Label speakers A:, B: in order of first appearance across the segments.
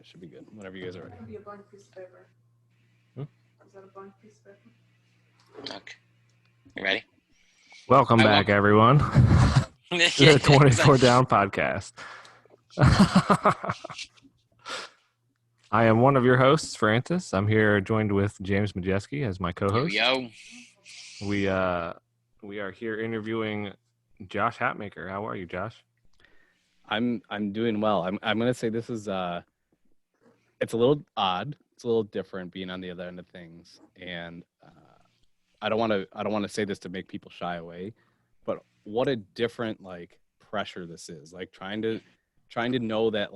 A: It should be good. Whenever you guys are ready.
B: It can be a blank piece of paper. Is that a blank piece of paper?
C: Okay. You ready?
D: Welcome back, everyone, to the 24 Down podcast. I am one of your hosts, Francis. I'm here joined with James Majeski as my co-host.
C: Yo.
D: We are here interviewing Josh Hatmaker. How are you, Josh?
A: I'm doing well. I'm gonna say this is it's a little odd. It's a little different being on the other end of things, and I don't want to say this to make people shy away, but what a different pressure this is. Like trying to know that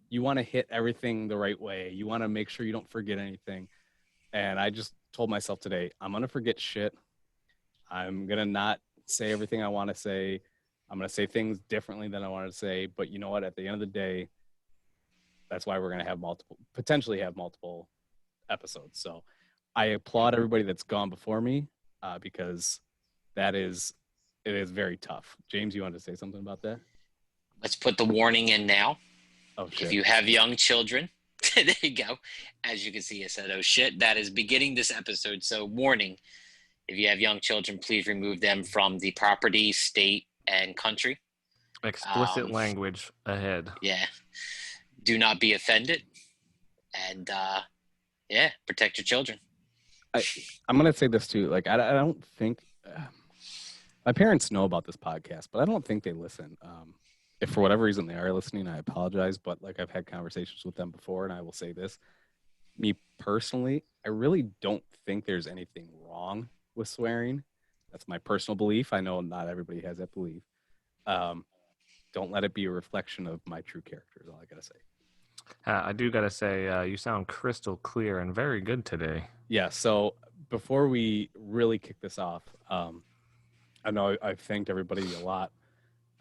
A: you want to hit everything the right way. You want to make sure you don't forget anything. And I just told myself today, I'm gonna forget shit. I'm gonna not say everything I want to say. I'm going to say things differently than I wanted to say, but you know what? At the end of the day, that's why we're going to potentially have multiple episodes. So I applaud everybody that's gone before me because it is very tough. James, you wanted to say something about that?
C: Let's put the warning in now.
A: Oh, shit.
C: If you have young children, there you go. As you can see, I said, oh, shit. That is beginning this episode. So warning, if you have young children, please remove them from the property, state, and country.
D: Explicit language ahead.
C: Yeah. Do not be offended. And protect your children.
A: I'm going to say this too. I don't think my parents know about this podcast, but I don't think they listen. If for whatever reason they are listening, I apologize. But I've had conversations with them before, and I will say this. Me personally, I really don't think there's anything wrong with swearing. That's my personal belief. I know not everybody has that belief. Don't let it be a reflection of my true character is all I got to say.
D: I do got to say, you sound crystal clear and very good today.
A: Yeah, so before we really kick this off, I know I've thanked everybody a lot.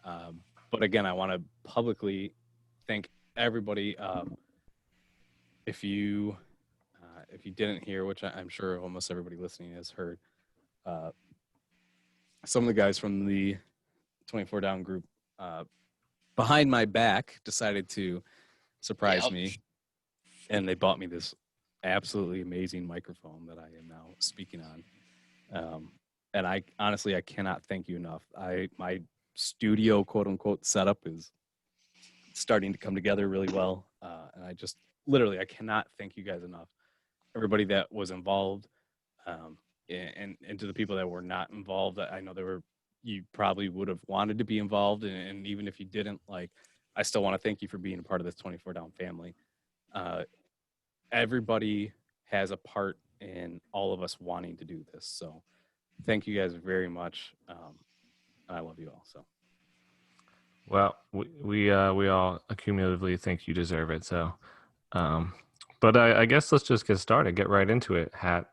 A: But again, I want to publicly thank everybody. If you didn't hear, which I'm sure almost everybody listening has heard, some of the guys from the 24 Down group behind my back decided to surprise me, and they bought me this absolutely amazing microphone that I am now speaking on. And I honestly, I cannot thank you enough. My studio, quote unquote, setup is starting to come together really well. And I just literally, I cannot thank you guys enough. Everybody that was involved, and to the people that were not involved, I know you probably would have wanted to be involved. And even if you didn't, I still want to thank you for being a part of this 24 Down family. Everybody has a part in all of us wanting to do this. So thank you guys very much. I love you all. So.
D: Well, we all accumulatively think you deserve it. So, but I guess let's just get started, get right into it. Hat,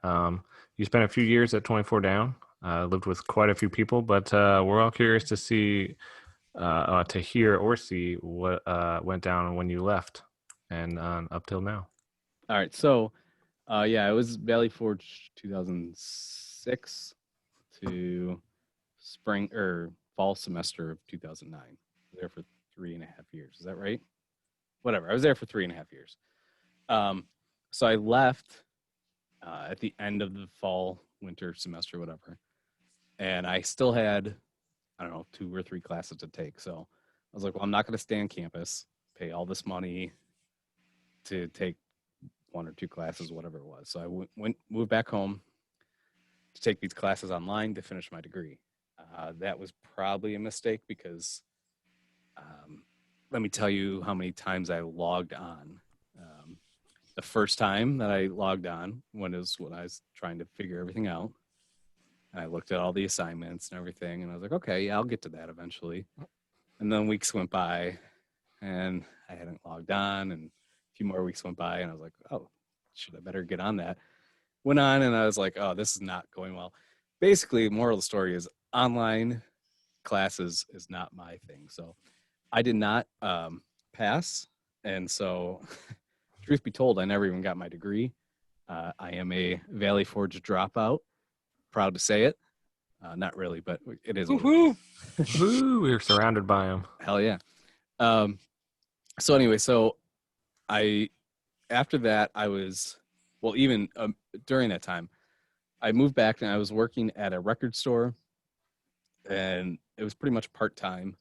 D: you spent a few years at 24 Down, lived with quite a few people, but we're all curious to see, to hear or see what went down when you left and up till now.
A: All right. So, it was Valley Forge 2006 to spring or fall semester of 2009. I was there for 3.5 years. Is that right? Whatever. I was there for 3.5 years. So I left at the end of the fall, winter semester, whatever. And I still had, 2 or 3 classes to take. So I was like, well, I'm not going to stay on campus, pay all this money to take 1 or 2 classes, whatever it was. So I moved back home to take these classes online to finish my degree. That was probably a mistake because let me tell you how many times I logged on. The first time that I logged on when I was trying to figure everything out, and I looked at all the assignments and everything, and I was like, okay, yeah, I'll get to that eventually. And then weeks went by, and I hadn't logged on, and a few more weeks went by, and I was like, oh, I better get on that. Went on, and I was like, oh, this is not going well. Basically, moral of the story is online classes is not my thing. So I did not pass, and so truth be told, I never even got my degree. I am a Valley Forge dropout. Proud to say it. Not really, but it is.
D: Woohoo! We're surrounded by them.
A: Hell yeah. So anyway, I after that, I was, well, even during that time, I moved back and I was working at a record store, and it was pretty much part time.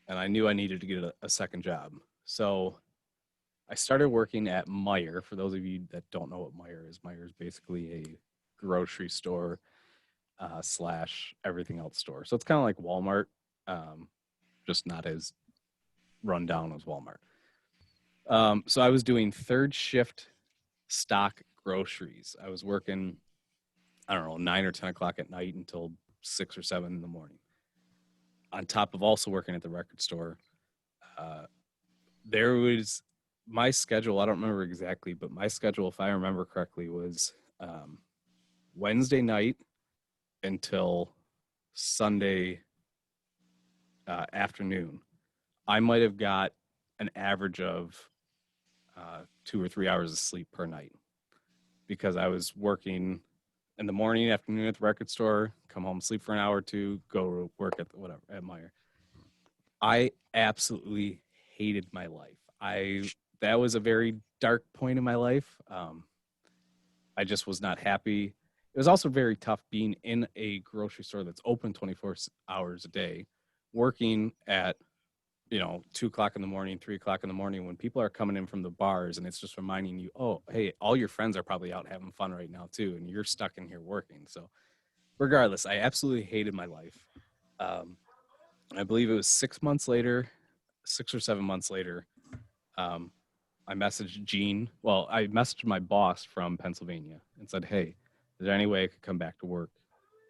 A: And I knew I needed to get a second job. So I started working at Meijer. For those of you that don't know what Meijer is basically a grocery store slash everything else store. So it's kind of like Walmart, just not as run down as Walmart. So I was doing third shift stock groceries. I was working, I don't know, 9 or 10 o'clock at night until 6 or 7 in the morning. On top of also working at the record store, there was my schedule. I don't remember exactly, but my schedule, if I remember correctly, was Wednesday night until Sunday afternoon. I might have got an average of 2 or 3 hours of sleep per night because I was working in the morning, afternoon at the record store, come home, sleep for an hour or two, go work at at Meijer. I absolutely hated my life. That was a very dark point in my life. I just was not happy. It was also very tough being in a grocery store that's open 24 hours a day, working at 2 o'clock in the morning, 3 o'clock in the morning when people are coming in from the bars, and it's just reminding you, oh, hey, all your friends are probably out having fun right now too, and you're stuck in here working. So regardless, I absolutely hated my life. I believe it was 6 months later, 6 or 7 months later, I messaged Gene. Well, I messaged my boss from Pennsylvania and said, hey, is there any way I could come back to work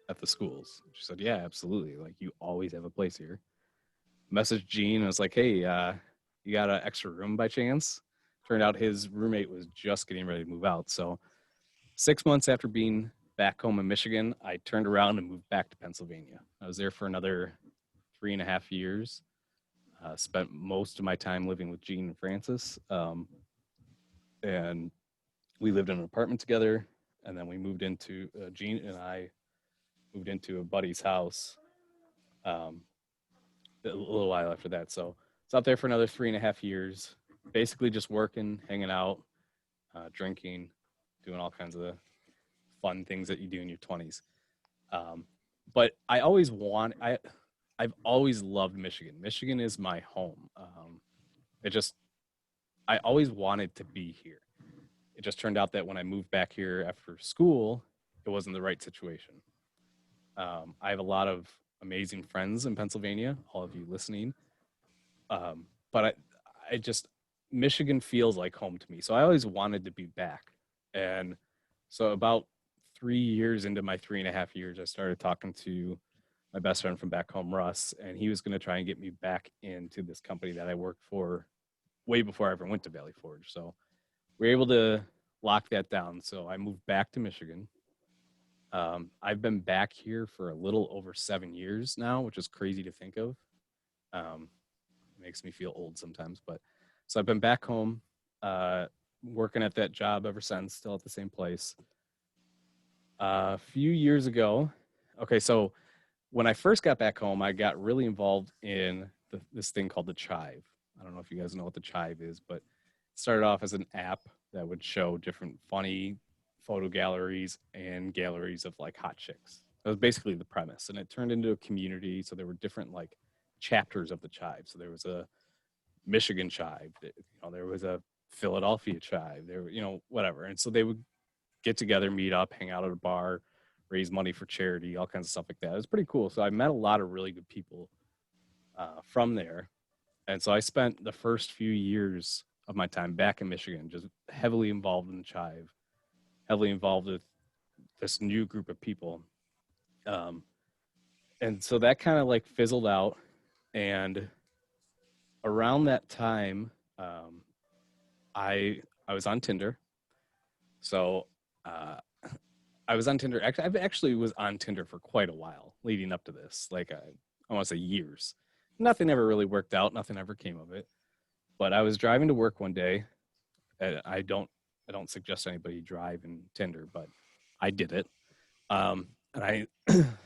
A: at the schools? She said, yeah, absolutely. Like, you always have a place here. Messaged Gene and was like, hey, you got an extra room by chance? Turned out his roommate was just getting ready to move out. So 6 months after being back home in Michigan, I turned around and moved back to Pennsylvania. I was there for another 3.5 years. Spent most of my time living with Gene and Francis. And we lived in an apartment together. And then we moved into, Gene and I moved into a buddy's house a little while after that. So it's out there for another 3.5 years, basically just working, hanging out, drinking, doing all kinds of fun things that you do in your 20s. But I've always loved Michigan. Michigan is my home. I always wanted to be here. It just turned out that when I moved back here after school, it wasn't the right situation. I have a lot of amazing friends in Pennsylvania, all of you listening. But Michigan feels like home to me. So I always wanted to be back. And so about 3 years into my 3.5 years, I started talking to my best friend from back home, Russ, and he was going to try and get me back into this company that I worked for way before I ever went to Valley Forge. So we were able to lock that down. So I moved back to Michigan. I've been back here for a little over 7 years now, which is crazy to think of. Makes me feel old sometimes, but so I've been back home, working at that job ever since, still at the same place. A few years ago, okay, so when I first got back home, I got really involved in this thing called the Chive. I don't know if you guys know what the Chive is, but it started off as an app that would show different funny photo galleries and galleries of like hot chicks. That was basically the premise, and it turned into a community. So there were different like chapters of the Chive. So there was a Michigan Chive, there was a Philadelphia Chive, there were, whatever. And so they would get together, meet up, hang out at a bar, raise money for charity, all kinds of stuff like that. It was pretty cool. So I met a lot of really good people from there. And so I spent the first few years of my time back in Michigan just heavily involved in the Chive, heavily involved with this new group of people. And so that kind of like fizzled out. And around that time, I was on Tinder. So I was on Tinder. I actually was on Tinder for quite a while leading up to this. Like I want to say years. Nothing ever really worked out. Nothing ever came of it. But I was driving to work one day. And I don't suggest anybody drive in Tinder, but I did it. And I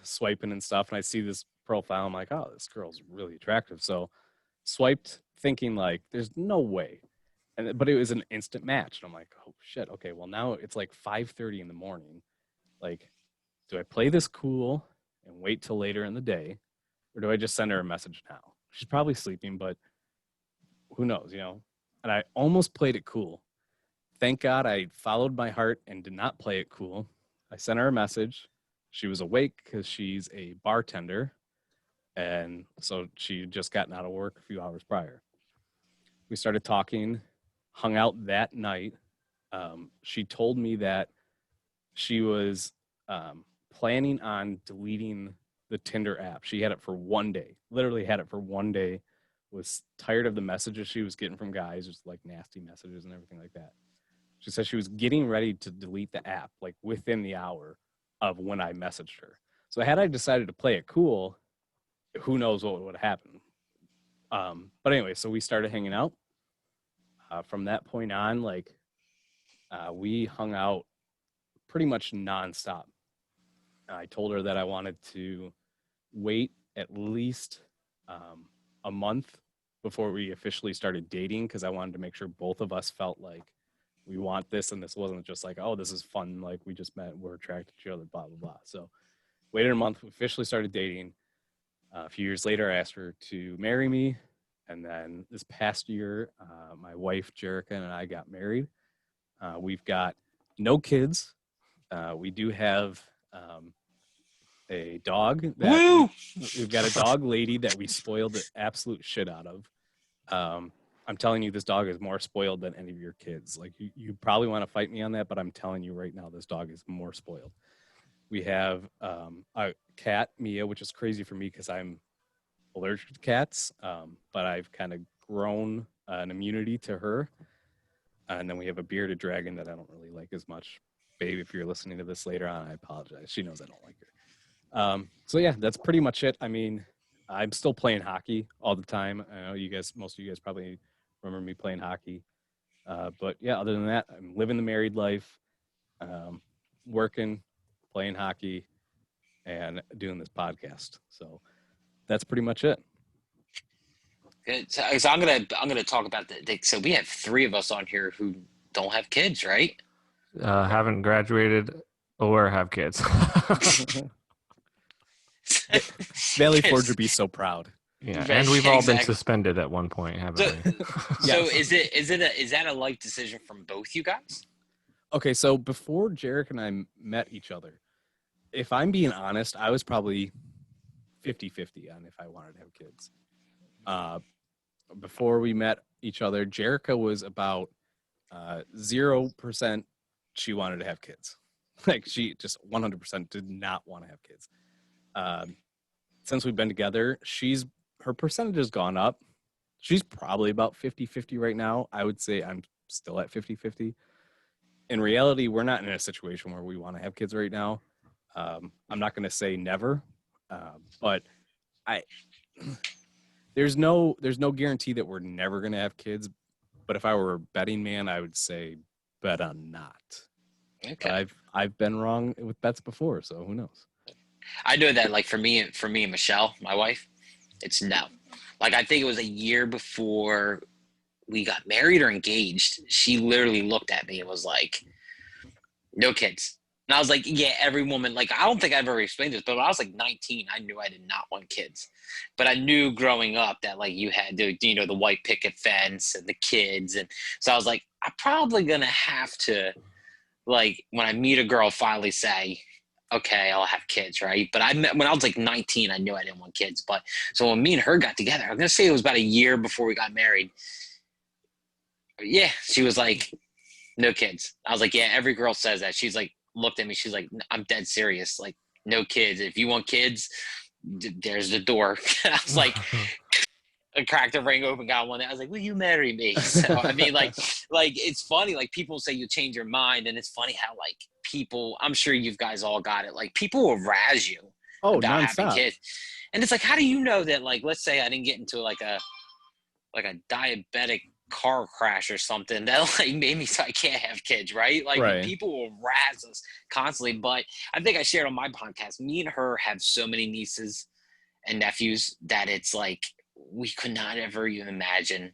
A: swiping and stuff, and I see this profile. I'm like, oh, this girl's really attractive. So swiped, thinking like, there's no way but it was an instant match. And I'm like, oh shit, okay, well now it's like 5:30 in the morning. Like, do I play this cool and wait till later in the day, or do I just send her a message now? She's probably sleeping, but who knows, you know? And I almost played it cool. Thank God I followed my heart and did not play it cool. I sent her a message. She was awake because she's a bartender. And so she had just gotten out of work a few hours prior. We started talking, hung out that night. She told me that she was planning on deleting the Tinder app. She had it for one day, literally had it for one day, was tired of the messages she was getting from guys, just like nasty messages and everything like that. She said she was getting ready to delete the app like within the hour of when I messaged her. So had I decided to play it cool, who knows what would happen. But anyway, so we started hanging out. From that point on, like we hung out pretty much nonstop. I told her that I wanted to wait at least a month before we officially started dating, because I wanted to make sure both of us felt like we want this, and this wasn't just like, oh, this is fun, like we just met, we're attracted to each other, blah blah blah. So waited a month, we officially started dating. A few years later, I asked her to marry me, and then this past year, my wife Jerica and I got married. We've got no kids. We do have a dog. We've got a dog lady that we spoiled the absolute shit out of. I'm telling you, this dog is more spoiled than any of your kids. Like you probably want to fight me on that, but I'm telling you right now, this dog is more spoiled. We have a cat, Mia, which is crazy for me because I'm allergic to cats, but I've kind of grown an immunity to her. And then we have a bearded dragon that I don't really like as much. Babe, if you're listening to this later on, I apologize. She knows I don't like her. So yeah, that's pretty much it. I mean, I'm still playing hockey all the time. I know most of you guys probably remember me playing hockey. But yeah, other than that, I'm living the married life, working, playing hockey, and doing this podcast. So that's pretty much it.
C: Good. So I'm gonna talk about so we have 3 of us on here who don't have kids, right?
D: Haven't graduated or have kids.
A: Valley Forge would be so proud.
D: Yeah, and we've all been suspended at one point, haven't we?
C: So is that a life decision from both you guys?
A: Okay, so before Jarek and I met each other, if I'm being honest, I was probably 50-50 on if I wanted to have kids. Before we met each other, Jerica was about 0% she wanted to have kids. Like she just 100% did not want to have kids. Since we've been together, her percentage has gone up. She's probably about 50-50 right now. I would say I'm still at 50-50. In reality, we're not in a situation where we want to have kids right now. I'm not going to say never, but there's no guarantee that we're never going to have kids. But if I were a betting man, I would say bet on not. Okay. But I've been wrong with bets before, so who knows?
C: I know that, like for me and Michelle, my wife, it's no. Like I think it was a year before we got married or engaged. She literally looked at me and was like, "No kids." And I was like, "Yeah, every woman." Like I don't think I've ever explained this, but when I was like 19, I knew I did not want kids. But I knew growing up that like you had the the white picket fence and the kids, and so I was like, I'm probably gonna have to, like when I meet a girl, finally say, okay, I'll have kids, right? But when I was like 19, I knew I didn't want kids. But so when me and her got together, I'm gonna say it was about a year before we got married. Yeah, she was like, no kids. I was like, yeah, every girl says that. She's like, looked at me, she's like, I'm dead serious. Like, no kids. If you want kids, there's the door. I was like, I cracked the ring open, got one. I was like, will you marry me? So I mean, like it's funny. Like people say you change your mind, and it's funny how like people. I'm sure you guys all got it. Like people will razz you about having kids, and it's like, how do you know that? Like, let's say I didn't get into like a diabetic car crash or something that like made me so I can't have kids, right? Like right. People will razz us constantly. But I think I shared on my podcast, me and her have so many nieces and nephews that it's like we could not ever even imagine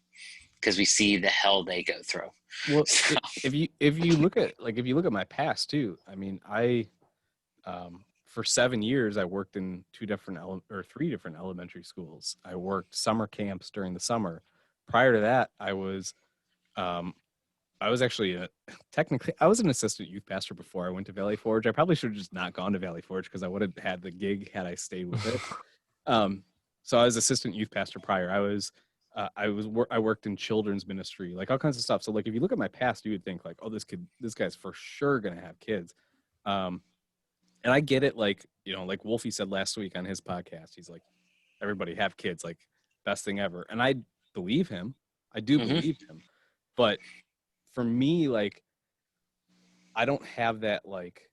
C: because we see the hell they go through.
A: Well,
C: So,
A: if you look at my past too, I mean, for 7 years I worked in 3 different elementary schools. I worked summer camps during the summer. Prior to that, I was actually technically I was an assistant youth pastor before I went to Valley Forge. I probably should have just not gone to Valley Forge because I would have had the gig had I stayed with it. So I was assistant youth pastor prior. I worked in children's ministry, like all kinds of stuff. So like if you look at my past, you would think like, oh, this guy's for sure gonna have kids. And I get it, like, you know, like Wolfie said last week on his podcast, he's like, everybody have kids, like best thing ever. And I believe him. I do believe him. But for me, like, I don't have that like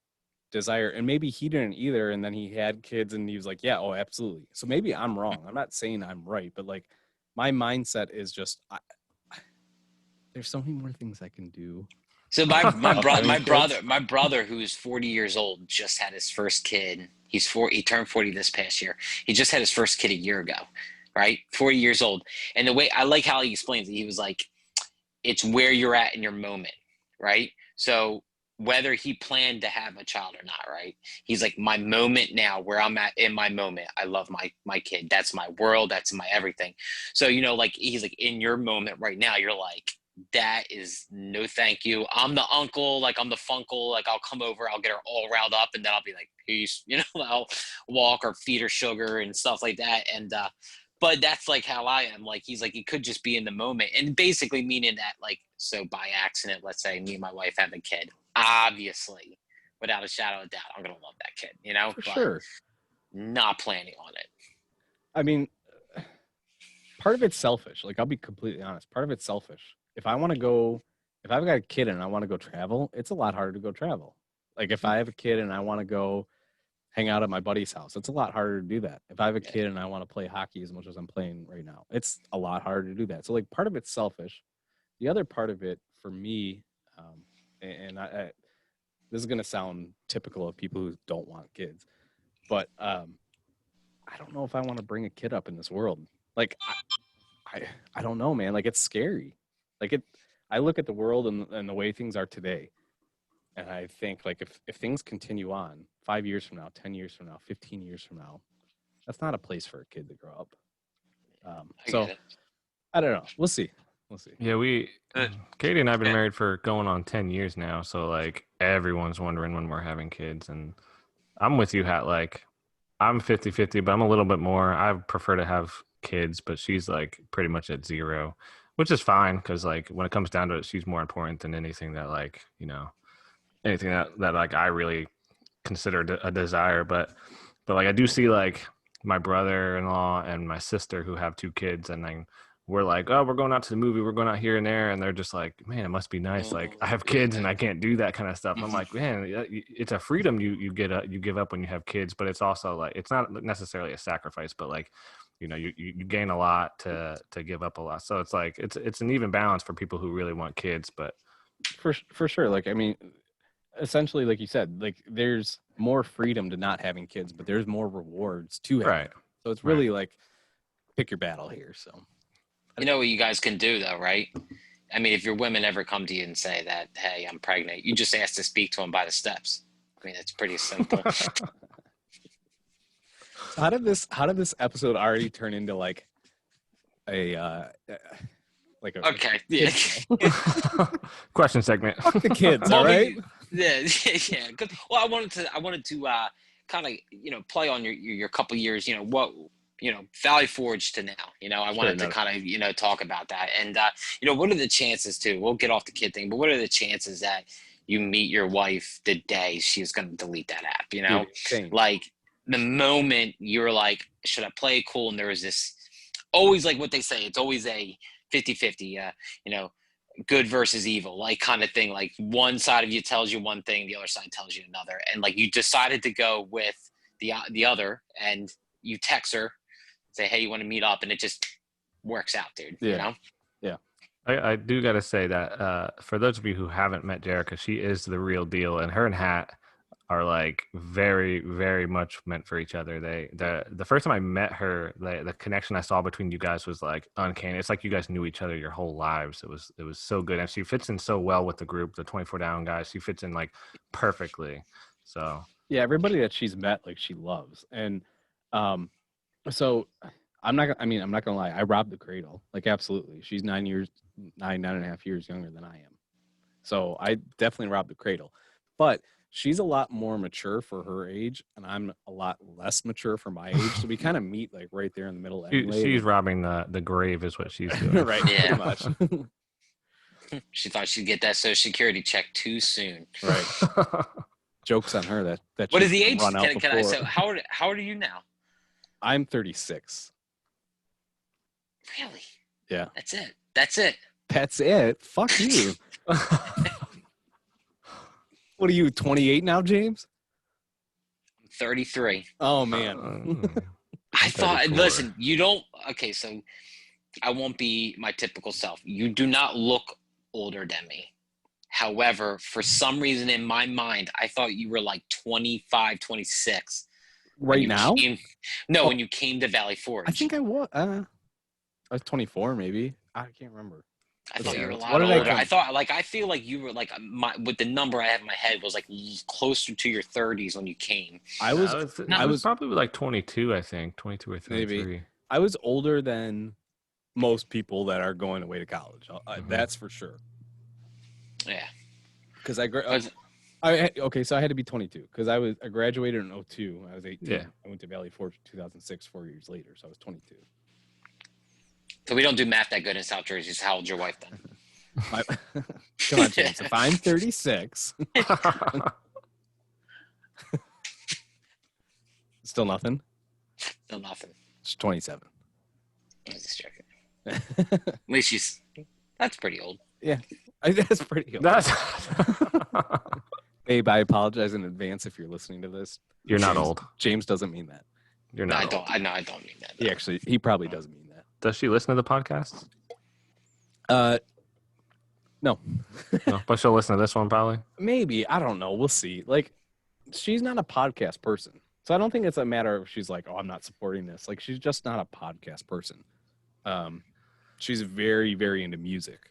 A: desire, and maybe he didn't either. And then he had kids and he was like, yeah, oh, absolutely. So maybe I'm wrong. I'm not saying I'm right, but like my mindset is just, there's so many more things I can do.
C: so my brother, who's 40 years old, just had his first kid. He turned 40 this past year. He just had his first kid a year ago, right? 40 years old. And the way I like how he explains it, he was like, it's where you're at in your moment, right? So whether he planned to have a child or not, right? He's like, my moment now, where I'm at in my moment, I love my kid. That's my world. That's my everything. So, you know, like he's like, in your moment right now, you're like, that is no thank you. I'm the uncle, like I'm the funkle, like I'll come over, I'll get her all riled up, and then I'll be like, peace, you know, I'll walk or feed her sugar and stuff like that. And but that's like how I am. Like he's like, you could just be in the moment, and basically meaning that, like, so by accident, let's say me and my wife have a kid, obviously, without a shadow of doubt, I'm gonna love that kid, you know,
A: For
C: but
A: sure.
C: not planning on it.
A: I mean, part of it's selfish. Like, I'll be completely honest. Part of it's selfish. If I've got a kid and I want to go travel, it's a lot harder to go travel. Like if I have a kid and I want to go hang out at my buddy's house, it's a lot harder to do that. If I have a kid and I want to play hockey as much as I'm playing right now, it's a lot harder to do that. So like part of it's selfish. The other part of it for me, and I this is going to sound typical of people who don't want kids, but I don't know if I want to bring a kid up in this world. Like I don't know, man. Like it's scary. Like I look at the world and the way things are today, and I think like if things continue on 5 years from now, 10 years from now, 15 years from now, that's not a place for a kid to grow up. So I don't know. We'll see.
D: Yeah, Katie and I have been married for going on 10 years now. So like everyone's wondering when we're having kids. And I'm with you, Hat. Like I'm 50-50, but I'm a little bit more. I prefer to have kids, but she's like pretty much at 0, which is fine. Cause like when it comes down to it, she's more important than anything that like, you know, anything that like I really consider a desire. But like I do see like my brother-in-law and my sister who have 2 kids, and then we're like, oh, we're going out to the movie, we're going out here and there, and they're just like, man, it must be nice. Like I have kids and I can't do that kind of stuff. I'm like, man, it's a freedom you give up when you have kids, but it's also like it's not necessarily a sacrifice, but like, you know, you gain a lot to give up a lot. So it's like it's an even balance for people who really want kids. But
A: for sure, like I mean, essentially, like you said, like there's more freedom to not having kids, but there's more rewards to having
D: right.
A: them. So it's really like pick your battle here. So
C: You know what you guys can do though, right? I mean, if your women ever come to you and say that, hey, I'm pregnant, you just ask to speak to them by the steps. I mean, it's pretty simple.
A: So how did this episode already turn into like a
C: Okay. Yeah.
D: Question segment.
A: fuck the kids,
C: Well,
A: all right?
C: Yeah. Yeah. Good. Well, I wanted to kind of, you know, play on your couple years, you know, what, you know, Valley Forge to now, you know, I wanted to kind of, you know, talk about that. And, you know, what are the chances too, we'll get off the kid thing, but what are the chances that you meet your wife the day she's going to delete that app, you know?
A: Dude,
C: like the moment you're like, should I play it cool? And there is this always like what they say, it's always a 50-50, you know, good versus evil, like kind of thing. Like one side of you tells you one thing, the other side tells you another. And like you decided to go with the other, and you text her, say, hey, you want to meet up, and it just works out, dude.
A: Yeah.
C: You know?
A: Yeah.
D: I do got to say that for those of you who haven't met Jerica, she is the real deal. And her and Hat are like very, very much meant for each other. The first time I met her, the connection I saw between you guys was like uncanny. It's like you guys knew each other your whole lives. It was so good, and she fits in so well with the group, the 24 Down guys. She fits in like perfectly. So
A: Yeah, everybody that she's met, like she loves, and so I'm not gonna lie. I robbed the cradle, like absolutely. She's 9.5 years younger than I am, so I definitely robbed the cradle. But she's a lot more mature for her age, and I'm a lot less mature for my age. So we kind of meet like right there in the middle. Anyway.
D: she's robbing the grave, is what she's doing.
A: Right,
C: Yeah.
A: pretty much.
C: She thought she'd get that Social Security check too soon.
A: Right. Jokes on her that.
C: What
A: she
C: is the age?
A: run out
C: Can I?
A: before.
C: So how old are you now?
A: I'm 36.
C: Really?
A: Yeah.
C: That's it. That's it.
A: That's it. Fuck you. What are you, 28 now, James?
C: I'm 33.
A: Oh man.
C: I thought.
D: 34.
C: Listen, you don't. Okay, so I won't be my typical self. You do not look older than me. However, for some reason in my mind, I thought you were like 25, 26. when
A: Right
C: you
A: now?
C: No,
A: Oh.
C: when you came to Valley Forge.
A: I think I was. I was 24, maybe. I can't remember.
C: I thought you were a
A: What
C: lot
A: did I
C: older.
A: come-
C: I thought, like, I feel like you were like with the number I have in my head was like closer to your 30s when you came.
A: I was
D: I was probably like 22, I think 22 or 33.
A: Maybe. I was older than most people that are going away to college. That's for sure.
C: Yeah.
A: Because okay, so I had to be 22 because I graduated in 02. I was 18.
D: Yeah.
A: I went to Valley Forge in 2006, 4 years later, so I was 22.
C: So we don't do math that good in South Jersey. So how old's your wife then?
A: Come on, James. If I'm 36, still nothing.
C: No, nothing.
A: It's 27.
C: I was just joking. At least that's pretty old.
A: That's pretty good.
D: That's
A: Babe, I apologize in advance if you're listening to this.
D: You're not
A: James-
D: old.
A: James doesn't mean that.
D: You're
C: No,
D: not.
C: I
D: Old.
C: don't mean that.
A: He probably does mean that.
D: Does she listen to the podcast?
A: No.
D: No, but she'll listen to this one probably.
A: Maybe. I don't know. We'll see. Like, she's not a podcast person. So I don't think it's a matter of she's like, oh, I'm not supporting this. Like, she's just not a podcast person. She's very, very into music.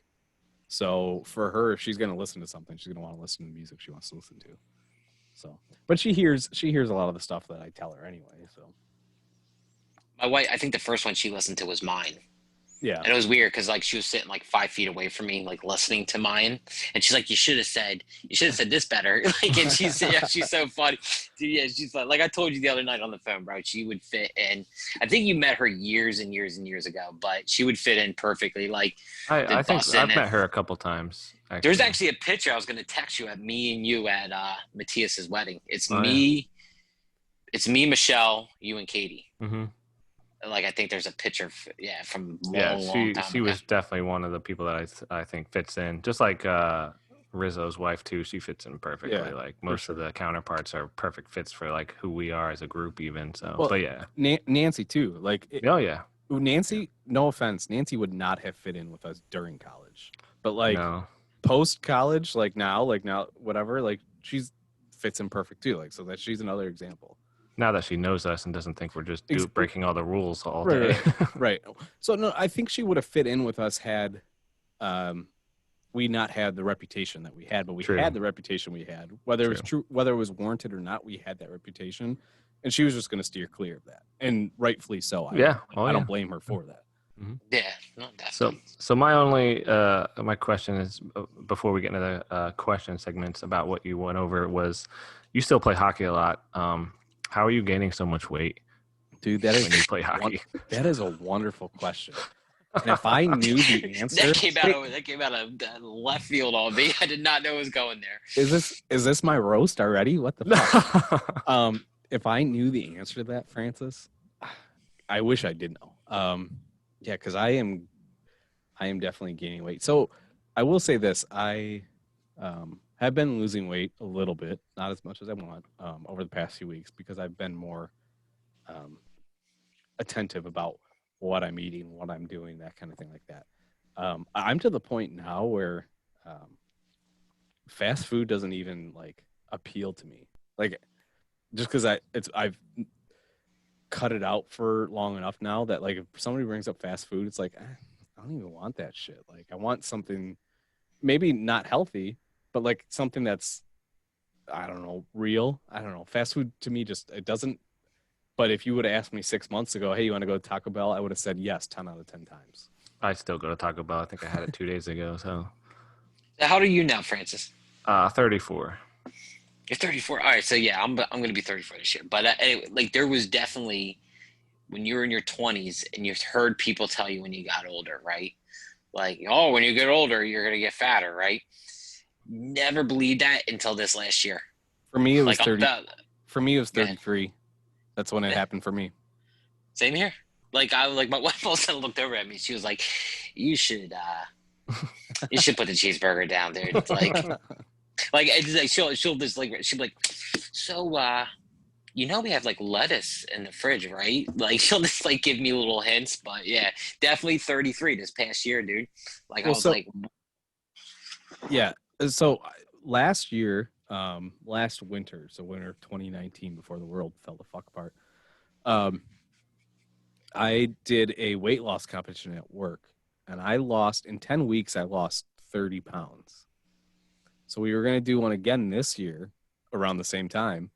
A: So for her, if she's going to listen to something, she's going to want to listen to music she wants to listen to. So, but she hears a lot of the stuff that I tell her anyway. So,
C: My wife, I think the first one she listened to was mine.
A: yeah.
C: And it was weird because like she was sitting like 5 feet away from me, like listening to mine, and she's like, "You should have said this better." Like, and she's so funny. Dude, yeah, she's like I told you the other night on the phone, bro. She would fit in. I think you met her years and years and years ago, but she would fit in perfectly. Like,
D: I think
C: busing
D: I've
C: it.
D: met her a couple times.
C: there's actually a picture I was going to text you at me and you at Matthias's wedding. It's
D: Oh,
C: me, it's me, Michelle, you, and Katie.
D: Mm-hmm.
C: Like, I think there's a picture, from long,
D: Yeah,
C: long time
D: she
C: ago.
D: was definitely one of the people that I think fits in. Just like Rizzo's wife too, she fits in perfectly.
A: Yeah,
D: Like most of the counterparts are perfect fits for like who we are as a group, even. So,
A: Well,
D: but yeah,
A: Nancy too. Like,
D: oh yeah,
A: Nancy, no offense, Nancy would not have fit in with us during college. But like
D: no,
A: post college, like now, whatever, like she's fits in perfect too. Like, so that she's another example.
D: now that she knows us and doesn't think we're just
A: Ex-
D: breaking all the rules all
A: Right,
D: day.
A: Right. So no, I think she would have fit in with us had we not had the reputation that we had, but we
D: True.
A: had the reputation we had. Whether it was true, whether it was warranted or not, we had that reputation. And she was just going to steer clear of that. And rightfully so. I
D: Yeah,
A: don't blame her for that.
C: Yeah, no,
D: So,
C: definitely.
D: my only my question is before we get into the question segments about what you went over was you still play hockey a lot. How are you gaining so much weight
A: Dude, that
D: when you
A: is
D: play hockey?
A: that is a wonderful question. And if I knew the answer,
C: That came out of left field on me. I did not know it was going there.
A: is this my roast already? What the fuck? If I knew the answer to that, Francis, I wish I did know. Yeah, because I am definitely gaining weight. So I will say this: I have been losing weight a little bit, not as much as I want, over the past few weeks because I've been more attentive about what I'm eating, what I'm doing, that kind of thing like that. I'm to the point now where fast food doesn't even like appeal to me. Like, just because I've cut it out for long enough now that like if somebody brings up fast food, it's like I don't even want that shit. Like I want something maybe not healthy, but like something that's I don't know, real. I don't know. Fast food to me just it doesn't. But if you would have asked me 6 months ago, hey, you want to go to Taco Bell? I would have said yes, 10 out of 10 times.
D: I still go to Taco Bell. I think I had it 2 days ago. So,
C: How old are you now, Francis?
D: 34.
C: You're 34. All right, so yeah, I'm gonna be 34 this year. But anyway, like there was definitely when you were in your 20s and you've heard people tell you when you got older, right? Like, oh, when you get older, you're gonna get fatter, right? Never believed that until this last year.
A: For me, it was
C: Like
A: 30. For me, it was
C: Go ahead.
A: 33. That's when it happened for me.
C: Same here. Like my wife all of a sudden looked over at me. She was like, "You should put the cheeseburger down, dude." It's like it's like she'll just like she'll be like, "So we have like lettuce in the fridge, right?" Like she'll just like give me little hints, but yeah, definitely 33 this past year, dude. Like I was like,
A: yeah. So last year, last winter, so winter of 2019, before the world fell the fuck apart, I did a weight loss competition at work, and in 10 weeks, I lost 30 pounds. So we were going to do one again this year around the same time.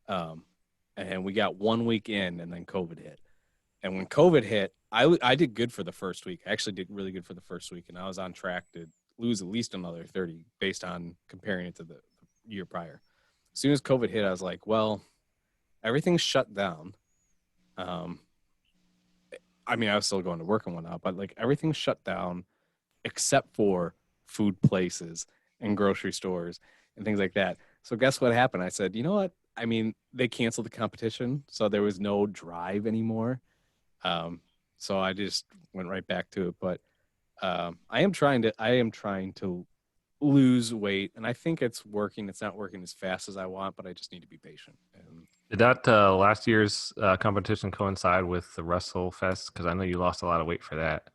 A: And we got 1 week in, and then COVID hit. And when COVID hit, I did good for the first week. I actually did really good for the first week, and I was on track to lose at least another 30 based on comparing it to the year prior. As soon as COVID hit, I was like, well, everything's shut down. I mean, I was still going to work and whatnot, but like everything's shut down except for food places and grocery stores and things like that. So guess what happened? I said, you know what? I mean, they canceled the competition, so there was no drive anymore. So I just went right back to it. But I am trying to lose weight, and I think it's working. It's not working as fast as I want, but I just need to be patient. And
D: Did that last year's competition coincide with the WrestleFest? Because I know you lost a lot of weight for that.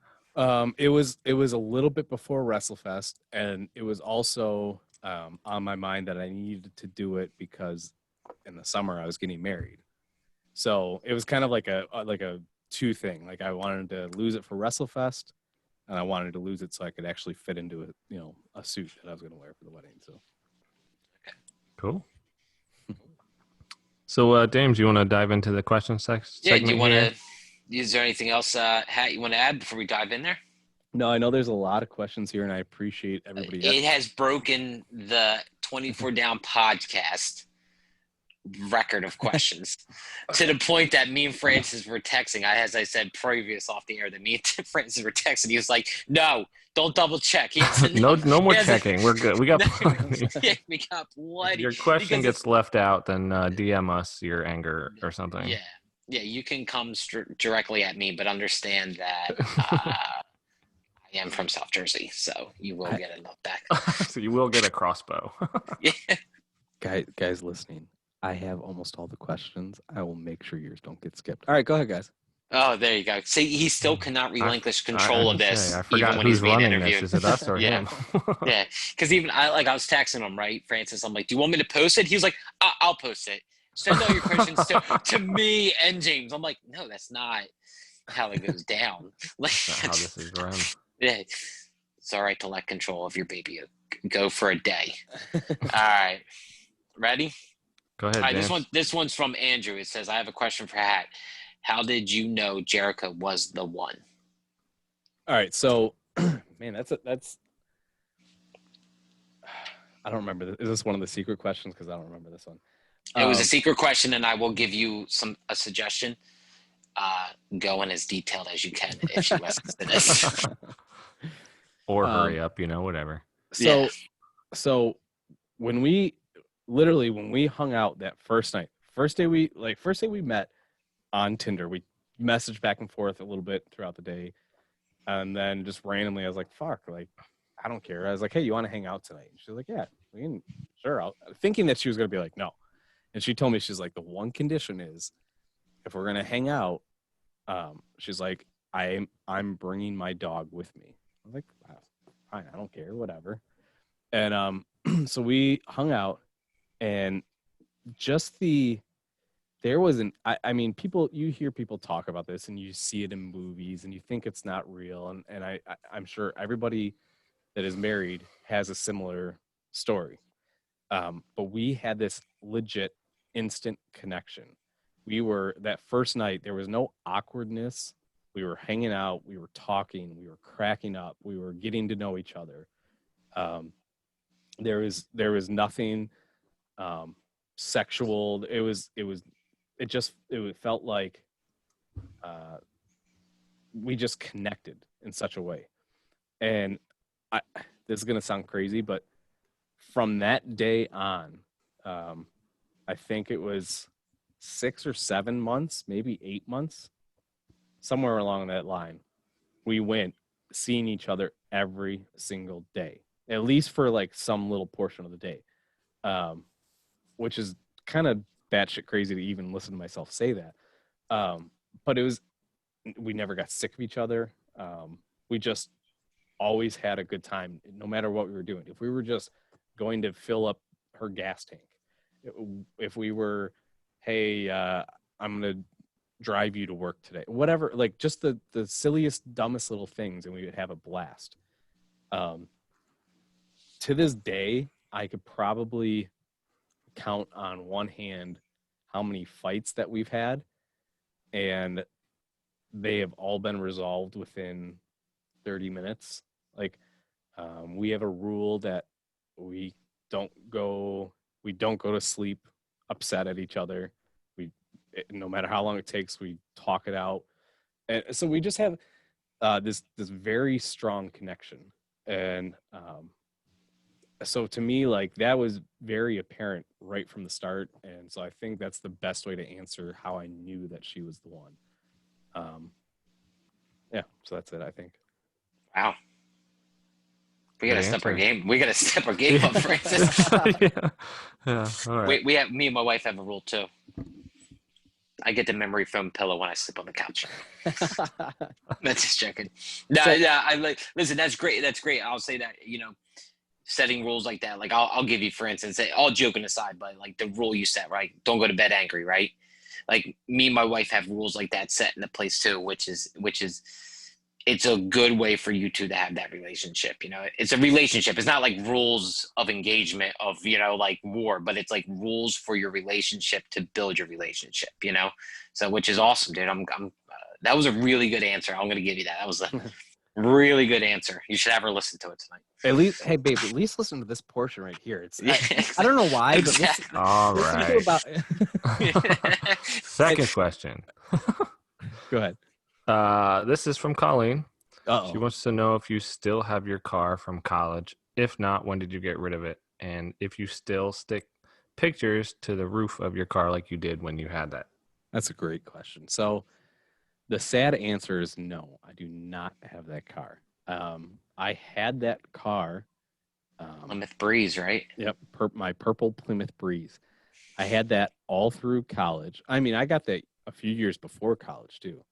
A: it was a little bit before WrestleFest, and it was also on my mind that I needed to do it because in the summer I was getting married. So it was kind of like a two thing. Like I wanted to lose it for WrestleFest, and I wanted to lose it so I could actually fit into a suit that I was going to wear for the wedding. So
D: Cool. So, James, you want to dive into the question segment?
C: yeah. Do you want
D: here?
C: to? Is there anything else, Hat, you want to add before we dive in there?
A: no, I know there's a lot of questions here, and I appreciate everybody.
C: It has broken the 24 Down podcast record of questions to the point that me and Francis were texting. As I said previous off the air, that me and Francis were texting. He was like, "No, don't double check." He said,
D: No more
C: he has a-
D: checking. We're good. We got plenty.
C: Yeah, we got plenty.
D: If your question
C: Because
D: gets left out, then DM us your anger or something.
C: Yeah, you can come directly at me, but understand that I am from South Jersey, so you will get a note back.
D: So you will get a crossbow.
C: Yeah.
A: Guys listening, I have almost all the questions. I will make sure yours don't get skipped. All right, go ahead, guys.
C: Oh, there you go. See, he still cannot relinquish control of this,
D: I forgot
C: even when he's
D: who's
C: being
D: running
C: interviewed.
D: this. Is it us or
C: Yeah.
D: him?
C: Yeah, because even I was texting him, right, Francis. I'm like, "Do you want me to post it?" He was like, "I'll post it. Send all your questions to me and James." I'm like, "No, that's not how it goes down. Like,
D: That's not how this is run.
C: yeah, it's all right to let control of your baby go for a day." All right, ready?
D: Go ahead,
C: All right,
D: James.
C: this one's from Andrew. It says, "I have a question for Hat. How did you know Jericho was the one?"
A: All right, so man, that's I don't remember. Is this one of the secret questions? Because I don't remember this one.
C: It was a secret question, and I will give you a suggestion. Go in as detailed as you can if you listen to this.
D: Or hurry up, whatever.
A: So when we hung out that first night, first day we met on Tinder, we messaged back and forth a little bit throughout the day, and then just randomly I was like, fuck, like I don't care. I was like, hey, you want to hang out tonight? And she's like, yeah, we can, sure. Thinking that she was gonna be like, no. And she told me, she's like, the one condition is if we're gonna hang out, she's like, I'm bringing my dog with me. I was like, wow, fine, I don't care, whatever. And so we hung out, and just the there was an I mean people you hear people talk about this and you see it in movies and you think it's not real and I'm sure everybody that is married has a similar story. But we had this legit instant connection. We were that first night, there was no awkwardness. We were hanging out, we were talking, we were cracking up, we were getting to know each other. Um, there was nothing sexual. It felt like uh, we just connected in such a way. And I, this is gonna sound crazy, but from that day on, I think it was 6 or 7 months, maybe 8 months, somewhere along that line, we went seeing each other every single day, at least for like some little portion of the day, um, which is kind of batshit crazy to even listen to myself say that. But we never got sick of each other. We just always had a good time, no matter what we were doing. If we were just going to fill up her gas tank, if we were, hey, I'm gonna drive you to work today, whatever, like just the silliest, dumbest little things, and we would have a blast. Um, to this day, I could probably count on one hand how many fights that we've had, and they have all been resolved within 30 minutes. Like, we have a rule that we don't go we don't go to sleep upset at each other. No matter how long it takes, we talk it out, and so we just have this very strong connection. And so to me, like, that was very apparent right from the start, and so I think that's the best way to answer how I knew that she was the one. Yeah, so that's it, I think.
C: Wow. We gotta
D: Good
C: step our
D: answer.
C: game. We gotta step our game up, Francis.
D: Yeah. All right.
C: We have me and my wife have a rule too. I get the memory foam pillow when I sleep on the couch. That's just checking. No, yeah, I like. Listen, that's great. That's great. I'll say that. Setting rules like that. Like I'll give you, for instance, all joking aside, but like the rule you set, right? Don't go to bed angry, right? Like me and my wife have rules like that set into place too, which is it's a good way for you two to have that relationship. It's a relationship. It's not like rules of engagement of, like war, but it's like rules for your relationship to build your relationship, So, which is awesome, dude. That was a really good answer. I'm going to give you that. That was a really good answer. You should have her listen to it tonight.
A: At least, hey, babe, at least listen to this portion right here. It's
C: Yeah,
A: I don't know why, but
C: exactly.
D: All
A: listen to
D: right.
A: about.
D: Second question.
A: Go ahead.
D: This is from Colleen.
A: Uh-oh.
D: She wants to know if you still have your car from college. If not, when did you get rid of it? And if you still stick pictures to the roof of your car like you did when you had that.
A: That's a great question. So the sad answer is no, I do not have that car. I had that car.
C: Plymouth Breeze, right?
A: Yep, my purple Plymouth Breeze. I had that all through college. I mean, I got that a few years before college too.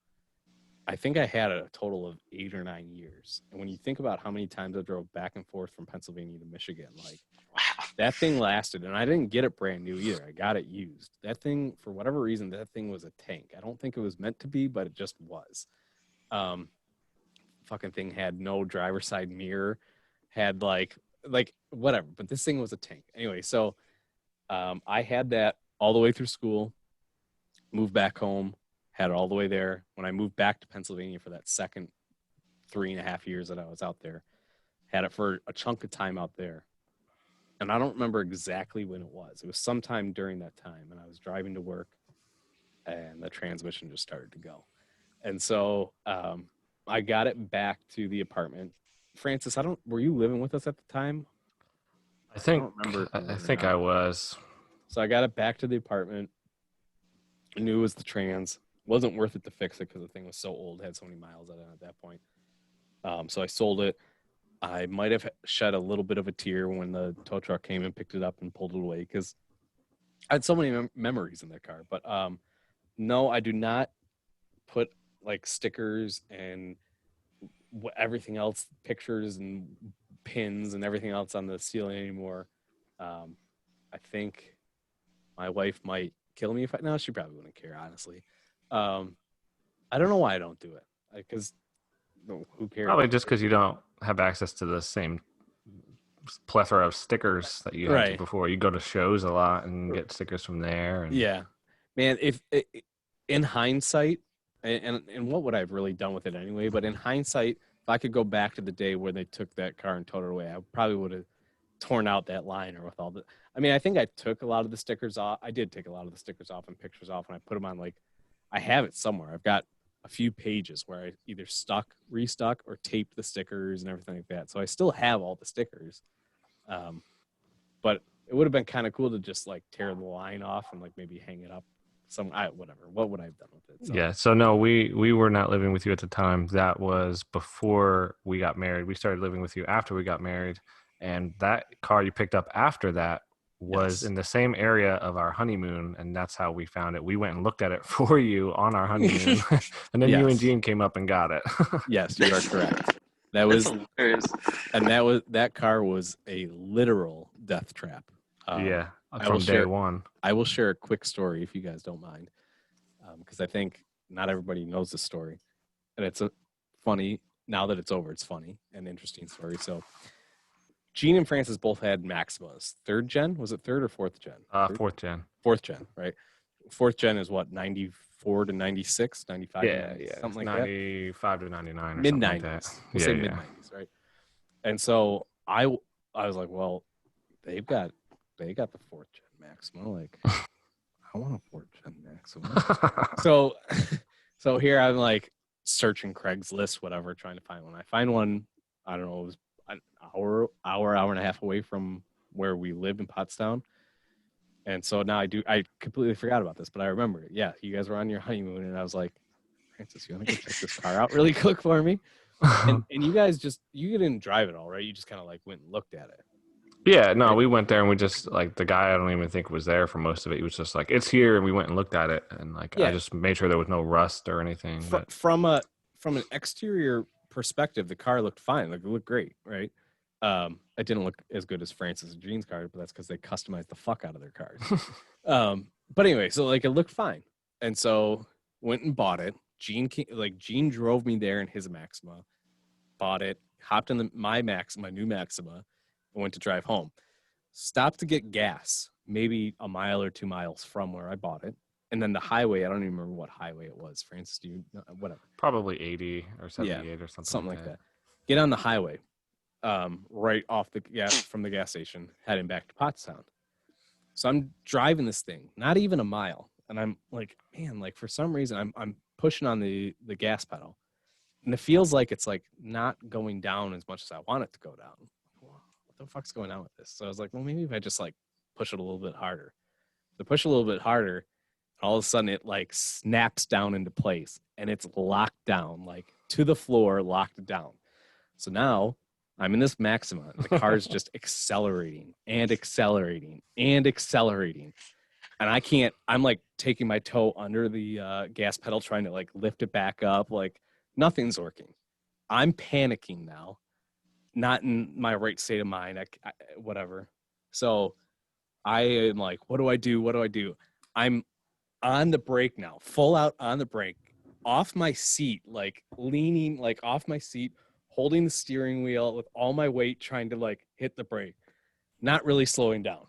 A: I think I had a total of 8 or 9 years. And when you think about how many times I drove back and forth from Pennsylvania to Michigan, like,
C: Wow.
A: that thing lasted. And I didn't get it brand new either. I got it used. That thing, for whatever reason, that thing was a tank. I don't think it was meant to be, but it just was. Fucking thing had no driver's side mirror, had like whatever, but this thing was a tank. Anyway, so I had that all the way through school, moved back home, had it all the way there. When I moved back to Pennsylvania for that second 3.5 years that I was out there, had it for a chunk of time out there. And I don't remember exactly when it was. It was sometime during that time, and I was driving to work, and the transmission just started to go. And so I got it back to the apartment. Francis, were you living with us at the time?
D: I think
A: don't remember if you
D: I
A: were
D: think
A: or
D: I
A: not.
D: was.
A: So I got it back to the apartment. I knew it was the trans. Wasn't worth it to fix it because the thing was so old, had so many miles on it at that point. So I sold it. I might have shed a little bit of a tear when the tow truck came and picked it up and pulled it away because I had so many memories in that car. But no, I do not put like stickers and everything else, pictures and pins and everything else on the ceiling anymore. I think My wife might kill me if I. No, she probably wouldn't care, honestly. I don't know why I don't do it. Because who cares?
D: Probably just because you don't have access to the same plethora of stickers that you had to
A: Right.
D: before. You go to shows a lot and get stickers from there. And
A: Yeah, man. If in hindsight, and what would I have really done with it anyway? But in hindsight, if I could go back to the day where they took that car and towed it away, I probably would have torn out that liner with all the. I mean, I think I took a lot of the stickers off. I did take a lot of the stickers off and pictures off, and I put them on like. I have it somewhere. I've got a few pages where I either restuck, or taped the stickers and everything like that. So I still have all the stickers. But it would have been kind of cool to just like tear the line off and like maybe hang it up whatever. What would I have done with it? So,
D: yeah, so no, we were not living with you at the time. That was before we got married. We started living with you after we got married, and that car you picked up after that was
A: Yes.
D: in the same area of our honeymoon, and that's how we found it. We went and looked at it for you on our honeymoon, and then you and
A: Yes.
D: Gene came up and got it.
A: Yes, you are correct. That
C: That's
A: was
C: hilarious.
A: and that car was a literal death trap.
D: Yeah,
A: I
D: from
A: will
D: day
A: share-
D: one.
A: I will share a quick story if you guys don't mind, because I think not everybody knows this story, and it's a funny. Now that it's over, it's funny and interesting story. So, Gene and Francis both had Maximas. Third gen, was it third or fourth gen? Third?
D: Fourth gen.
A: Fourth gen, right? Fourth gen is what, 94 to 96, 95 to
D: Yeah,
A: 90,
D: yeah,
A: something like that.
D: 95 to 99 or
A: Mid
D: something like
A: 90s.
D: that.
A: We'll say mid 90s, right? And so I was like, well, they got the fourth gen Maxima. Like, I want a fourth gen Maxima. So here I'm like searching Craigslist, whatever, trying to find one. I find one. I don't know. It was an hour and a half away from where we live in Pottstown. And so now I completely forgot about this, but I remember it. Yeah, you guys were on your honeymoon, and I was like, Francis, you want to go check this car out really quick for me? And you guys you didn't drive it all, right? You just kind of like went and looked at it.
D: Yeah, no, we went there and we just like the guy I don't even think was there for most of it. He was just like, "It's here," and we went and looked at it, and like
A: Yeah.
D: I just made sure there was no rust or anything. But
A: From an exterior perspective, the car looked fine. Like, it looked great, right? It didn't look as good as Francis and Gene's car, but that's because they customized the fuck out of their cars. But anyway, so like it looked fine, and so went and bought it. Gene drove me there in his Maxima, bought it, hopped in my new Maxima, and went to drive home. Stopped to get gas, maybe a mile or 2 miles from where I bought it. And then the highway, I don't even remember what highway it was. Francis, do you know? Whatever.
D: probably 80 or 78 or
A: Something like that. Get on the highway, right off from the gas station, heading back to Pottstown. So I'm driving this thing, not even a mile, and I'm like, man, like for some reason I'm pushing on the gas pedal, and it feels like it's like not going down as much as I want it to go down. What the fuck's going on with this? So I was like, well, maybe if I just like push it a little bit harder. So push a little bit harder, all of a sudden it like snaps down into place, and it's locked down, like to the floor, locked down. So now I'm in this Maxima, and the car's just accelerating and accelerating and accelerating. And I'm like taking my toe under the gas pedal, trying to like lift it back up. Like nothing's working. I'm panicking now, not in my right state of mind, whatever. So I am like, what do I do? What do I do? I'm on the brake now, full out on the brake, off my seat, like leaning like off my seat, holding the steering wheel with all my weight, trying to like hit the brake, not really slowing down.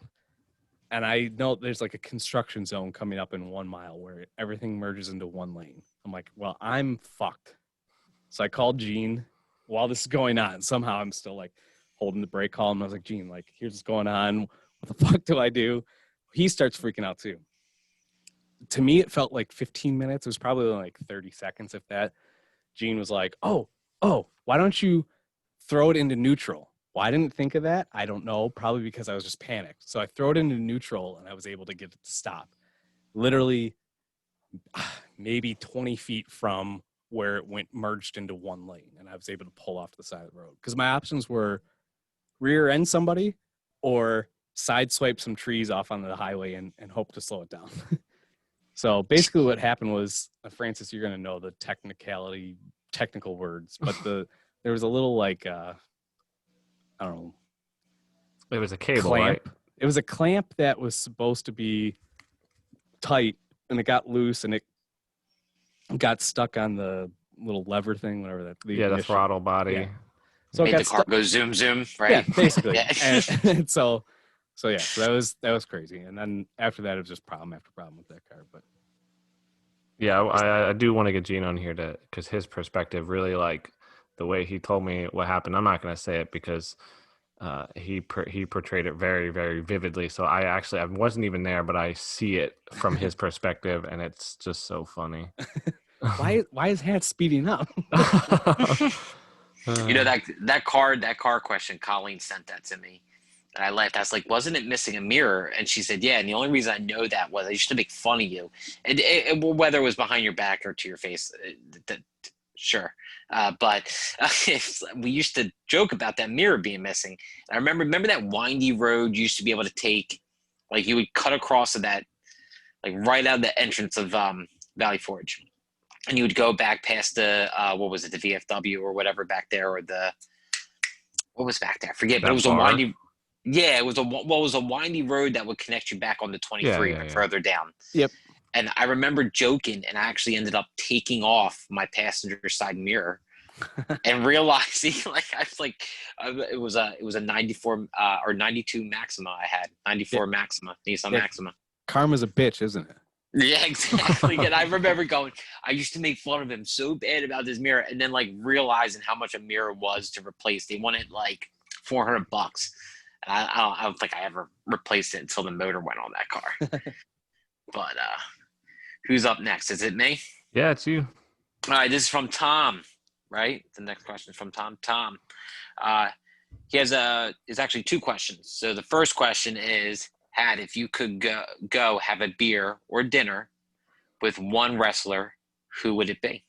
A: And I know there's like a construction zone coming up in 1 mile where everything merges into one lane. I'm like, well, I'm fucked. So I called Gene while this is going on. Somehow I'm still like holding the brake column. I was like, Gene, like, here's what's going on. What the fuck do I do? He starts freaking out too. To me, it felt like 15 minutes. It was probably like 30 seconds, if that. Gene was like, oh, why don't you throw it into neutral? Well, I didn't think of that. I don't know. Probably because I was just panicked. So I throw it into neutral, and I was able to get it to stop. Literally maybe 20 feet from where it merged into one lane, and I was able to pull off to the side of the road. Because my options were rear end somebody or sideswipe some trees off on the highway and hope to slow it down. So basically what happened was, Francis, you're going to know the technical words, but there was a little like, I don't know.
D: It was a cable,
A: clamp.
D: right?
A: It was a clamp that was supposed to be tight and it got loose and it got stuck on the little lever thing, whatever that.
D: The
A: ignition.
D: throttle body.
A: Yeah. So it
C: Made
A: got
C: the car
A: stuck.
C: go zoom, zoom, right?
A: Yeah, basically.
C: Yeah.
A: And so that was crazy. And then after that, it was just problem after problem with that car. But
D: Yeah, I do want to get Gene on here because his perspective really, like the way he told me what happened. I'm not going to say it because he portrayed it very, very vividly. So I wasn't even there, but I see it from his perspective, and it's just so funny.
A: why is Hat speeding up?
C: You know, that car question, Colleen sent that to me. And I laughed. I was like, wasn't it missing a mirror? And she said, yeah. And the only reason I know that was I used to make fun of you. And whether it was behind your back or to your face, sure. But we used to joke about that mirror being missing. And I remember that windy road you used to be able to take, like you would cut across of that, like right out of the entrance of Valley Forge. And you would go back past the, what was it, the VFW or whatever back there, or what was back there? I forget, but it was a windy, yeah, it was a windy road that would connect you back on the 23 further down.
A: Yep.
C: And I remember joking, and I actually ended up taking off my passenger side mirror and realizing, like, I was like, it was a 94 or 92 Maxima I had, 94 Maxima, Nissan Maxima.
A: Karma's a bitch, isn't it?
C: Yeah, exactly. And I remember I used to make fun of him so bad about this mirror, and then like realizing how much a mirror was to replace. They wanted like $400. And I don't think I ever replaced it until the motor went on that car. But who's up next? Is it me?
D: Yeah, it's you.
C: All right, this is from Tom, right? The next question is from Tom. Tom, he has actually two questions. So the first question is, Had, if you could go have a beer or dinner with one wrestler, who would it be?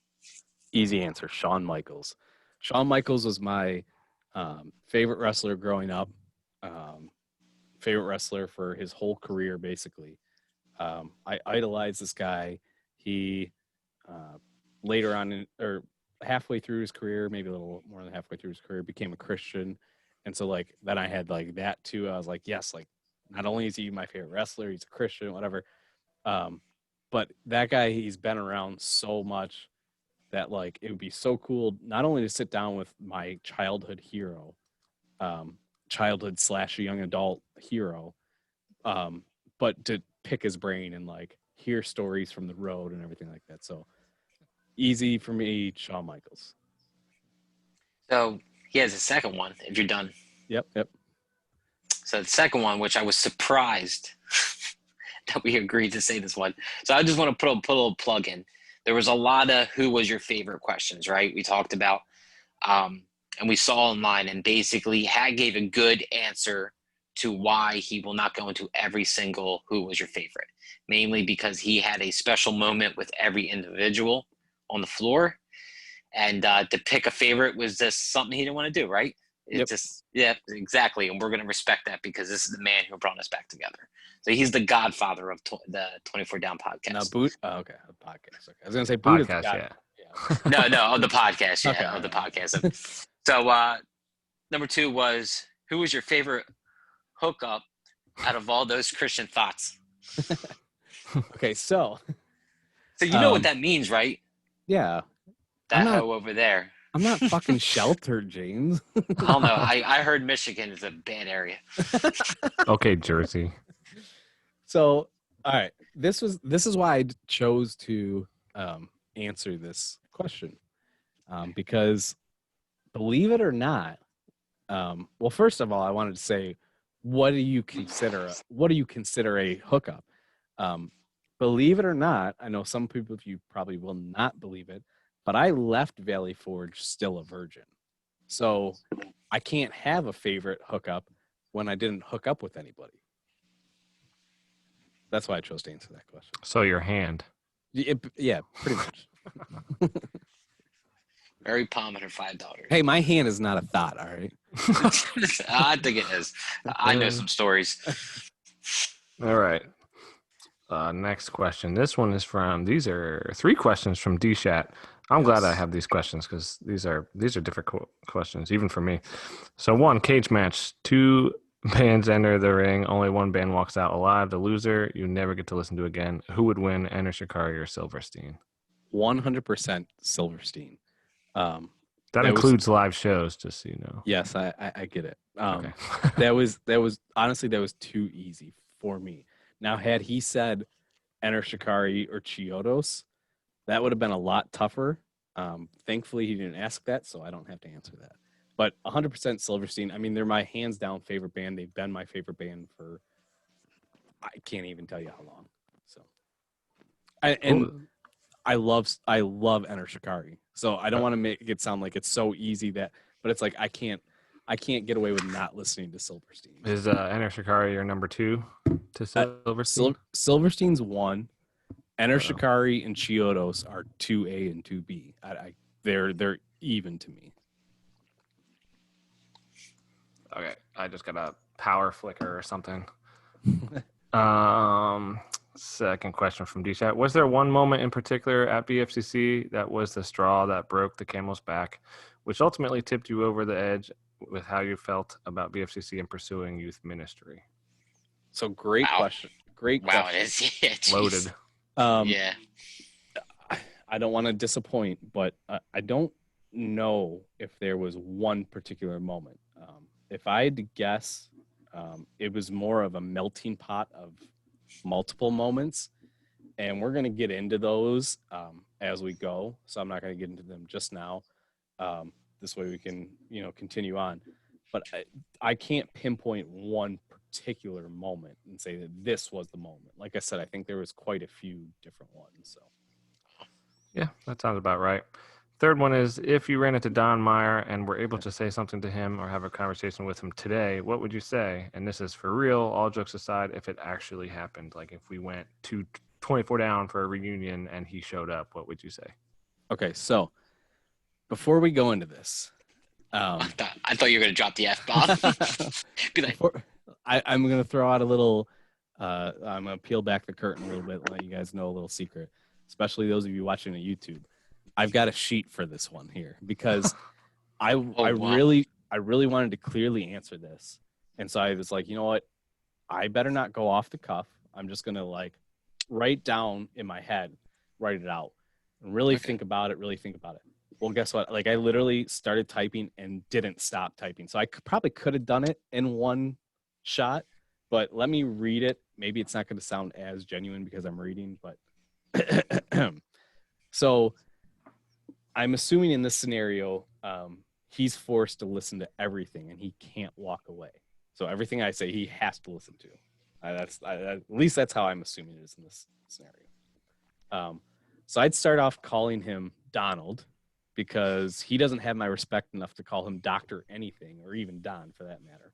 A: Easy answer, Shawn Michaels. Shawn Michaels was my favorite wrestler growing up. Favorite wrestler for his whole career, basically. I idolized this guy. He later on, or halfway through his career, maybe a little more than halfway through his career, became a Christian. And so like then I had like that too. I was like, yes, like not only is he my favorite wrestler, he's a Christian, whatever. But that guy, he's been around so much that like it would be so cool not only to sit down with my childhood hero, childhood / young adult hero, but to pick his brain and like hear stories from the road and everything like that. So easy for me, Shawn Michaels.
C: So he has a second one, if you're done.
A: Yep.
C: So the second one, which I was surprised that we agreed to say this one. So I just want to put a little plug in. There was a lot of who was your favorite questions, right? We talked about, and we saw online, and basically Hat gave a good answer to why he will not go into every single who was your favorite, mainly because he had a special moment with every individual on the floor. And to pick a favorite was just something he didn't want to do, right? It's just, yeah, exactly. And we're going to respect that because this is the man who brought us back together. So he's the godfather of the 24 Down podcast.
A: Now, okay, the podcast. Okay. I was going to say Boot
D: podcast,
A: yeah.
C: No, of the podcast, yeah,
A: Okay.
C: of the podcast. So number two was, who was your favorite hookup out of all those Christian thoughts?
A: Okay, so
C: you know what that means, right?
A: yeah,
C: That hoe over there.
A: I'm not fucking sheltered, James.
C: I don't know. I heard Michigan is a bad area.
D: Okay, Jersey.
A: So, all right, this is why I chose to answer this question, because believe it or not, well, first of all, I wanted to say, what do you consider a hookup? Believe it or not, I know some people, you probably will not believe it, but I left Valley Forge still a virgin. So I can't have a favorite hookup when I didn't hook up with anybody. That's why I chose to answer that question.
D: So your hand.
A: Yeah, pretty much.
C: Mary Palm and her 5 daughters.
A: Hey, my hand is not a thought, all right?
C: I think it is. I know some stories.
D: All right. Next question. This one is these are 3 questions from DShat. I'm glad I have these questions because these are difficult questions, even for me. So 1, cage match. 2, Bands enter the ring. Only one band walks out alive. The loser, you never get to listen to again. Who would win, Enter Shikari or Silverstein?
A: 100% Silverstein.
D: That
A: That was
D: includes live shows, just so you know.
A: yes, I get it.
D: Okay.
A: that was honestly that was too easy for me. Now, had he said Enter Shikari or Chiodos, that would have been a lot tougher. Thankfully, he didn't ask that, so I don't have to answer that. But 100% Silverstein. I mean, they're my hands down favorite band. They've been my favorite band for I can't even tell you how long. So, I love Enter Shikari. So I don't want to make it sound like it's so easy that, but it's like I can't get away with not listening to Silverstein.
D: Is Enter Shikari your number 2 to Silverstein?
A: Silverstein's 1. Enter Shikari and Chiodos are 2A and 2B. They're even to me.
D: Okay, I just got a power flicker or something. Second question from D-Chat. Was there one moment in particular at BFCC that was the straw that broke the camel's back, which ultimately tipped you over the edge with how you felt about BFCC and pursuing youth ministry?
A: So great question. Great
C: Wow,
A: question.
C: it is. Yeah, jeez.
D: Loaded.
C: Yeah.
A: I don't want to disappoint, but I don't know if there was one particular moment. If I had to guess, it was more of a melting pot of multiple moments, and we're going to get into those as we go. So I'm not going to get into them just now. This way we can, continue on. But I can't pinpoint one particular moment and say that this was the moment. Like I said, I think there was quite a few different ones. So.
D: Yeah, that sounds about right. Third one is, if you ran into Don Meyer and were able to say something to him or have a conversation with him today, what would you say? And this is for real, all jokes aside, if it actually happened. Like if we went to 24 down for a reunion and he showed up, what would you say?
A: Okay, so before we go into this,
C: I thought you were going to drop the F-bomb. Be like,
A: I'm going to throw out a little, I'm going to peel back the curtain a little bit and let you guys know a little secret, especially those of you watching on YouTube. I've got a sheet for this one here because I really wanted to clearly answer this. And so I was like, you know what? I better not go off the cuff. I'm just going to write down in my head, write it out and really think about it. Well, guess what? I literally started typing and didn't stop typing. So I probably could have done it in one shot, but let me read it. Maybe it's not going to sound as genuine because I'm reading, but so I'm assuming in this scenario, he's forced to listen to everything and he can't walk away. So everything I say, he has to listen to. At least that's how I'm assuming it is in this scenario. So I'd start off calling him Donald because he doesn't have my respect enough to call him Dr. anything or even Don for that matter.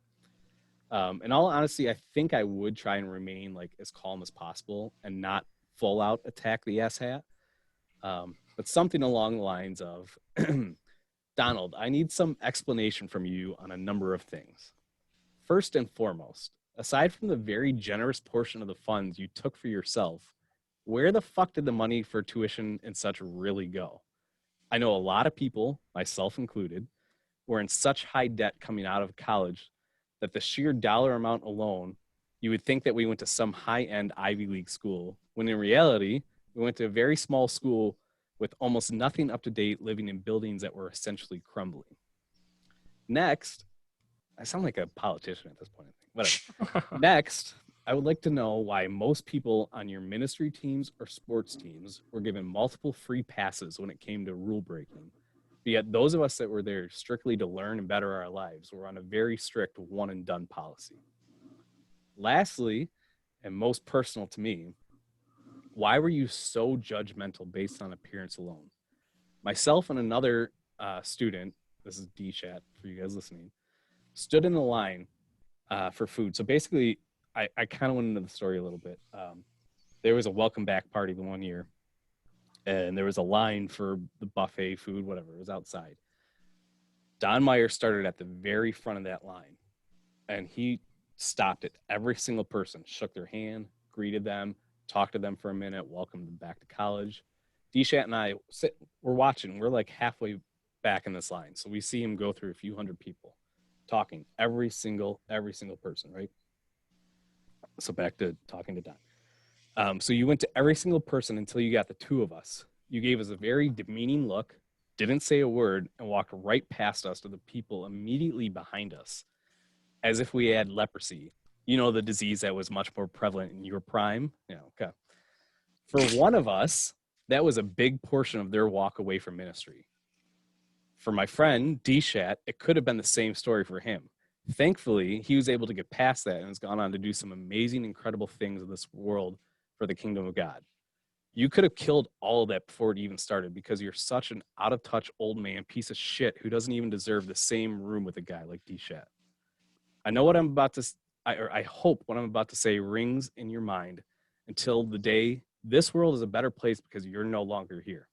A: In all honesty, I think I would try and remain as calm as possible and not full out attack the asshat. But something along the lines of, Donald, I need some explanation from you on a number of things. First and foremost, aside from the very generous portion of the funds you took for yourself, where the fuck did the money for tuition and such really go? I know a lot of people, myself included, were in such high debt coming out of college that the sheer dollar amount alone, you would think that we went to some high-end Ivy League school, when in reality, we went to a very small school with almost nothing up to date, living in buildings that were essentially crumbling. Next, I sound like a politician at this point, I think. Whatever. Next, I would like to know why most people on your ministry teams or sports teams were given multiple free passes when it came to rule breaking. But yet those of us that were there strictly to learn and better our lives were on a very strict one and done policy. Lastly, and most personal to me, why were you so judgmental based on appearance alone? Myself and another student, this is D-Chat for you guys listening, stood in the line for food. So basically, I kind of went into the story a little bit. There was a welcome back party the one year, and there was a line for the buffet food, whatever. It was outside. Don Meyer started at the very front of that line, and he stopped at every single person, shook their hand, greeted them, talked to them for a minute, welcomed them back to college. D-Chat and I we're watching. We're halfway back in this line. So we see him go through a few hundred people. talking. Every single person, right? So back to talking to Don. So you went to every single person until you got the two of us. You gave us a very demeaning look, didn't say a word, and walked right past us to the people immediately behind us, as if we had leprosy. You know, the disease that was much more prevalent in your prime. Yeah, okay. For one of us, that was a big portion of their walk away from ministry. For my friend, D-Shat, it could have been the same story for him. Thankfully, he was able to get past that and has gone on to do some amazing, incredible things in this world for the kingdom of God. You could have killed all of that before it even started because you're such an out-of-touch old man piece of shit who doesn't even deserve the same room with a guy like D-Shat. I know what I'm about to, I hope what I'm about to say rings in your mind until the day this world is a better place because you're no longer here.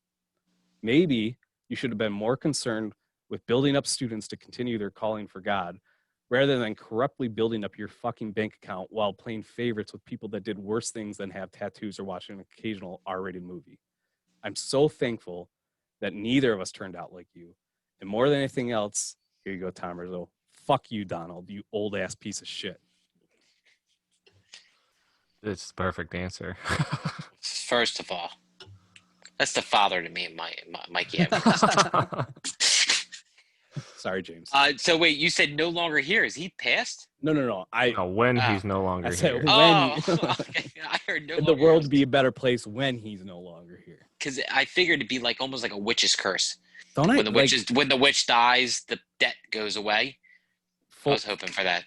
A: Maybe you should have been more concerned with building up students to continue their calling for God rather than corruptly building up your fucking bank account while playing favorites with people that did worse things than have tattoos or watching an occasional R-rated movie. I'm so thankful that neither of us turned out like you. And more than anything else, here you go, Tom Rizzo. Fuck you, Donald, you old ass piece of shit.
D: It's the perfect answer.
C: First of all, that's the father to me and Mikey Evans.
A: Sorry, James.
C: So wait, you said no longer here. Is he passed?
A: No.
D: When he's no longer
A: I said
D: here.
A: when
C: Okay. I heard no
A: the
C: longer
A: world be a better place when he's no longer here.
C: because I figured it'd be like almost like a witch's curse.
A: Don't
C: When the witch dies, the debt goes away. I was hoping for that.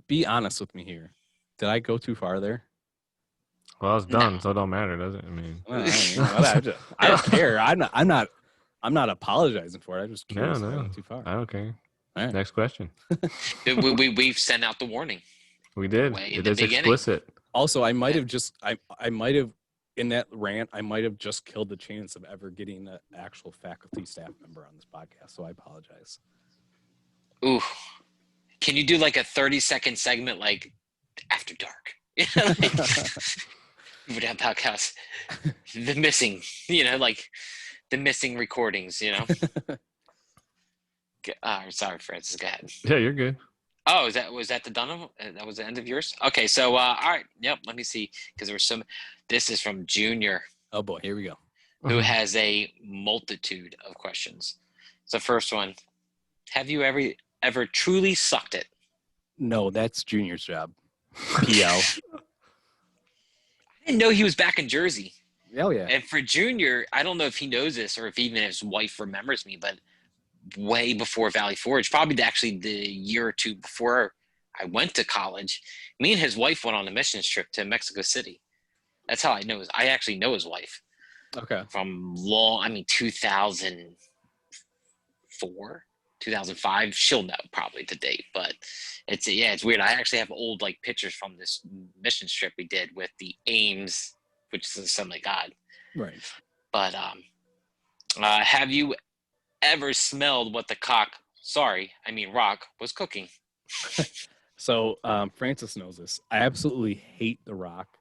A: Be honest with me here. Did I go too far there?
D: Well, it's done, so it don't matter, does it? I mean,
A: I don't care. I'm not apologizing for it. I just curious if I
D: no,
A: went too far.
D: I don't care.
A: All right.
D: Next question.
C: We've sent out the warning.
D: We did.
C: Way in
D: It
C: the
D: is
C: beginning.
D: explicit.
A: Also, I might have in that rant, I might have just killed the chance of ever getting an actual faculty staff member on this podcast. So I apologize.
C: Ooh, can you do like a 30-second segment like After Dark? Without podcast, the missing, like the missing recordings, Sorry, Francis, go ahead.
D: Yeah, you're good.
C: Oh, was that the done of? That was the end of yours? Okay, so all right, yep. Let me see, because there was some. This is from Junior,
A: Oh boy, here we go.
C: who has a multitude of questions. So first one: have you ever truly sucked it?
A: No, that's Junior's job. PL.
C: I didn't know he was back in Jersey.
A: Oh yeah.
C: And for Junior, I don't know if he knows this or if even his wife remembers me, but way before Valley Forge, probably actually the year or two before I went to college, me and his wife went on a missions trip to Mexico City. That's how I actually know his wife
A: Okay.
C: from 2004, 2005. She'll know probably the date, but it's weird. I actually have old like pictures from this mission trip we did with the Ames, which is the Assembly of God.
A: Right.
C: But have you ever smelled what the rock was cooking?
A: So Francis knows this. I absolutely hate The Rock.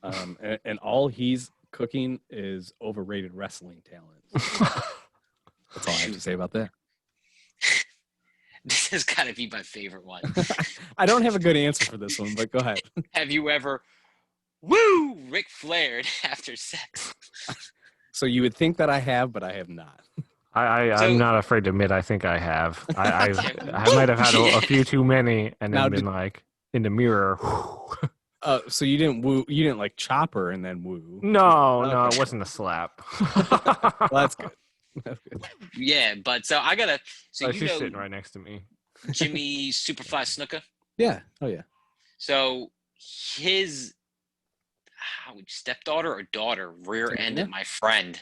A: And all he's cooking is overrated wrestling talent. That's all I have to say about that.
C: This has got to be my favorite one.
A: I don't have a good answer for this one, but go ahead.
C: Have you ever Ric Flaired after sex?
A: So you would think that I have, but I have not.
D: I'm not afraid to admit I think I have. I might have had a few too many and then been like in the mirror.
A: So you didn't woo? You didn't like chop her and then woo?
D: No,
A: Okay.
D: it wasn't a slap.
A: Well, that's good. That's good.
C: Yeah, but so I gotta. So
D: She's sitting right next to me.
C: Jimmy Superfly Snuka.
A: Yeah. Oh yeah.
C: So his stepdaughter or daughter rear-ended my friend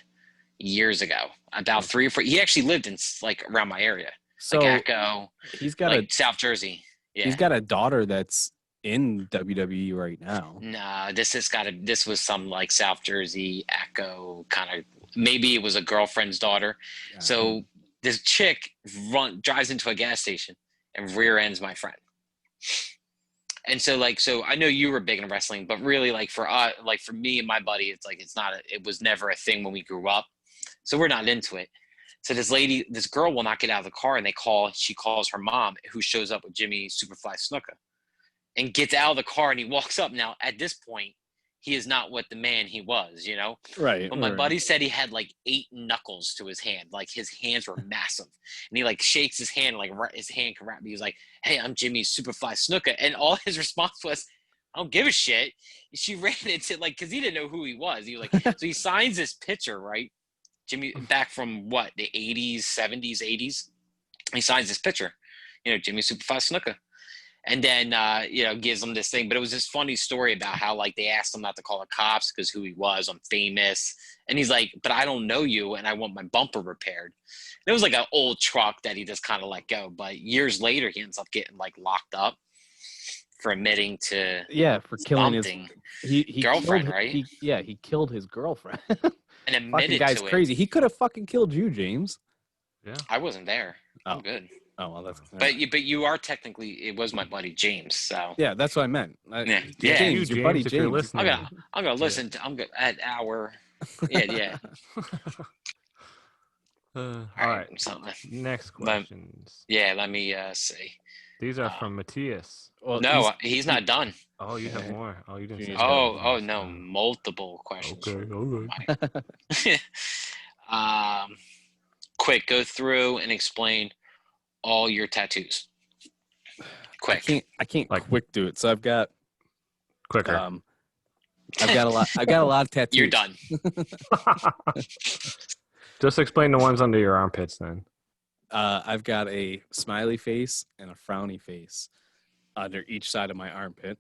C: years ago. About 3 or 4. He actually lived in like around my area,
A: So
C: like Echo,
A: he's got
C: like South Jersey. Yeah.
A: he's got a daughter that's in WWE right now.
C: Nah, this was some like South Jersey Echo kind of. Maybe it was a girlfriend's daughter.
A: Yeah.
C: So this chick drives into a gas station and rear ends my friend. And so I know you were big in wrestling, but really for me and my buddy, it was never a thing when we grew up. So we're not into it. So this girl will not get out of the car, and she calls her mom, who shows up with Jimmy Superfly Snuka, and gets out of the car, and he walks up. Now, at this point, he is not what the man he was, you know?
A: Right.
C: But my
A: right.
C: buddy said he had like 8 knuckles to his hand. Like his hands were massive. And he like shakes his hand, like his hand can wrap me. He was like, "Hey, I'm Jimmy Superfly Snuka." And all his response was, "I don't give a shit." She ran into like, because he didn't know who he was. He was like, so he signs this picture, right? Jimmy, back from what, the 80s, 70s, 80s. He signs this picture, you know, Jimmy Superfly Snuka. And then, you know, gives him this thing. But it was this funny story about how, like, they asked him not to call the cops because who he was. I'm famous. And he's like, "But I don't know you, and I want my bumper repaired." And it was like an old truck that he just kind of let go. But years later, he ends up getting, like, locked up for admitting to
A: Yeah, for killing
C: something.
A: he
C: girlfriend,
A: killed,
C: right?
A: He killed his girlfriend.
C: And
A: Fucking
C: admitted
A: guy's
C: to
A: crazy.
C: it.
A: He could have fucking killed you, James.
D: Yeah.
C: I wasn't there. I'm
A: Oh.
C: good.
A: Oh well, that's.
C: But you are technically, it was my buddy James. So
A: Yeah, that's what I meant.
C: Yeah.
A: James,
D: You,
A: your buddy
D: James, if you're
A: James.
D: listening.
C: I'm gonna listen to. I'm good at our. Yeah.
D: All
C: All
D: right.
C: right. Something.
D: Next questions.
C: Yeah. Let me see.
D: These are from Matthias.
A: Well,
C: No, he's not done.
D: Oh, you have more. Oh, you didn't say.
A: Junior's
D: that.
C: Oh no, multiple questions.
D: Okay. All right.
C: Quick, go through and explain all your tattoos. Quick.
A: I can't
D: Like-
A: quick do it. So I've got
D: Quicker.
A: I've got a lot of tattoos.
C: You're done.
D: Just explain the ones under your armpits then.
A: I've got a smiley face and a frowny face under each side of my armpit.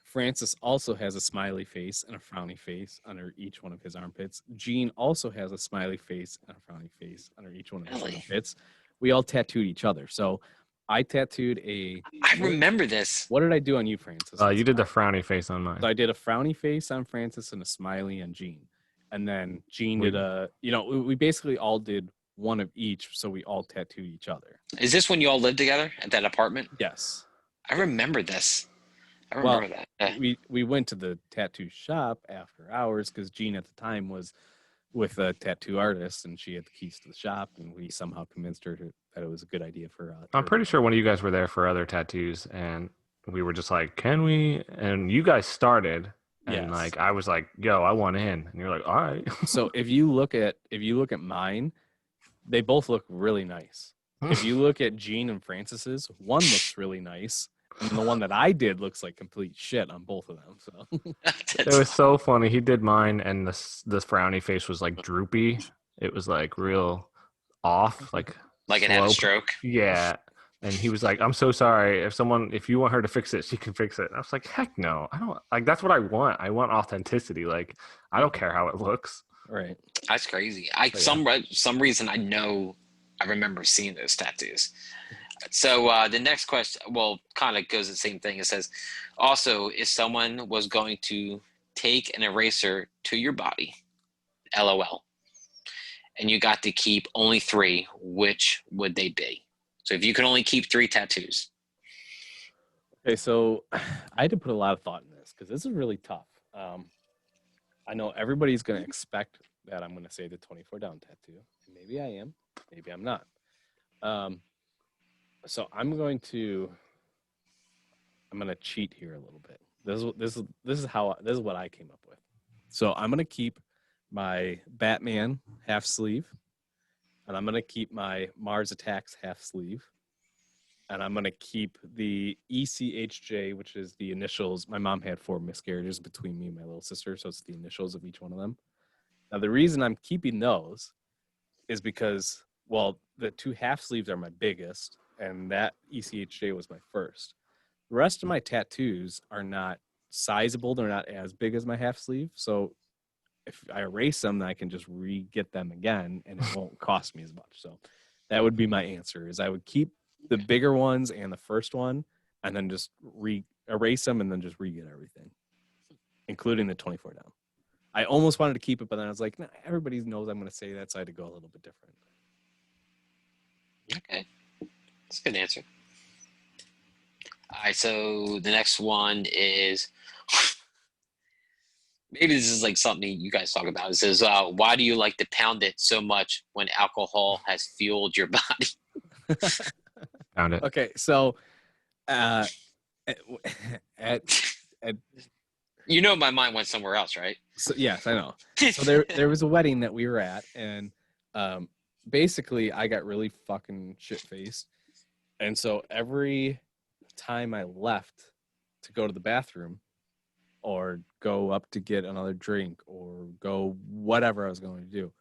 A: Francis also has a smiley face and a frowny face under each one of his armpits. Gene also has a smiley face and a frowny face under each one of his
C: Really?
A: armpits. We all tattooed each other. So I tattooed a.
C: I remember this.
A: What did I do on you, Francis?
D: You did the frowny face on mine.
A: So I did a frowny face on Francis and a smiley on Gene. And then Gene did a, we basically all did one of each. So we all tattooed each other.
C: Is this when you all lived together at that apartment?
A: Yes.
C: I remember this. I
A: Well,
C: remember that.
A: We went to the tattoo shop after hours because Jean at the time was with a tattoo artist and she had the keys to the shop, and we somehow convinced her that it was a good idea for her.
D: I'm pretty sure one of you guys were there for other tattoos, and we were just like, "Can we?" And you guys started, and
A: Yes.
D: like I was like, "Yo, I want in," and you're like, "All right."
A: So if you look at mine, they both look really nice. If you look at Jean and Francis's, one looks really nice, and the one that I did looks like complete shit on both of them. So
D: It was so funny. He did mine, and the frowny face was like droopy. It was like real off, like
C: Like it had a
D: slope.
C: stroke.
D: Yeah. And he was like, "I'm so sorry. If you want her to fix it, she can fix it." And I was like, "Heck no. I don't like that's what I want. I want authenticity. Like, I don't care how it looks."
A: right.
C: That's crazy. Some reason I remember seeing those tattoos. So the next question, well, kind of goes the same thing. It says, also, if someone was going to take an eraser to your body, LOL, and you got to keep only 3, which would they be? So if you could only keep 3 tattoos.
A: Okay, so I had to put a lot of thought in this because this is really tough. I know everybody's going to expect that I'm going to say the 24 down tattoo. Maybe I am, maybe I'm not. So I'm going to cheat here a little bit. This is what I came up with. So I'm going to keep my Batman half sleeve, and I'm going to keep my Mars Attacks half sleeve. And I'm going to keep the ECHJ, which is the initials. My mom had 4 miscarriages between me and my little sister, so it's the initials of each one of them. Now, the reason I'm keeping those is because, well, the 2 half sleeves are my biggest, and that ECHJ was my first. The rest of my tattoos are not sizable. They're not as big as my half sleeve. So if I erase them, then I can just re-get them again, and it won't cost me as much. So that would be my answer, is I would keep the bigger ones and the first one, and then just erase them and then just re-get everything, including the 24 down. I almost wanted to keep it, but then I was like, nah, everybody knows I'm going to say that, so I had to go a little bit different.
C: Okay. That's a good answer. All right, so the next one is Maybe this is like something you guys talk about. It says, why do you like to pound it so much when alcohol has fueled your body?
D: Found it.
A: Okay, so at, at
C: You know, my mind went somewhere else, right?
A: so yes, I know. So there was a wedding that we were at, and basically I got really fucking shit faced, and so every time I left to go to the bathroom or go up to get another drink or go whatever I was going to do,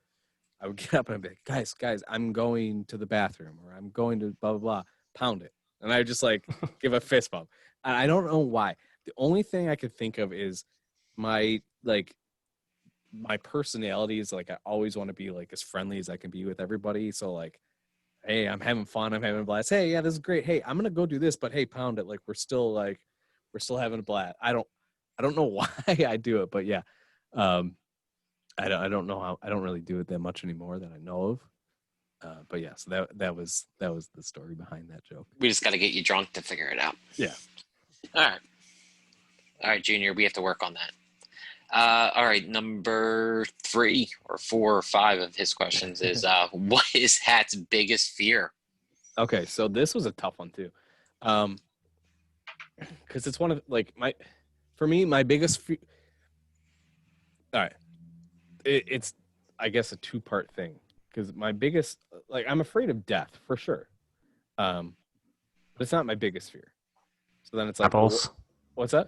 A: I would get up and I'd be like, guys, I'm going to the bathroom or I'm going to blah blah blah, pound it, and I would just like give a fist bump. And I don't know why. The only thing I could think of is my personality is like I always want to be like as friendly as I can be with everybody. So like, hey, I'm having fun, I'm having a blast. Hey, yeah, this is great. Hey, I'm gonna go do this, but hey, pound it. Like we're still having a blast. I don't know why I do it, but yeah, I don't know how. I don't really do it that much anymore that I know of. But yeah, so that was the story behind that joke.
C: We just got to get you drunk to figure it out.
A: Yeah.
C: All right, Junior, we have to work on that. All right, number 3 or 4 or 5 of his questions is, what is Hat's biggest fear?
A: Okay, so this was a tough one too, because it's one of like my biggest fear. All right, it's I guess a 2-part thing because my biggest I'm afraid of death for sure, but it's not my biggest fear. So then it's like
D: Apples.
A: What's that?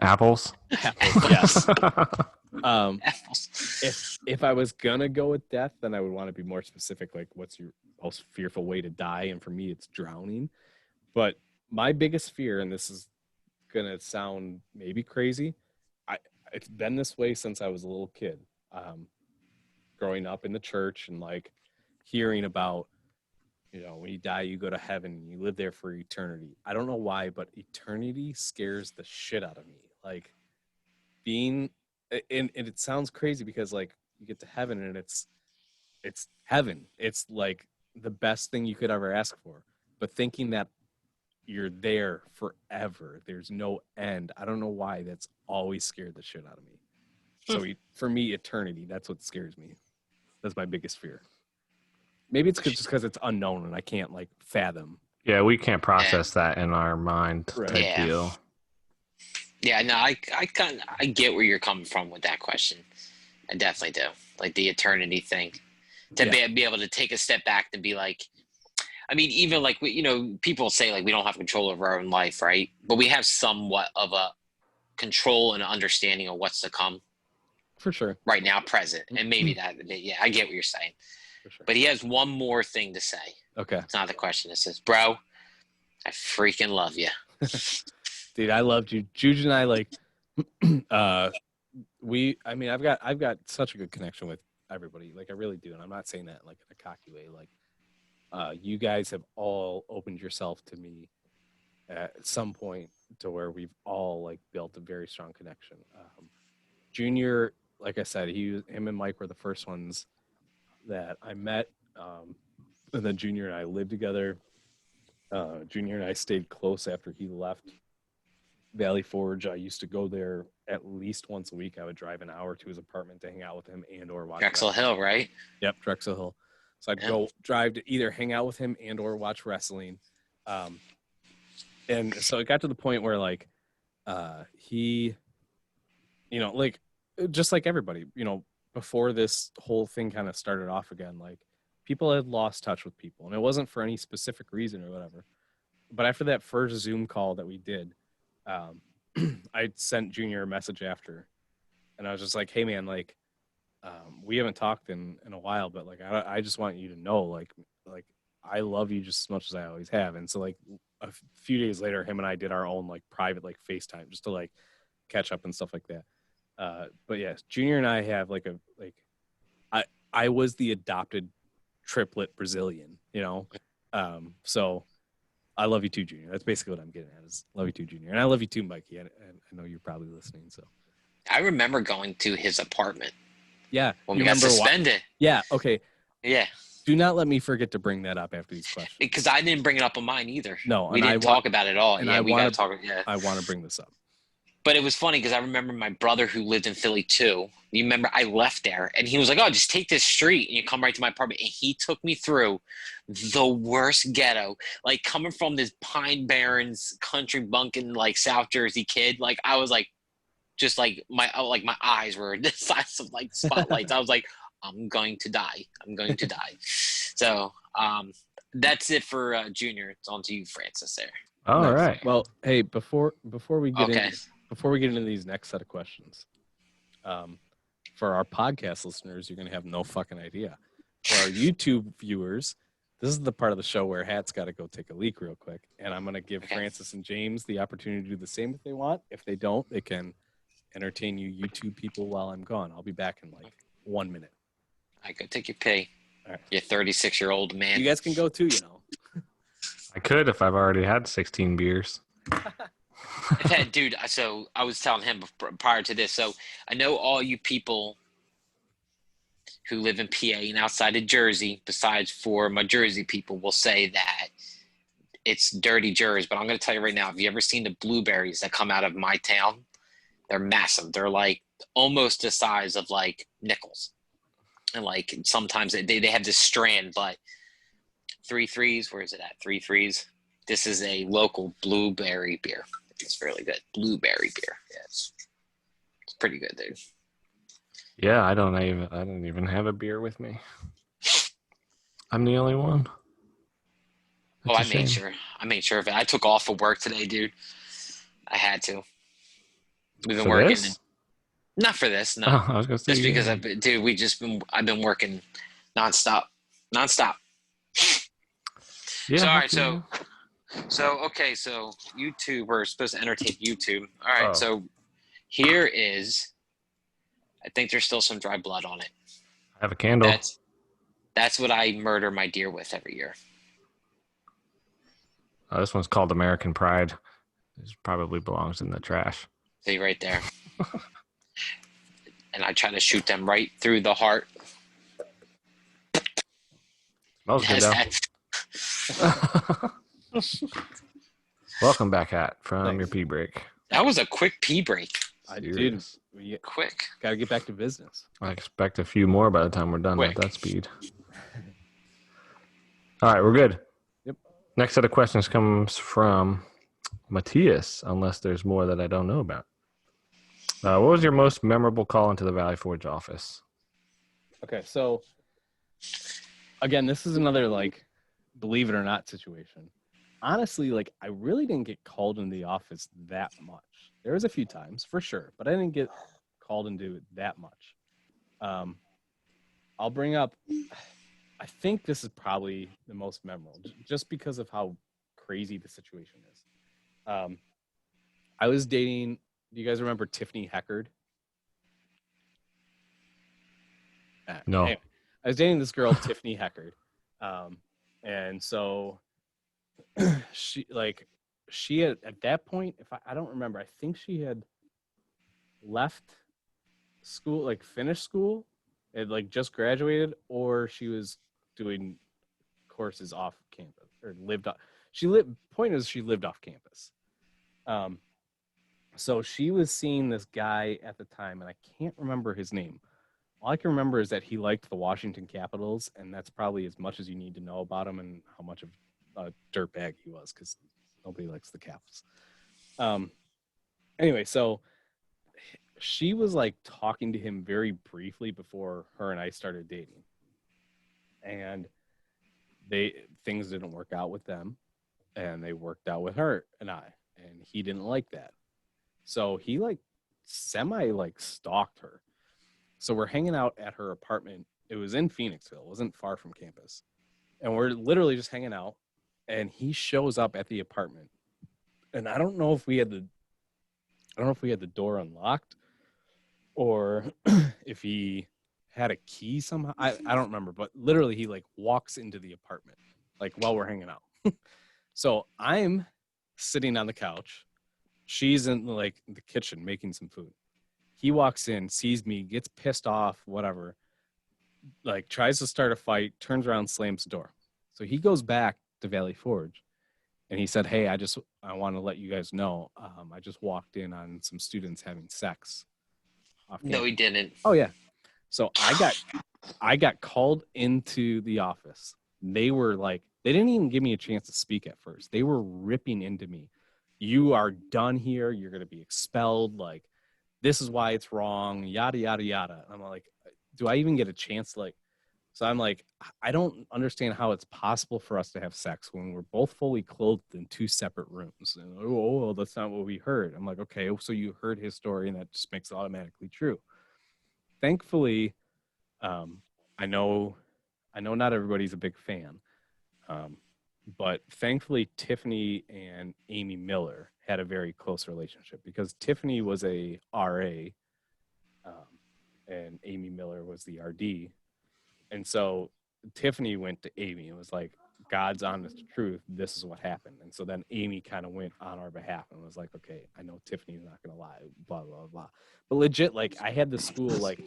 D: Apples.
A: Apples, yes.
C: Apples.
A: If I was gonna go with death, then I would want to be more specific. Like, what's your most fearful way to die? And for me, it's drowning. But my biggest fear, and this is gonna sound maybe crazy, it's been this way since I was a little kid. Growing up in the church and like hearing about, when you die, you go to heaven and you live there for eternity. I don't know why, but eternity scares the shit out of me. Like being, and it sounds crazy because like you get to heaven and it's heaven. It's like the best thing you could ever ask for. But thinking that you're there forever, there's no end. I don't know why that's always scared the shit out of me. So for me, eternity, that's what scares me. That's my biggest fear. Maybe it's just because it's unknown and I can't like fathom.
D: Yeah, we can't process that in our mind type
C: Yeah.
D: deal.
C: Yeah, no, I get where you're coming from with that question. I definitely do. Like the eternity thing. To be able to take a step back and be like, I mean, even like, people say like we don't have control over our own life, right? But we have somewhat of a control and understanding of what's to come.
A: For sure.
C: Right now, present. And maybe that, yeah, I get what you're saying.
A: For sure.
C: But he has one more thing to say.
A: Okay.
C: It's not the question. It says, bro, I freaking love you.
A: Dude, I loved you. Juju and I I've got such a good connection with everybody. Like I really do. And I'm not saying that like in a cocky way. Like you guys have all opened yourself to me at some point to where we've all like built a very strong connection. Junior, like I said, him and Mike were the first ones that I met. And then Junior and I lived together. Junior and I stayed close after he left Valley Forge. I used to go there at least once a week. I would drive an hour to his apartment to hang out with him and or watch
C: Drexel
A: wrestling.
C: Hill, right?
A: Yep, Drexel Hill. So I'd go drive to either hang out with him and or watch wrestling. And so it got to the point where like he, like just like everybody, before this whole thing kind of started off again, like people had lost touch with people, and it wasn't for any specific reason or whatever. But after that first Zoom call that we did, I sent Junior a message after, and I was just like, "Hey, man, like, we haven't talked in a while, but like, I just want you to know, like, I love you just as much as I always have." And so, like, a few days later, him and I did our own like private like FaceTime just to like catch up and stuff like that. But yes, Junior and I have I was the adopted triplet Brazilian, so I love you too, Junior. That's basically what I'm getting at is love you too, Junior. And I love you too, Mikey. I know you're probably listening. So
C: I remember going to his apartment.
A: Yeah.
C: When we got suspended.
A: Yeah. Okay.
C: Yeah.
A: Do not let me forget to bring that up after these questions.
C: Because I didn't bring it up on mine either.
A: No.
C: We didn't talk about it all.
A: And
C: yeah, we got to talk. Yeah.
A: I want to bring this up.
C: But it was funny because I remember my brother who lived in Philly too. You remember I left there and he was like, "Oh, just take this street and you come right to my apartment." And he took me through the worst ghetto, like coming from this Pine Barrens country bunkin' like South Jersey kid. Like I was like, just like my eyes were the size of like spotlights. I was like, I'm going to die. I'm going to die. So that's it for Junior. It's on to you, Francis. There.
D: All
A: Nice.
D: right.
A: Well, hey, before we get
C: Okay.
A: into these next set of questions, for our podcast listeners, you're gonna have no fucking idea. For our YouTube viewers, this is the part of the show where Hat's got to go take a leak real quick, and I'm gonna give
C: Okay.
A: Francis and James the opportunity to do the same if they want. If they don't, they can entertain you YouTube people while I'm gone. I'll be back in like 1 minute.
C: I go take your pee.
A: All right.
C: You 36-year-old man.
A: You guys can go too, you know.
D: I could if I've already had 16 beers.
C: Dude, so I was telling him prior to this. So I know all you people who live in PA and outside of Jersey, besides for my Jersey people, will say that it's dirty Jersey. But I'm going to tell you right now, have you ever seen the blueberries that come out of my town? They're massive. They're like almost the size of like nickels. And like sometimes they have this strand, but 3 Threes, where is it at? 3 Threes. This is a local blueberry beer. It's really good. Blueberry beer. Yeah, it's pretty good, dude.
D: Yeah, I don't even have a beer with me. I'm the only one.
C: Oh,
D: That's a
C: I made
D: shame.
C: sure. I made sure of it. I took off for work today, dude. I had to. We've been
D: For
C: working.
D: this?
C: Not for this, no.
D: Oh, I was gonna say
C: Just because
D: yeah.
C: I've been working nonstop.
D: Yeah,
C: So, all right,
D: hopefully,
C: so YouTube, we're supposed to entertain YouTube. All right,
D: Oh.
C: so here is, I think there's still some dry blood on it.
D: I have a candle.
C: That's what I murder my deer with every year.
D: This one's called American Pride. This probably belongs in the trash.
C: See right there. And I try to shoot them right through the heart.
D: Smells good
C: Yes,
D: though. Welcome back, Hat, from
A: Thanks.
D: your pee break.
C: that was a quick pee break.
A: Dude,
D: Serious.
A: we
C: Quick.
A: got to get back to business.
D: I expect a few more by the time we're done
C: Quick.
D: at that speed. All right, we're good.
A: Yep.
D: Next set of questions comes from Matthias, unless there's more that I don't know about. What was your most memorable call into the Valley Forge office?
A: Okay, so again, this is another like believe it or not situation. Honestly, like I really didn't get called into the office that much. There was a few times for sure, but I didn't get called into it that much. I'll bring up, I think this is probably the most memorable just because of how crazy the situation is. I was dating, do you guys remember Tiffany Heckard?
D: No.
A: Anyway, I was dating this girl, Tiffany Heckard. And so she had at that point, if I don't remember, I think she had left school, like finished school, had like just graduated, or she was doing courses off campus or lived off. Point is she lived off campus. So she was seeing this guy at the time, and I can't remember his name. All I can remember is that he liked the Washington Capitals, and that's probably as much as you need to know about him and how much of a dirtbag he was, because nobody likes the Caps. Anyway, so she was like talking to him very briefly before her and I started dating, and things didn't work out with them, and they worked out with her and I, and he didn't like that. So he like semi like stalked her. So we're hanging out at her apartment. It was in Phoenixville. It wasn't far from campus. And we're literally just hanging out. And he shows up at the apartment. And I don't know if we had the door unlocked or if he had a key somehow. I don't remember. But literally he like walks into the apartment like while we're hanging out. So I'm sitting on the couch. She's in like the kitchen making some food. He walks in, sees me, gets pissed off, whatever, like tries to start a fight, turns around, slams the door. So he goes back to Valley Forge, and he said, "Hey, I want to let you guys know. I just walked in on some students having sex off
C: No,
A: campus."
C: he didn't.
A: Oh yeah. So I got called into the office. They were like, they didn't even give me a chance to speak at first. They were ripping into me. "You are done here. You're going to be expelled. Like, this is why it's wrong, yada, yada, yada." I'm like, do I even get a chance? So I'm like, I don't understand how it's possible for us to have sex when we're both fully clothed in 2 separate rooms. And, oh, that's not what we heard. I'm like, okay, so you heard his story and that just makes it automatically true. Thankfully, I know not everybody's a big fan, but thankfully Tiffany and Amy Miller had a very close relationship because Tiffany was a RA, and Amy Miller was the RD. And so Tiffany went to Amy and was like, "God's honest truth, this is what happened." And so then Amy kind of went on our behalf and was like, "Okay, I know Tiffany's not going to lie, blah, blah, blah." But legit, like, I had the school, like,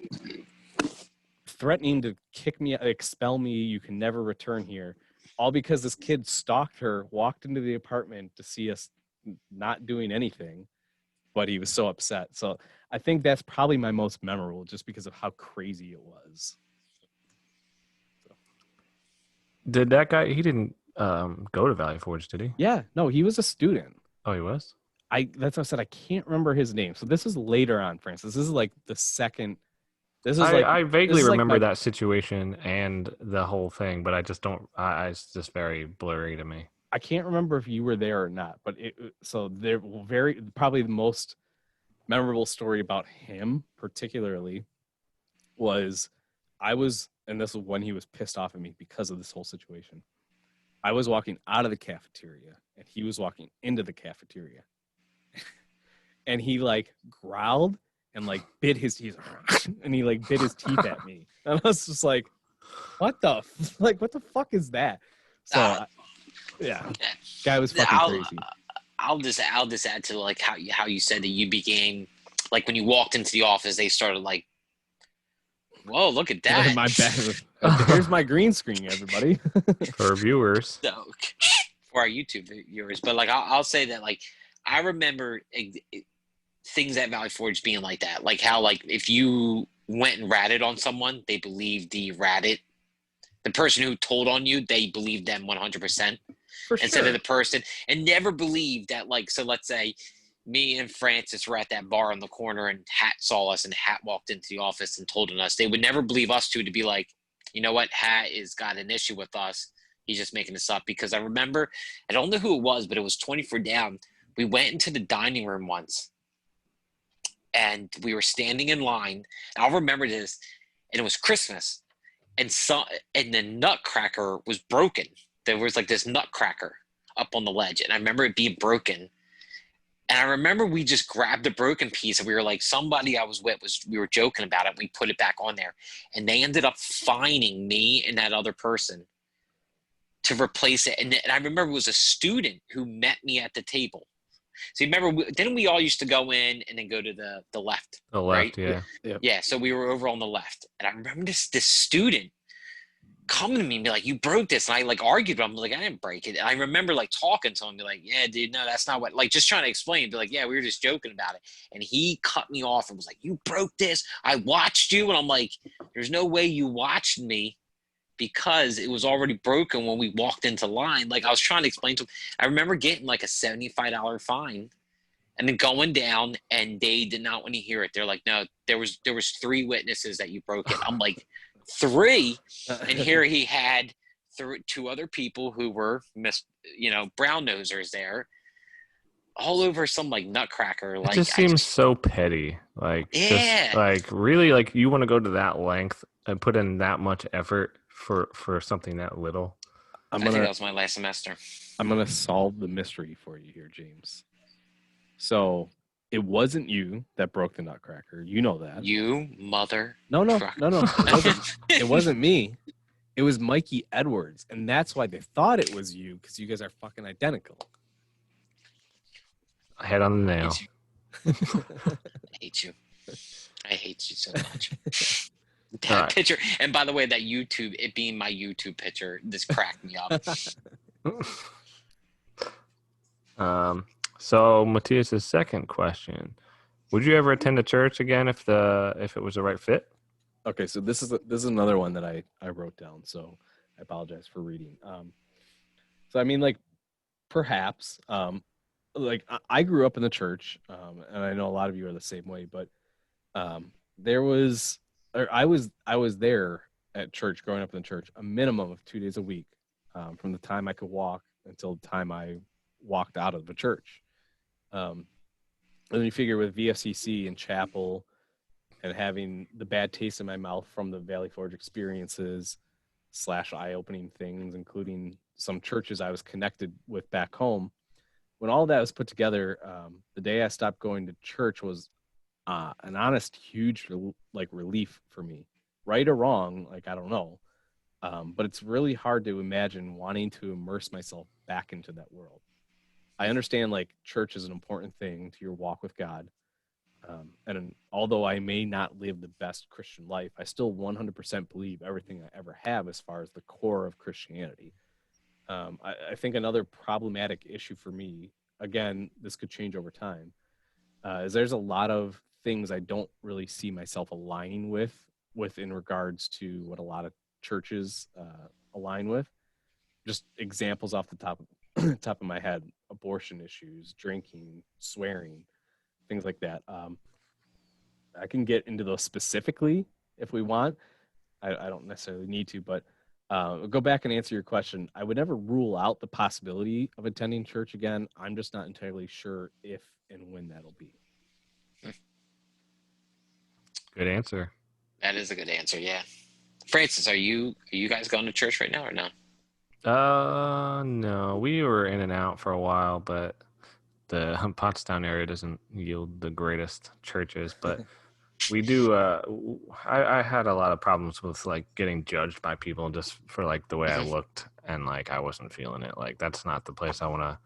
A: threatening to kick me, expel me, "You can never return here," all because this kid stalked her, walked into the apartment to see us not doing anything, but he was so upset. So I think that's probably my most memorable just because of how crazy it was.
D: Did that guy? He didn't go to Valley Forge, did he?
A: Yeah, no, he was a student.
D: Oh, he was.
A: That's what I said. I can't remember his name. So this is later on, Francis. This is like the second. This is
D: I vaguely
A: this is like
D: remember
A: my-
D: that situation and the whole thing, but I just don't. It's just very blurry to me.
A: I can't remember if you were there or not, but so there probably the most memorable story about him particularly was and this was when he was pissed off at me because of this whole situation. I was walking out of the cafeteria and he was walking into the cafeteria. And he like growled and like bit his teeth and he like bit his teeth at me. And I was just like, what the fuck is that? So yeah, guy was fucking crazy.
C: I'll just add to like how you said that you became like when you walked into the office, they started like, "Whoa, look at that!"
A: My bad. Here's my green screen, everybody.
D: For viewers,
C: So, for our YouTube viewers, but like I'll say that like I remember things at Valley Forge being like that, like how like if you went and ratted on someone, they believed the person who told on you, they believed them 100%.
A: For
C: Instead
A: sure.
C: of the person, and never believed that, like, so let's say me and Francis were at that bar in the corner and Hat saw us and Hat walked into the office and told on us. They would never believe us two to be like, "You know what, Hat has got an issue with us. He's just making this up." Because I remember, I don't know who it was, but it was 24 down. We went into the dining room once and we were standing in line. And I'll remember this, and it was Christmas. And the nutcracker was broken. There was like this nutcracker up on the ledge, and I remember it being broken. And I remember we just grabbed the broken piece, and we were like, somebody I was with we were joking about it. We put it back on there, and they ended up fining me and that other person to replace it. And I remember it was a student who met me at the table. So you remember, didn't we all used to go in and then go to the left?
D: the left,
C: right?
D: yeah.
C: Yeah, so we were over on the left. And I remember this student coming to me and be like, "You broke this." And I like argued, but I'm like, "I didn't break it." And I remember like talking to him, be like, "Yeah, dude, no, that's not what," like just trying to explain, be like, "Yeah, we were just joking about it." And he cut me off and was like, "You broke this. I watched you." And I'm like, "There's no way you watched me because it was already broken when we walked into line." Like I was trying to explain to him. I remember getting like a $75 fine and then going down, and they did not want to hear it. They're like, "No, there was 3 witnesses that you broke it." I'm like, 3? And here he had 2 other people who were brown nosers there, all over some like nutcracker. Like
D: It just seems so petty. Like,
C: Yeah.
D: just like really, like you want to go to that length and put in that much effort for something that little.
C: I think that was my last semester.
A: I'm gonna solve the mystery for you here, James. So it wasn't you that broke the nutcracker. You know that.
C: You mother.
A: No.
C: truck.
A: It wasn't me. It was Mikey Edwards, and that's why they thought it was you because you guys are fucking identical.
D: Head on the
C: I
D: nail.
C: hate you. I hate you so much. That
D: All right.
C: picture, and by the way, that YouTube, it being my YouTube picture, this cracked me up.
D: So Matthias's second question: would you ever attend a church again if it was the right fit?
A: Okay, so this is another one that I wrote down. So I apologize for reading. So I mean, like perhaps, like I grew up in the church, and I know a lot of you are the same way. But there was, or I was there at church growing up in the church a minimum of 2 days a week, from the time I could walk until the time I walked out of the church. Um, and then you figure with VFCC and chapel and having the bad taste in my mouth from the Valley Forge experiences / eye-opening things, including some churches I was connected with back home. When all that was put together, the day I stopped going to church was an honest, huge relief for me. Right or wrong, like I don't know, but it's really hard to imagine wanting to immerse myself back into that world. I understand like church is an important thing to your walk with God, and although I may not live the best Christian life, I still 100% believe everything I ever have as far as the core of Christianity. I think another problematic issue for me, again, this could change over time, is there's a lot of things I don't really see myself aligning with in regards to what a lot of churches align with. Just examples off the top of my head: abortion issues, drinking, swearing, things like that. I can get into those specifically if we want. I don't necessarily need to, but go back and answer your question. I would never rule out the possibility of attending church again. I'm just not entirely sure if and when that'll be.
D: Good answer.
C: That is a good answer. Yeah. Francis, are you guys going to church right now or no?
D: No, we were in and out for a while, but the Pottstown area doesn't yield the greatest churches. But we do. I had a lot of problems with like getting judged by people just for like the way I looked, and like I wasn't feeling it. Like that's not the place I want to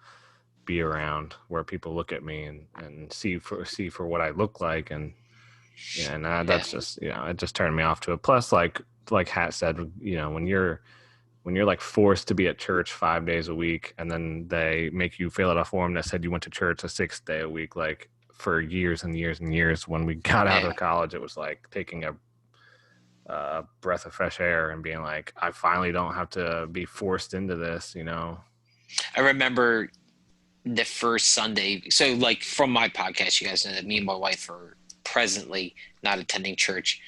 D: be around, where people look at me and see for what I look like, and yeah, and that's just it just turned me off to it. Plus, like Hat said, when you're like forced to be at church 5 days a week, and then they make you fill out a form that said you went to church a 6th day a week, like for years and years and years. When we got out of college, it was like taking a breath of fresh air and being like, I finally don't have to be forced into this.
C: I remember the first Sunday. So, like from my podcast, you guys know that me and my wife are presently not attending church.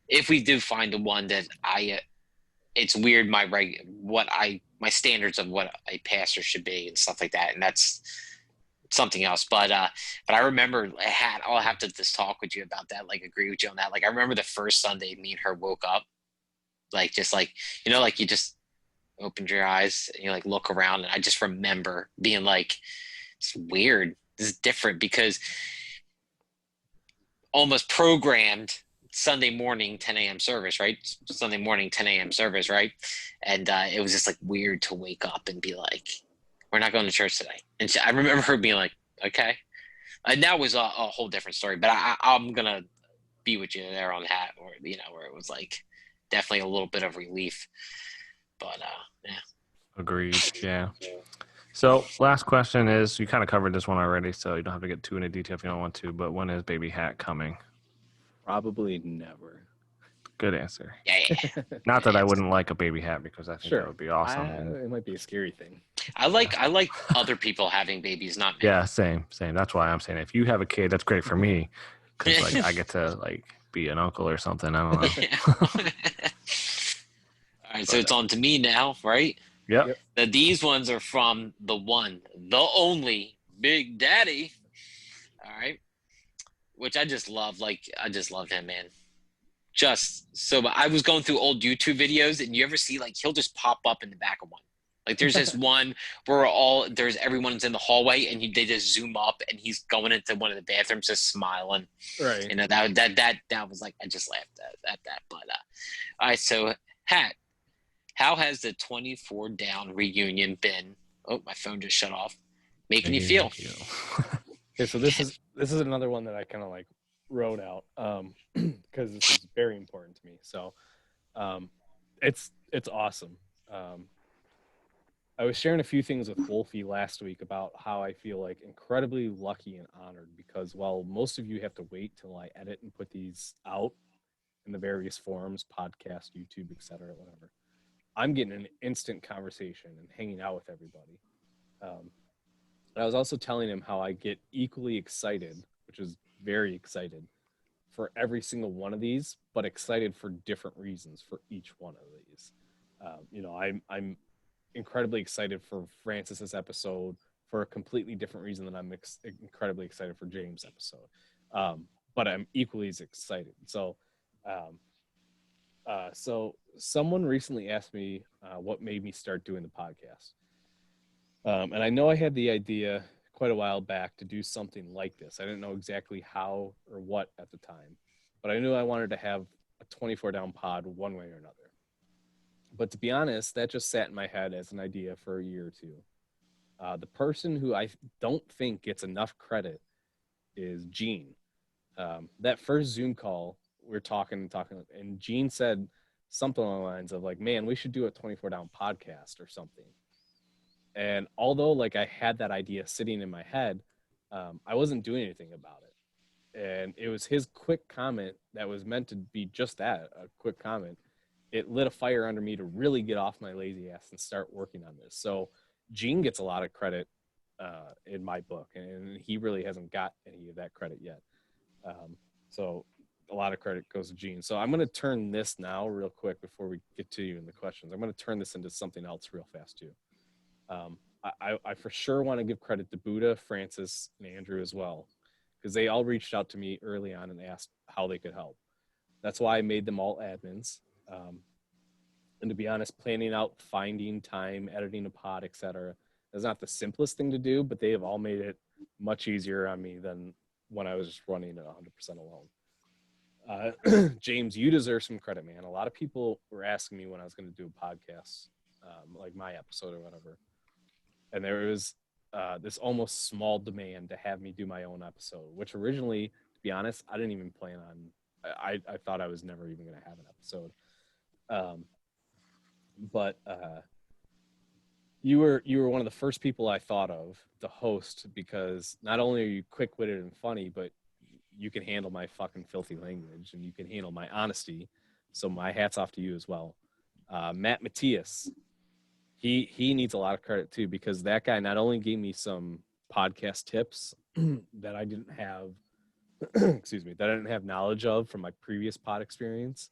C: If we do find the one that it's weird my standards of what a pastor should be and stuff like that, and that's something else. But I remember I'll have to just talk with you about that, like agree with you on that. Like I remember the first Sunday me and her woke up, like just like like you just opened your eyes and you like look around, and I just remember being like, it's weird, this is different, because almost programmed Sunday morning 10 a.m. service, right? Sunday morning 10 a.m. service, right? And it was just like weird to wake up and be like, we're not going to church today. And I remember her being like, okay. And that was a whole different story, but I'm going to be with you there on that, or, where it was like definitely a little bit of relief. But yeah.
D: Agreed. Yeah. So last question is, you kind of covered this one already, so you don't have to get too into detail if you don't want to, but when is Baby Hat coming?
A: Probably never.
D: Good answer.
C: Yeah.
D: Not that I wouldn't like a baby hat, because I think that would be awesome.
A: It might be a scary thing.
C: I like other people having babies, not me.
D: Yeah, same. That's why I'm saying if you have a kid, that's great for me, because like I get to like be an uncle or something. I don't know.
C: All right, so it's on to me now, right?
D: Yep.
C: These ones are from the one, the only Big Daddy. All right, which I just love. Like I just love him, man. Just so, I was going through old YouTube videos, and you ever see like he'll just pop up in the back of one. Like there's this one where everyone's in the hallway, and they just zoom up, and he's going into one of the bathrooms just smiling.
A: Right.
C: That was like, I just laughed at that. But all right, so Hat, how has the 24 Down reunion been? Oh, my phone just shut off. Making you feel?
A: Okay, so this is another one that I kind of like wrote out because this is very important to me. So it's awesome. I was sharing a few things with Wolfie last week about how I feel like incredibly lucky and honored because while most of you have to wait till I edit and put these out in the various forums, podcast, YouTube, etc., whatever, I'm getting an instant conversation and hanging out with everybody. I was also telling him how I get equally excited, which is very excited for every single one of these, but excited for different reasons for each one of these. I'm incredibly excited for Francis's episode for a completely different reason than I'm incredibly excited for James' episode. But I'm equally as excited. So someone recently asked me what made me start doing the podcast. And I know I had the idea quite a while back to do something like this. I didn't know exactly how or what at the time, but I knew I wanted to have a 24 down pod one way or another. But to be honest, that just sat in my head as an idea for a year or two. The person who I don't think gets enough credit is Gene. That first Zoom call, we are talking, and Gene said something along the lines of like, man, we should do a 24 down podcast or something. And although like I had that idea sitting in my head, I wasn't doing anything about it. And it was his quick comment that was meant to be just that, a quick comment. It lit a fire under me to really get off my lazy ass and start working on this. So Gene gets a lot of credit in my book, and he really hasn't got any of that credit yet. So a lot of credit goes to Gene. So I'm going to turn this now real quick before we get to you in the questions. I'm going to turn this into something else real fast too. I for sure want to give credit to Buddha, Francis, and Andrew as well, because they all reached out to me early on and asked how they could help. That's why I made them all admins. And to be honest, planning out, finding time, editing a pod, etc., is not the simplest thing to do, but they have all made it much easier on me than when I was just running it 100% alone. James, you deserve some credit, man. A lot of people were asking me when I was going to do a podcast, like my episode or whatever. And there was this almost small demand to have me do my own episode, which originally, to be honest, I didn't even plan on. I thought I was never even going to have an episode. But you were one of the first people I thought of to host because not only are you quick-witted and funny, but you can handle my fucking filthy language and you can handle my honesty. So my hat's off to you as well. Matt Matias, he needs a lot of credit too, because that guy not only gave me some podcast tips that I didn't have, that I didn't have knowledge of from my previous pod experience,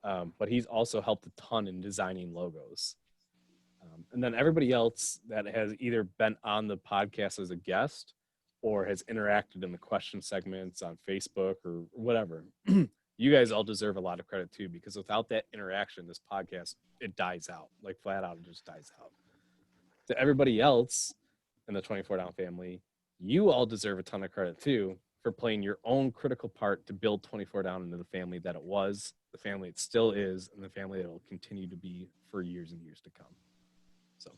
A: but he's also helped a ton in designing logos. And then everybody else that has either been on the podcast as a guest or has interacted in the question segments on Facebook or whatever. You guys all deserve a lot of credit too, because without that interaction, this podcast, it dies out. Like flat out, it just dies out. To everybody else in the 24 Down family, you all deserve a ton of credit too for playing your own critical part to build 24 Down into the family that it was, the family it still is, and the family that it will continue to be for years and years to come. So.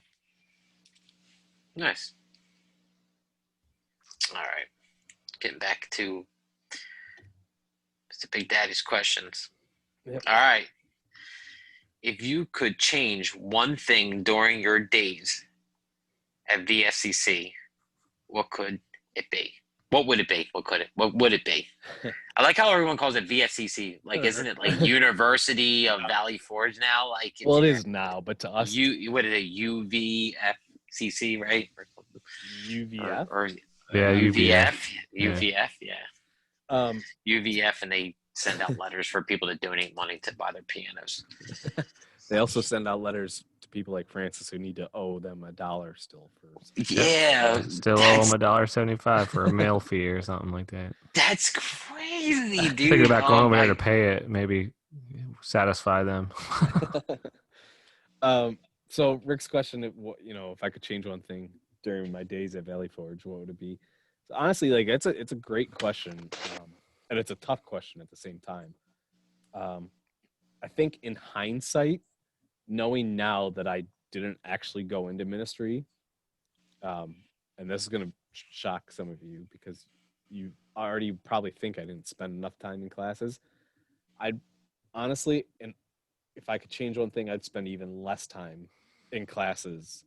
C: Nice. All right. Getting back to Mr. Big Daddy's questions.
A: Yep.
C: All right. If you could change one thing during your days at VFCC, what could it be? What would it be? What would it be? I like how everyone calls it VFCC. Like, isn't it like University of Valley Forge now? Like,
A: Well, it is now, but to us,
C: what is it? UVFCC, right?
A: UVF.
C: Or
D: Yeah,
C: UVF.
D: Yeah.
C: UVF, yeah. UVF, and they send out letters for people to donate money to buy their pianos.
A: They also send out letters to people like Francis who need to owe them $1 still for.
C: Yeah,
D: Still owe them $1.75 for a mail fee or something like that.
C: That's crazy, dude.
D: Thinking about going over there to pay it, maybe satisfy them.
A: So Rick's question, if I could change one thing during my days at Valley Forge, what would it be? So honestly, like it's a great question, and it's a tough question at the same time. I think in hindsight, knowing now that I didn't actually go into ministry, and this is going to shock some of you because you already probably think I didn't spend enough time in classes. I'd honestly, and if I could change one thing, I'd spend even less time in classes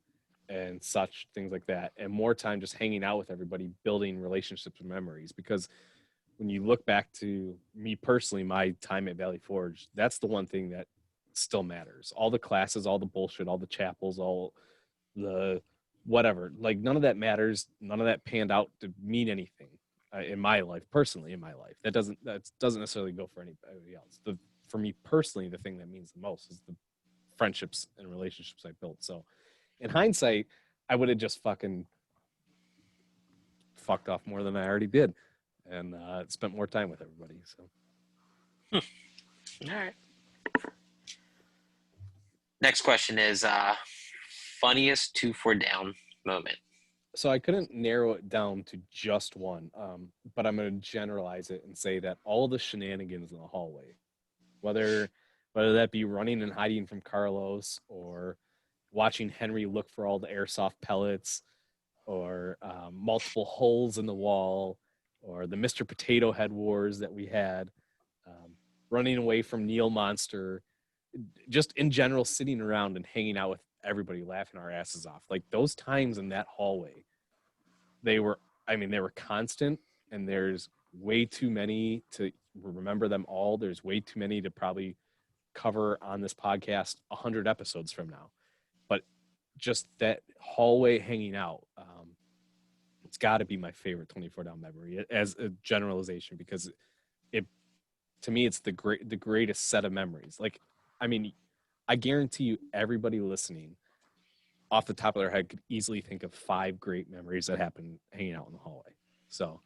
A: and such things like that, and more time just hanging out with everybody, building relationships and memories. Because when you look back to me personally, my time at Valley Forge, that's the one thing that still matters. All the classes, all the bullshit, all the chapels, all the whatever, like none of that matters. None of that panned out to mean anything in my life, personally. In my life, that doesn't necessarily go for anybody else. For me personally, the thing that means the most is the friendships and relationships I built. So in hindsight, I would have just fucking fucked off more than I already did, and spent more time with everybody. So
C: All right. Next question is funniest 2-4 down moment.
A: so I couldn't narrow it down to just one, but I'm going to generalize it and say that all the shenanigans in the hallway, whether that be running and hiding from Carlos, or watching Henry look for all the airsoft pellets, or multiple holes in the wall, or the Mr. Potato Head wars that we had, running away from Neil Monster, just in general sitting around and hanging out with everybody, laughing our asses off. Like those times in that hallway, they were constant, and there's way too many to remember them all. There's way too many to probably cover on this podcast 100 episodes from now. But just that hallway hanging out, it's got to be my favorite 24 down memory as a generalization, because it, to me, it's the greatest set of memories. Like, I mean, I guarantee you everybody listening off the top of their head could easily think of 5 great memories that happened hanging out in the hallway. So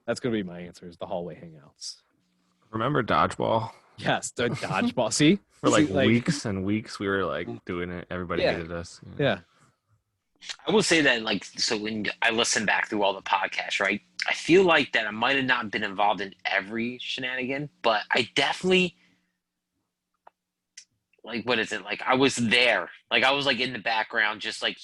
A: that's going to be my answer, is the hallway hangouts.
D: Remember dodgeball?
A: Yes, the dodgeball. See?
D: For like,
A: See,
D: weeks and weeks, we were like doing it. Everybody hated us.
A: Yeah.
C: I will say that, like, so when I listen back through all the podcasts, right, I feel like that I might have not been involved in every shenanigan, but I definitely, like, what is it? Like, I was there. Like, I was, like, in the background, just, like,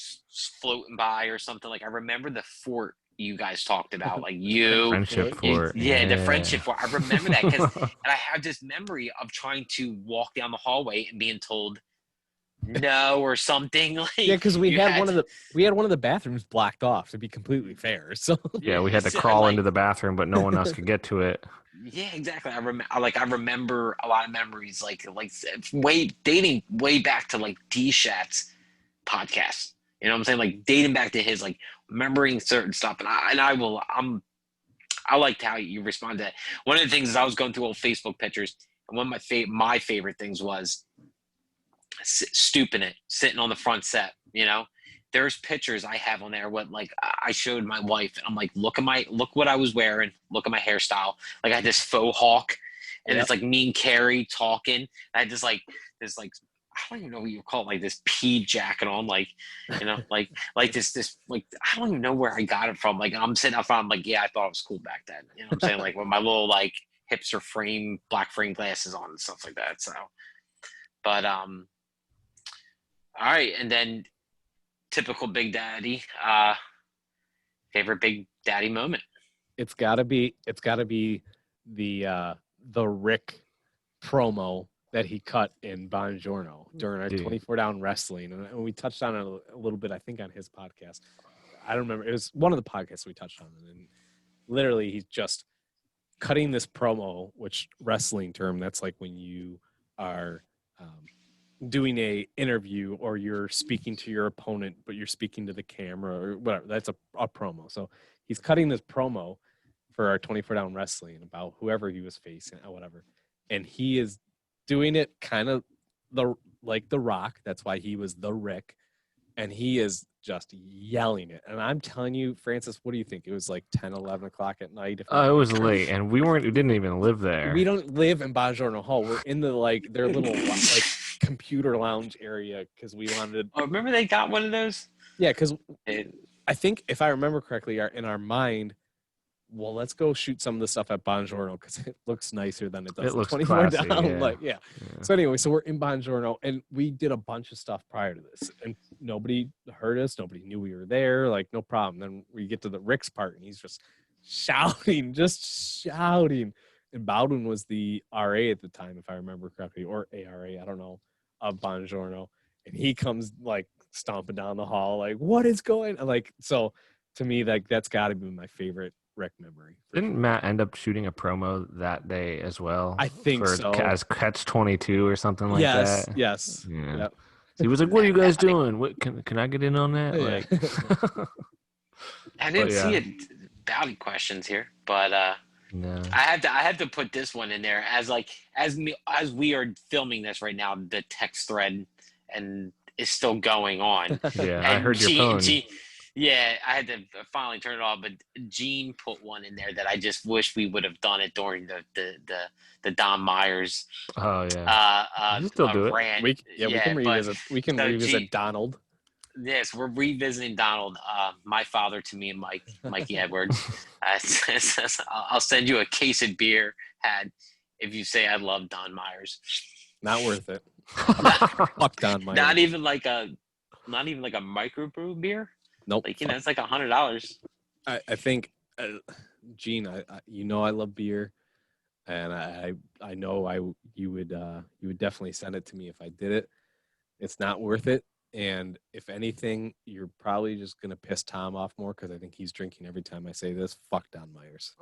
C: floating by or something. Like, I remember the fort you guys talked about. Like,
D: Friendship fort.
C: yeah, the friendship fort. I remember that because and I have this memory of trying to walk down the hallway and being told no or something. Like,
A: Yeah, because we
C: you
A: had one of the bathrooms blocked off, to be completely fair. So
D: Yeah, we had to
C: so,
D: crawl
C: like,
D: into the bathroom, but no one else could get to it.
C: Yeah, exactly. I remember a lot of memories, like dating way back to like D-Shat's podcast. You know what I'm saying? Like dating back to his, like remembering certain stuff. And I liked how you responded to that. One of the things is I was going through old Facebook pictures, and one of my favorite things was stooping it, sitting on the front set. You know, there's pictures I have on there. What, like, I showed my wife, and I'm like, look what I was wearing. Look at my hairstyle. Like, I had this faux hawk, and it's like me and Carrie talking. I had this I don't even know what you call it, like this pea jacket on, like, you know, like this like, I don't even know where I got it from. Like, I'm sitting up front, I'm like, yeah, I thought it was cool back then. You know what I'm saying? Like with my little like hipster black frame glasses on and stuff like that. So, but all right, and then typical Big Daddy, favorite Big Daddy moment.
A: it's gotta be the Rick promo that he cut in Bongiorno during our 24 down wrestling. And we touched on it a little bit, I think, on his podcast. I don't remember. It was one of the podcasts we touched on. And literally he's just cutting this promo, which wrestling term, that's like when you are doing a interview or you're speaking to your opponent, but you're speaking to the camera or whatever. That's a promo. So he's cutting this promo for our 24 down wrestling about whoever he was facing or whatever. And he is doing it kind of like the Rock. That's why he was the Rick. And he is just yelling it. And I'm telling you, Francis, what do you think? It was like 10, 11 o'clock at night.
D: It was late, and we didn't even live there.
A: We don't live in Bongiorno Hall. We're in the their little like computer lounge area because we wanted.
C: Oh, remember they got one of those?
A: Yeah, because I think if I remember correctly, in our mind, well, let's go shoot some of the stuff at Bongiorno because it looks nicer than it does.
D: It looks
A: 24
D: classy,
A: down.
D: yeah.
A: So anyway, so we're in Bongiorno, and we did a bunch of stuff prior to this, and nobody heard us. Nobody knew we were there. Like, no problem. Then we get to the Rick's part, and he's just shouting. And Bowden was the RA at the time, if I remember correctly, or ARA, I don't know, of Bongiorno. And he comes like stomping down the hall, like, what is going on? Like, so to me, like, that's got to be my favorite rec memory. for
D: Didn't
A: sure.
D: Matt end up shooting a promo that day as well?
A: I think so.
D: As Catch 22 or something like
A: yes,
D: that.
A: yes.
D: Yeah.
A: Yep.
D: So he was like, "What are you guys
C: I think-
D: doing? What can I get in on that?"
A: Yeah.
D: Like,
C: I didn't
D: yeah.
C: see it. Bounty questions here, but
D: no.
C: I had to put this one in there as we are filming this right now. The text thread and is still going on.
D: Yeah, I
C: And
D: heard your phone.
C: Yeah, I had to finally turn it off. But Gene put one in there that I just wish we would have done it during the Don Myers.
D: Oh yeah. You can still do it.
C: Rant.
A: we can
C: but-
A: revisit. We can
C: so
A: revisit
C: Gene-
A: Donald.
C: Yes, we're revisiting Donald, my father to me and Mikey Edwards. I'll send you a case of beer if you say I love Don Myers.
A: Not worth it. Fuck Don Myers.
C: Not even like a microbrew beer.
A: Nope.
C: Like it's like $100.
A: I think, Gene, I I love beer, and I know you would definitely send it to me if I did it. It's not worth it, and if anything, you're probably just gonna piss Tom off more because I think he's drinking every time I say this. Fuck Don Myers.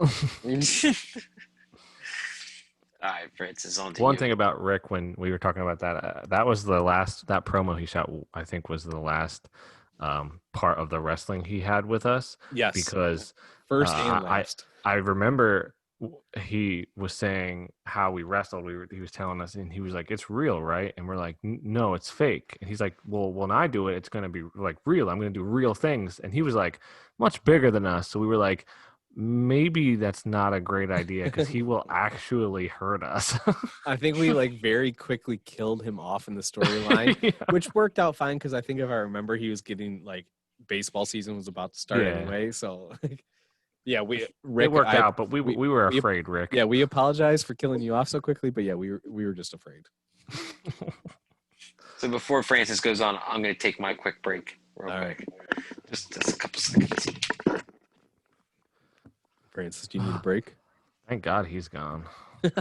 C: All right, Fritz, it's on to
D: One
C: you.
D: thing about Rick, when we were talking about that, that was the last, that promo he shot, I think was the last part of the wrestling he had with us.
A: Yes,
D: Because
A: first
D: I-
A: and last.
D: I remember he was saying how we wrestled. He was telling us, and he was like, "It's real, right?" And we're like, "No, it's fake." And he's like, "Well, when I do it, it's going to be like real. I'm going to do real things." And he was like, much bigger than us. So we were like, maybe that's not a great idea because he will actually hurt us.
A: I think we like very quickly killed him off in the storyline,
D: Yeah.
A: which worked out fine because I think if I remember, he was getting like baseball season was about to start
D: Yeah.
A: anyway. So yeah,
D: It
A: Rick
D: worked
A: I-
D: out, but we were
A: we-
D: afraid, Rick.
A: Yeah, we apologize for killing you off so quickly, but yeah, we were just afraid.
C: So before Francis goes on, I'm going to take my quick break real
A: All
C: quick. Just a couple seconds.
A: Francis, do you need a break?
D: Thank God he's gone. Can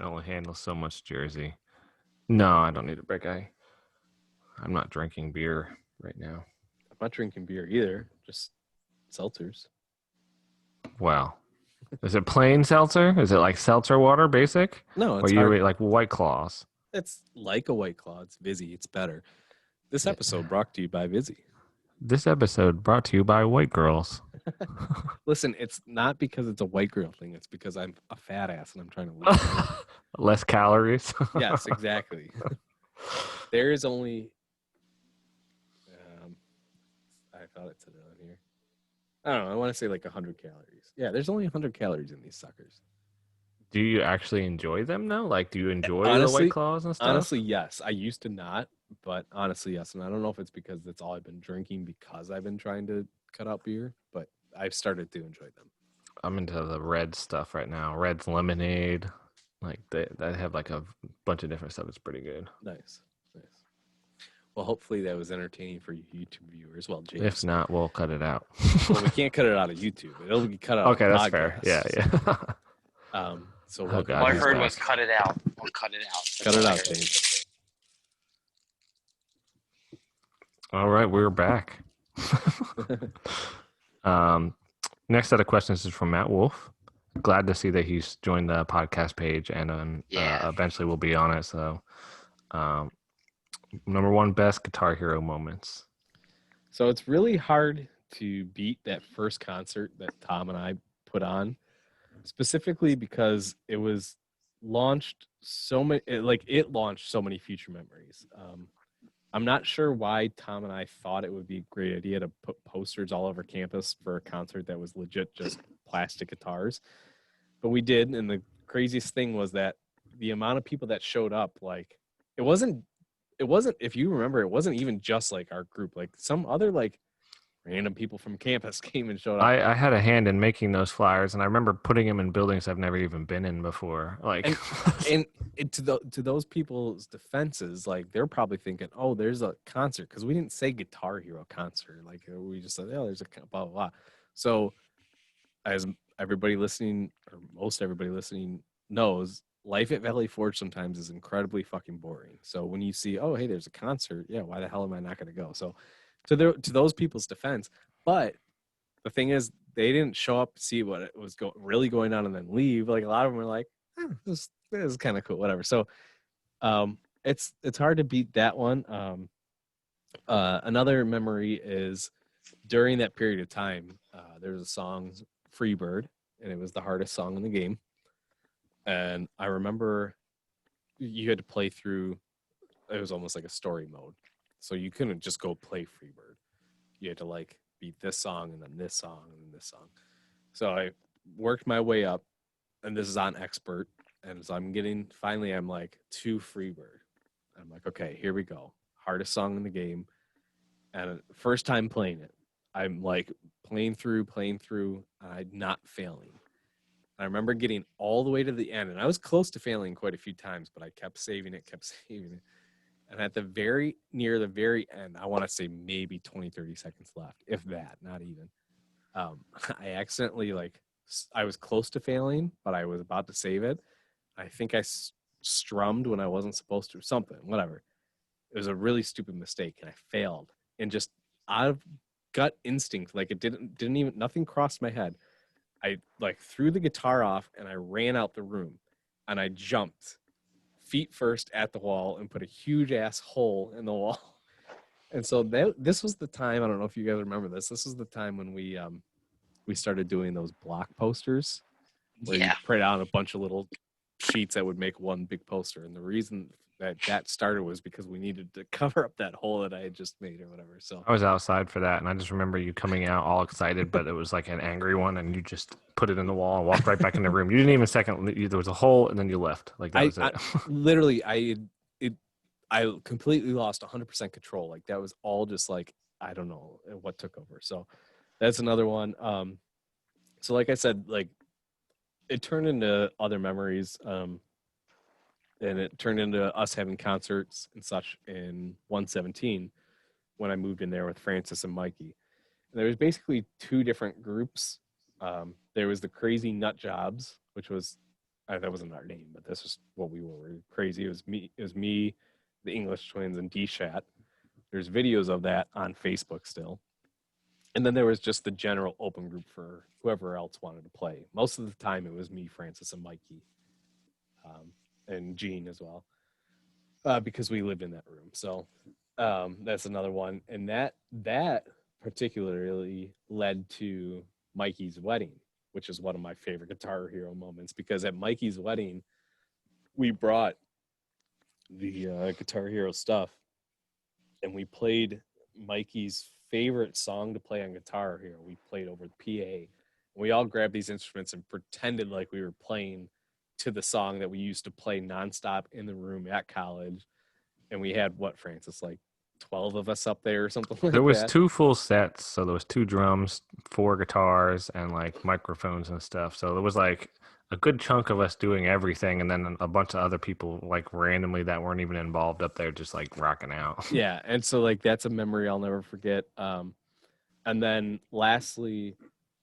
D: only handle so much Jersey. No, I don't need a break. I'm not drinking beer right now.
A: I'm not drinking beer either, just seltzers.
D: Wow. Is it plain seltzer? Is it like seltzer water, basic?
A: No,
D: Or
A: it's
D: you
A: hard.
D: like White Claws?
A: It's like a White Claw. It's Vizzy. It's better. This
D: Yeah.
A: episode brought to you by Vizzy.
D: This episode brought to you by White Girls.
A: Listen, it's not because it's a white girl thing. It's because I'm a fat ass and I'm trying to lose weight.
D: Less calories.
A: Yes, exactly. There is only. I thought it said it on here. I don't know. I want to say like 100 calories. Yeah, there's only 100 calories in these suckers.
D: Do you actually enjoy them though? Like, do you enjoy
A: Honestly-
D: the White Claws and stuff?
A: Honestly, yes. I used to not, but honestly, yes. And I don't know if it's because that's all I've been drinking because I've been trying to cut out beer, but I've started to enjoy them.
D: I'm into the red stuff right now. Red's lemonade. Like they have like a bunch of different stuff. It's pretty good.
A: Nice. Well, hopefully that was entertaining for you YouTube viewers. Well, James.
D: If not, we'll cut it out.
A: Well, we can't cut it out of YouTube. It'll be cut out.
D: Okay,
A: of
D: that's fair. Yeah,
A: podcasts.
D: yeah.
A: So
D: Oh,
A: welcome.
D: God,
C: All I
D: he's
C: heard
D: back.
C: was cut it out. Or cut it out.
A: Cut it
C: That's all I
A: out,
C: heard.
A: James.
D: All right, we're back. Next set of questions is from Matt Wolf. Glad to see that he's joined the podcast page, and
C: Yeah.
D: eventually we'll be on it. So, number one, best Guitar Hero moments.
A: So it's really hard to beat that first concert that Tom and I put on, specifically because it was launched it launched so many future memories. I'm not sure why Tom and I thought it would be a great idea to put posters all over campus for a concert that was legit just plastic guitars, but we did. And the craziest thing was that the amount of people that showed up, like it wasn't, if you remember, it wasn't even just like our group, like some other like random people from campus came and showed up.
D: I had a hand in making those flyers, and I remember putting them in buildings I've never even been in before. Like,
A: And to those people's defenses, like they're probably thinking, oh, there's a concert, because we didn't say Guitar Hero concert. Like we just said, oh, there's a blah, blah, blah. So as everybody listening, or most everybody listening knows, life at Valley Forge sometimes is incredibly fucking boring. So when you see, oh, hey, there's a concert, yeah, why the hell am I not going to go? So to those people's defense, but the thing is, they didn't show up to see what it was really going on and then leave. Like a lot of them were like, this is kind of cool, whatever. So it's hard to beat that one. Another memory is during that period of time, there was a song, Freebird, and it was the hardest song in the game. And I remember you had to play through, it was almost like a story mode. So you couldn't just go play Freebird. You had to like beat this song and then this song and then this song. So I worked my way up, and this is on expert. And as I'm like to Freebird. I'm like, okay, here we go. Hardest song in the game. And first time playing it, I'm like playing through, and I'm not failing. I remember getting all the way to the end, and I was close to failing quite a few times, but I kept saving it. And at near the very end, I want to say maybe 20, 30 seconds left, if that, not even. I accidentally, I was close to failing, but I was about to save it. I think I strummed when I wasn't supposed to, something, whatever. It was a really stupid mistake, and I failed. And just out of gut instinct, like it didn't even, nothing crossed my head. I threw the guitar off and I ran out the room, and I jumped feet first at the wall and put a huge ass hole in the wall. And so this was the time, I don't know if you guys remember this. This was the time when we started doing those block posters where you print out a bunch of little sheets that would make one big poster. And the reason that started was because we needed to cover up that hole that I had just made or whatever. So
D: I was outside for that, and I just remember you coming out all excited, but it was like an angry one, and you just put it in the wall and walked right back in the room. You didn't even there was a hole, and then you left. Like that was it.
A: Literally, I completely lost 100% control. Like that was all just like, I don't know what took over. So that's another one. So like I said, like it turned into other memories. And it turned into us having concerts and such in 117 when I moved in there with Francis and Mikey. And there was basically two different groups. There was the Crazy Nut Jobs, which was, that wasn't our name, but this was what we were. We were crazy. It was me, the English Twins, and D-Shat. There's videos of that on Facebook still. And then there was just the general open group for whoever else wanted to play. Most of the time it was me, Francis, and Mikey. And Gene as well, because we lived in that room. So that's another one. And that particularly led to Mikey's wedding, which is one of my favorite Guitar Hero moments, because at Mikey's wedding, we brought the Guitar Hero stuff, and we played Mikey's favorite song to play on Guitar Hero. We played over the PA. And we all grabbed these instruments and pretended like we were playing to the song that we used to play nonstop in the room at college. And we had, what, Francis, like 12 of us up there or something like that?
D: There was 2 full sets. So there was 2 drums, 4 guitars, and like microphones and stuff. So there was like a good chunk of us doing everything. And then a bunch of other people like randomly that weren't even involved up there, just like rocking out.
A: Yeah. And so like, that's a memory I'll never forget. And then lastly,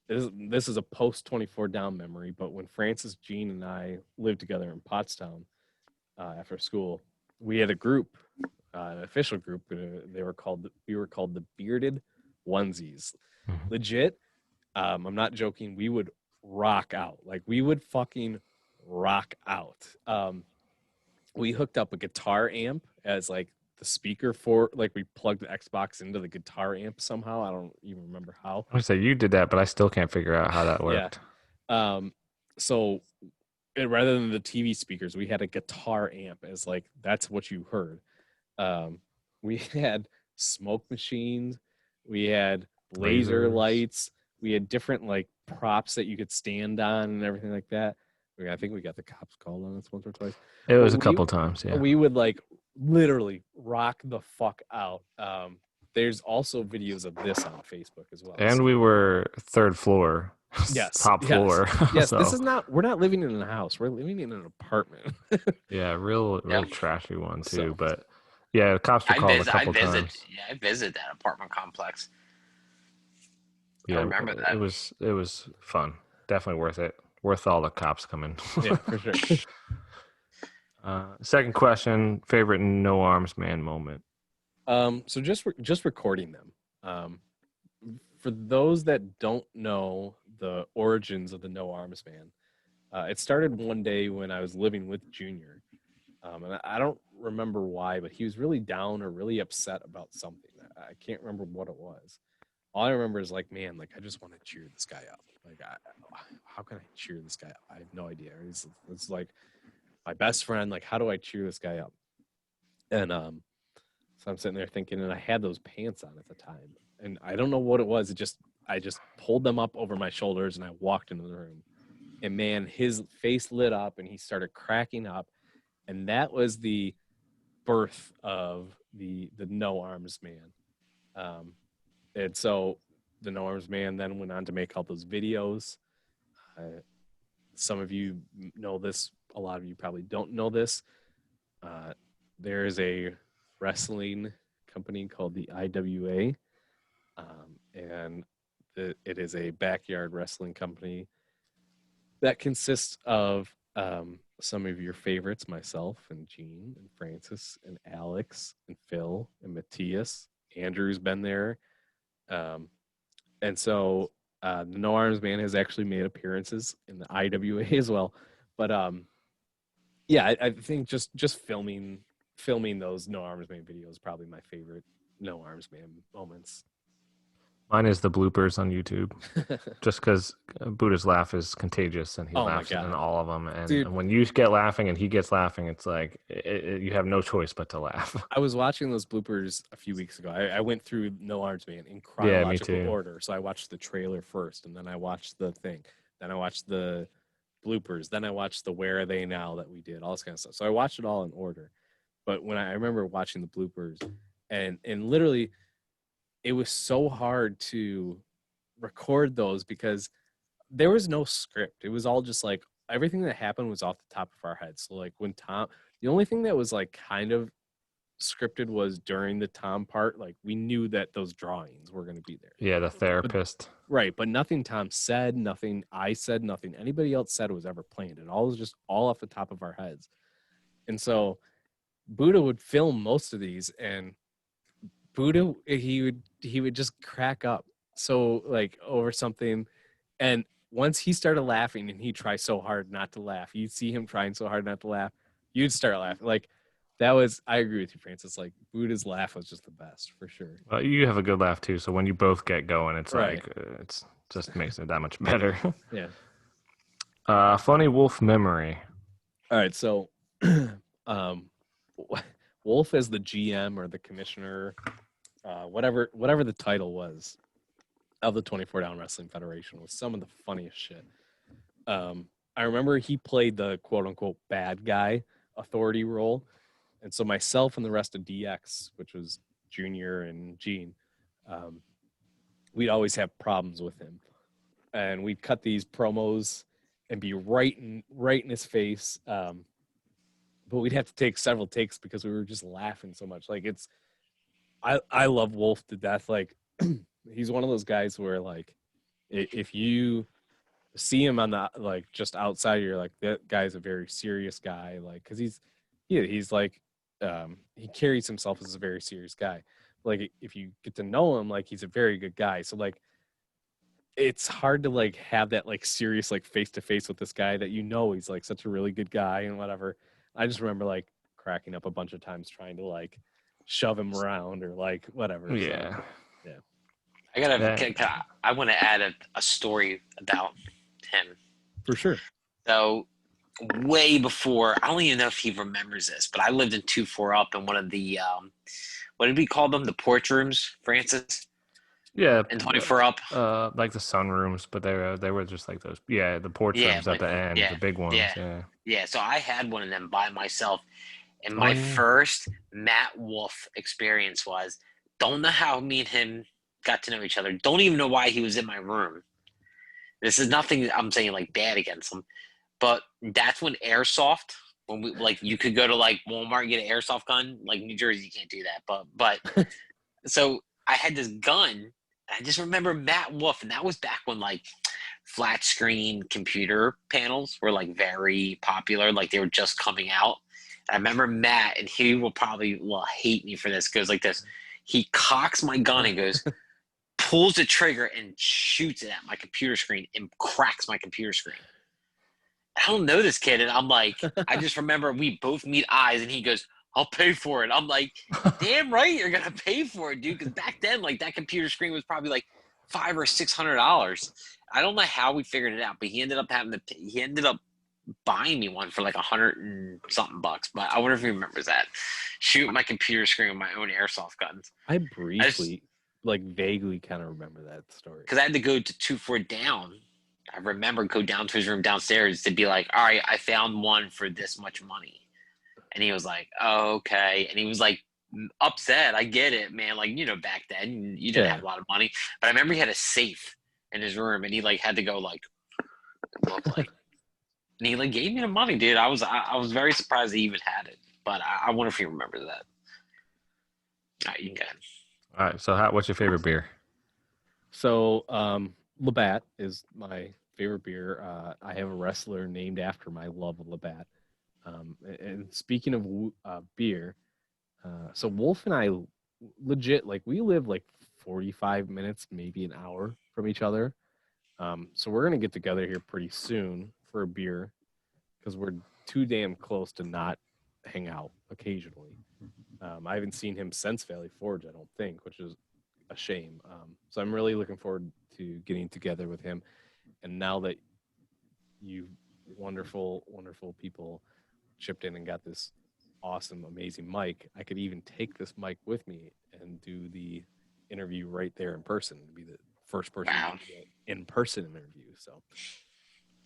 A: this is a post 24 down memory, but when Francis, Gene, and I lived together in Pottstown after school, we had a group, an official group. We were called the Bearded Onesies.
D: Mm-hmm.
A: Legit. I'm not joking. We would rock out. Like we would fucking rock out. We hooked up a guitar amp as like the speaker for, like, we plugged the Xbox into the guitar amp somehow. I don't even remember how.
D: I would say you did that, but I still can't figure out how that worked.
A: Yeah. So rather than the TV speakers, we had a guitar amp as like, that's what you heard. We had smoke machines. We had laser
D: Lasers.
A: lights. We had different like props that you could stand on and everything like that. I think we got the cops called on us once or twice.
D: It was a couple times, yeah.
A: We would like literally rock the fuck out. There's also videos of this on Facebook as well.
D: And we were 3rd floor.
A: Yes.
D: Top floor.
A: Yes,
D: So,
A: this is not, we're not living in a house. We're living in an apartment.
D: yeah, real trashy one too.
A: So-
D: But yeah, the cops were called a couple times.
C: Yeah, I visited that apartment complex.
D: Yeah,
C: I remember that.
D: It was fun. Definitely worth it. Worth all the cops coming.
A: Yeah, for sure.
D: Second question: favorite no arms man moment.
A: So just recording them. For those that don't know the origins of the No Arms Man, it started one day when I was living with Junior, and I don't remember why, but he was really down or really upset about something. I can't remember what it was. All I remember is like, man, like I just want to cheer this guy up. Like, how can I cheer this guy up? I have no idea. It's like my best friend. Like, how do I cheer this guy up? And so I'm sitting there thinking, and I had those pants on at the time, and I don't know what it was. I just pulled them up over my shoulders, and I walked into the room, and man, his face lit up, and he started cracking up, and that was the birth of the No Arms Man. And so the No Arms Man then went on to make all those videos. Some of you know this. A lot of you probably don't know this. There is a wrestling company called the IWA, and it is a backyard wrestling company that consists of some of your favorites, myself and Gene and Francis and Alex and Phil and Matthias. Andrew's been there. And so the No Arms Man has actually made appearances in the IWA as well. But yeah, I think just filming those No Arms Man videos is probably my favorite No Arms Man moments.
D: Mine is the bloopers on YouTube, just because Buddha's laugh is contagious and he
A: Oh my
D: laughs in
A: God.
D: all of them. And,
A: Dude.
D: and when you get laughing and he gets laughing, it's like you have no choice but to laugh.
A: I was watching those bloopers a few weeks ago. I went through No Arms Man in
D: Yeah, me
A: chronological
D: too.
A: order. So I watched the trailer first, and then I watched the thing. Then I watched the bloopers. Then I watched the Where Are They Now that we did, all this kind of stuff. So I watched it all in order. But when I remember watching the bloopers, and literally, it was so hard to record those because there was no script. It was all just like everything that happened was off the top of our heads. So like when the only thing that was like kind of scripted was during the Tom part. Like we knew that those drawings were going to be there.
D: Yeah, the therapist.
A: Right. But nothing Tom said, nothing I said, nothing anybody else said was ever planned. It all was just all off the top of our heads. And so Buddha would film most of these, and Buddha, he would just crack up. So like over something. And once he started laughing and he tried so hard not to laugh, you'd see him trying so hard not to laugh, you'd start laughing. Like that was, I agree with you, Francis. Like Buddha's laugh was just the best for sure.
D: Well, you have a good laugh too. So when you both get going, it's
A: Right.
D: like it's just makes it that much better.
A: Yeah.
D: Funny wolf memory.
A: All right. So Wolf as the GM or the commissioner, whatever the title was of the 24 Down Wrestling Federation was some of the funniest shit. I remember he played the quote unquote bad guy authority role. And so myself and the rest of DX, which was Junior and Gene, we'd always have problems with him. And we'd cut these promos and be right in his face. But we'd have to take several takes because we were just laughing so much. Like I love Wolf to death. Like he's one of those guys where like if you see him on the like just outside, you're like, that guy's a very serious guy. Like because he's like he carries himself as a very serious guy. Like if you get to know him, like he's a very good guy. So like it's hard to like have that like serious like face to face with this guy that you know he's like such a really good guy and whatever. I just remember like cracking up a bunch of times trying to like shove him around or like whatever.
D: Yeah.
A: So, yeah.
C: I want to add a story about him.
A: For sure.
C: So way before, I don't even know if he remembers this, but I lived in 2-4 Up in one of the what did we call them? The porch rooms, Francis?
D: Yeah.
C: In 24 Up.
D: Like the sunrooms, but they were just like those. Yeah, the porch rooms at the end, the big ones.
C: Yeah. So I had one of them by myself. And my first Matt Wolf experience was, don't know how me and him got to know each other. Don't even know why he was in my room. This is nothing I'm saying like bad against him. But that's when airsoft, when we like you could go to like Walmart and get an airsoft gun. Like New Jersey, you can't do that. But so I had this gun. I just remember Matt Wolf, and that was back when like flat screen computer panels were like very popular. Like they were just coming out. I remember Matt, and he will probably hate me for this. Goes like this. He cocks my gun and goes, pulls the trigger and shoots it at my computer screen and cracks my computer screen. I don't know this kid, and I'm like, I just remember we both meet eyes, and he goes, "I'll pay for it." I'm like, damn right, you're gonna pay for it, dude. Because back then, like that computer screen was probably like $500 or $600. I don't know how we figured it out, but he ended up buying me one for like $100 and something bucks. But I wonder if he remembers that. Shoot my computer screen with my own airsoft guns.
A: I briefly, like vaguely, kind of remember that story.
C: Because I had to go to 2-4 down. I remember go down to his room downstairs to be like, all right, I found one for this much money. And he was like, oh, okay. And he was like upset. I get it, man. Like, you know, back then you didn't have a lot of money. But I remember he had a safe in his room and he like had to go like, look like, and he like gave me the money, dude. I was very surprised he even had it. But I wonder if he remembers that. All right, you can go ahead.
D: All right. So, what's your favorite beer?
A: So, Labatt is my favorite beer. I have a wrestler named after my love of Labatt. And speaking of beer, so Wolf and I legit, like, we live like 45 minutes, maybe an hour from each other. So we're going to get together here pretty soon for a beer because we're too damn close to not hang out occasionally. I haven't seen him since Valley Forge, I don't think, which is a shame. So I'm really looking forward to getting together with him. And now that you wonderful, wonderful people chipped in and got this awesome, amazing mic, I could even take this mic with me and do the interview right there in person. It'd be the first person to do an in-person interview. So,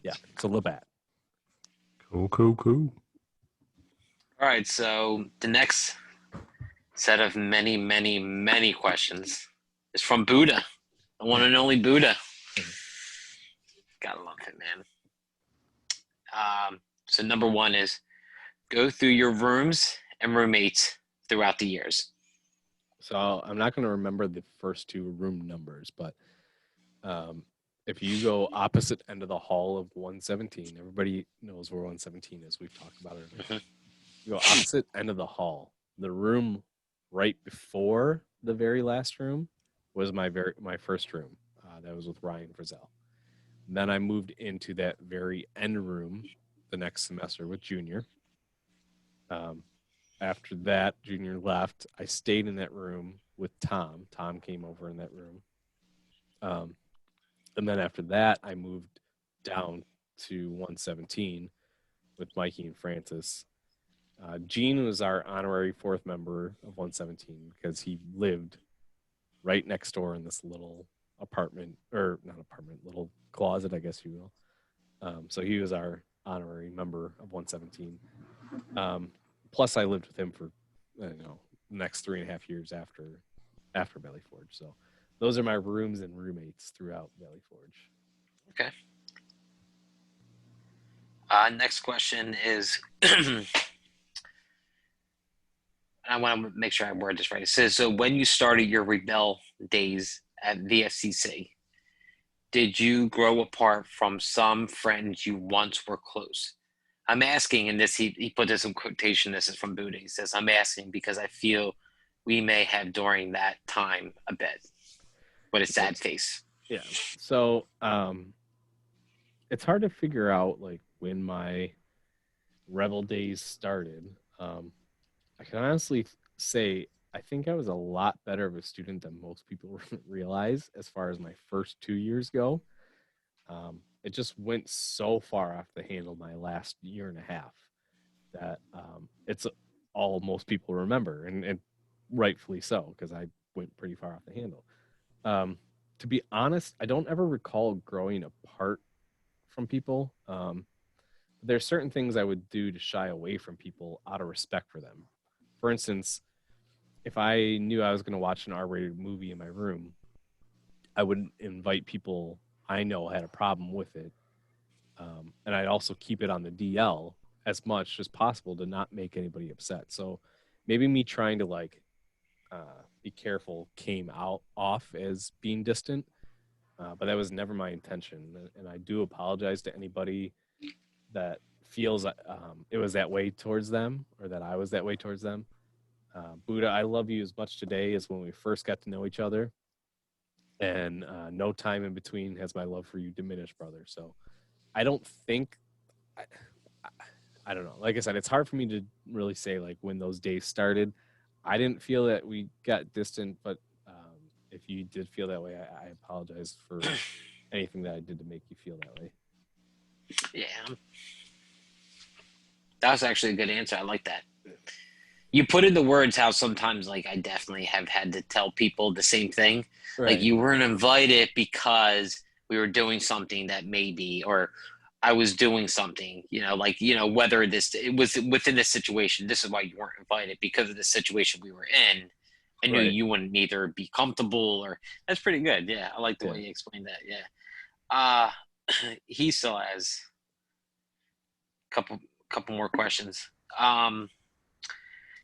A: yeah, it's a Labatt.
D: Cool.
C: All right, so the next set of many, many, many questions is from Buddha, the one and only Buddha. Gotta love him, man. So number one is go through your rooms and roommates throughout the years.
A: So I'm not going to remember the first two room numbers, but if you go opposite end of the hall of 117, everybody knows where 117 is. We've talked about it.
C: Mm-hmm.
A: You go opposite end of the hall. The room right before the very last room was my first room. That was with Ryan Frizzell. Then I moved into that very end room the next semester with Junior. After that, Junior left. I stayed in that room with Tom. Tom came over in that room. And then after that, I moved down to 117 with Mikey and Francis. Gene was our honorary fourth member of 117 because he lived right next door in this little little closet, I guess you will. So he was our honorary member of 117. Plus, I lived with him for the next 3.5 years after Valley Forge. So those are my rooms and roommates throughout Valley Forge.
C: Okay. Next question is, I want to make sure I word this right. It says, so when you started your rebel days at VFCC, did you grow apart from some friends you once were close? I'm asking, and this he put this in quotation, this is from Buddha. He says, I'm asking because I feel we may have during that time a bit. With a sad face.
A: Yeah. So it's hard to figure out like when my rebel days started. I can honestly say I think I was a lot better of a student than most people realize as far as my first 2 years go. It just went so far off the handle my last year and a half that it's all most people remember, and rightfully so, because I went pretty far off the handle. To be honest, I don't ever recall growing apart from people. There's certain things I would do to shy away from people out of respect for them. For instance, if I knew I was going to watch an R-rated movie in my room, I would invite people I know had a problem with it. And I'd also keep it on the DL as much as possible to not make anybody upset. So maybe me trying to be careful came off as being distant, but that was never my intention. And I do apologize to anybody that feels it was that way towards them, or that I was that way towards them. Buddha, I love you as much today as when we first got to know each other, and no time in between has my love for you diminished, brother. So I don't think, I, I don't know. Like I said, it's hard for me to really say like when those days started. I didn't feel that we got distant, but if you did feel that way, I apologize for anything that I did to make you feel that way.
C: Yeah. That was actually a good answer. I like that. You put in the words how sometimes like I definitely have had to tell people the same thing.
A: Right.
C: Like you weren't invited because we were doing something that maybe, or I was doing something, like, whether it was within this situation, this is why you weren't invited, because of the situation we were in. I knew
A: Right.
C: you wouldn't either be comfortable, or that's pretty good. Yeah. I like the way you explained that. Yeah. He still has a couple more questions.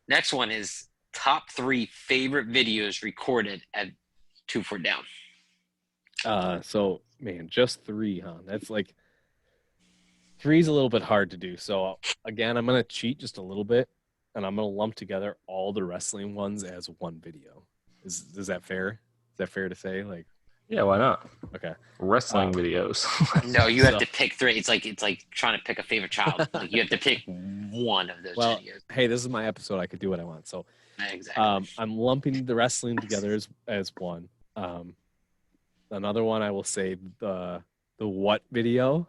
C: Next one is top 3 favorite videos recorded at 2 4 Down.
A: So man, just 3, huh? That's like 3's a little bit hard to do. So again, I'm gonna cheat just a little bit, and I'm gonna lump together all the wrestling ones as one video. Is that fair? Is that fair to say? Like,
D: Yeah, why not?
A: okay,
D: Wrestling videos.
C: No, you have
A: So-
C: to pick 3. It's like trying to pick a favorite child. Like you have to pick one of those
A: well,
C: videos.
A: hey, this is my episode. I could do what I want. So
C: Exactly.
A: I'm lumping the wrestling together as one. Another one I will say the what video.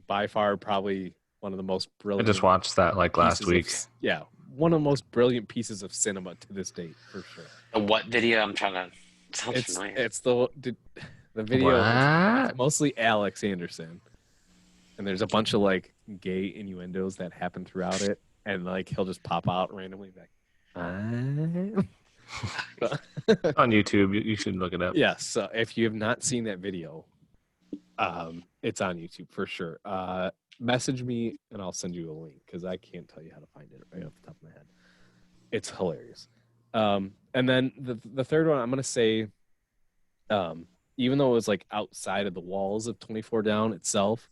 A: By far, probably one of the most
D: I
A: brilliant.
D: just watched that like last
A: pieces of
D: week.
A: yeah, one of the most brilliant pieces of cinema to this date, for sure.
C: The what video? I'm trying to. Sounds familiar.
A: It's the video.
D: What?
A: It's mostly Alex Anderson, and there's a bunch of like gay innuendos that happen throughout it, and like he'll just pop out randomly like, "I'm-"
D: On YouTube, you should look it up.
A: Yes. So if you have not seen that video, it's on YouTube for sure. Message me and I'll send you a link because I can't tell you how to find it right off the top of my head. It's hilarious. And then the third one, I'm gonna say, even though it was like outside of the walls of 24 Down itself,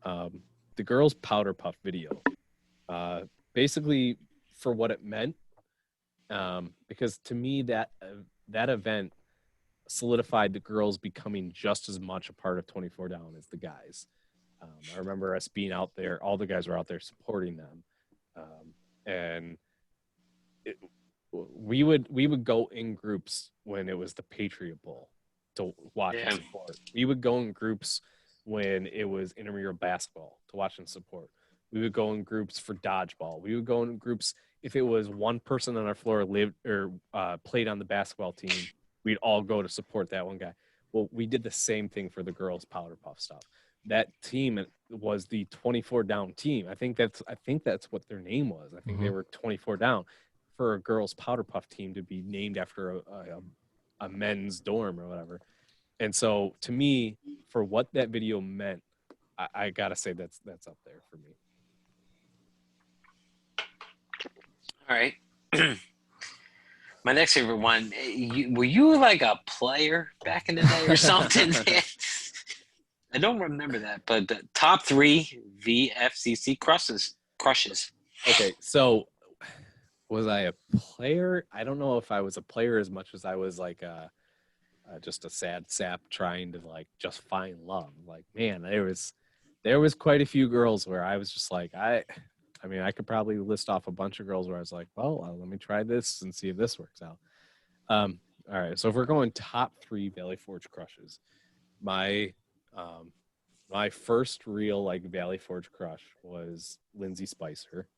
A: the girls' powder puff video, basically for what it meant, because to me that event solidified the girls becoming just as much a part of 24 Down as the guys. I remember us being out there; all the guys were out there supporting them, and we would go in groups when it was the Patriot Bowl to watch and support. We would go in groups when it was intramural basketball to watch and support. We would go in groups for dodgeball. We would go in groups if it was one person on our floor lived or played on the basketball team. We'd all go to support that one guy. Well, we did the same thing for the girls' powder puff stuff. That team was the 24 Down team. I think that's what their name was. I think they were 24 Down. For a girls' powder puff team to be named after a men's dorm or whatever. And so to me, for what that video meant, I gotta say that's up there for me.
C: All right. My next favorite one. Were you like a player back in the day or something? I don't remember that, but the top 3 VFCC crushes.
A: Okay, so was I a player? I don't know if I was a player as much as I was like just a sad sap trying to like just find love. Like, man, there was quite a few girls where I was just like, I mean, I could probably list off a bunch of girls where I was like, well, let me try this and see if this works out. All right, so if we're going top 3 Valley Forge crushes, my first real like Valley Forge crush was Lindsay Spicer.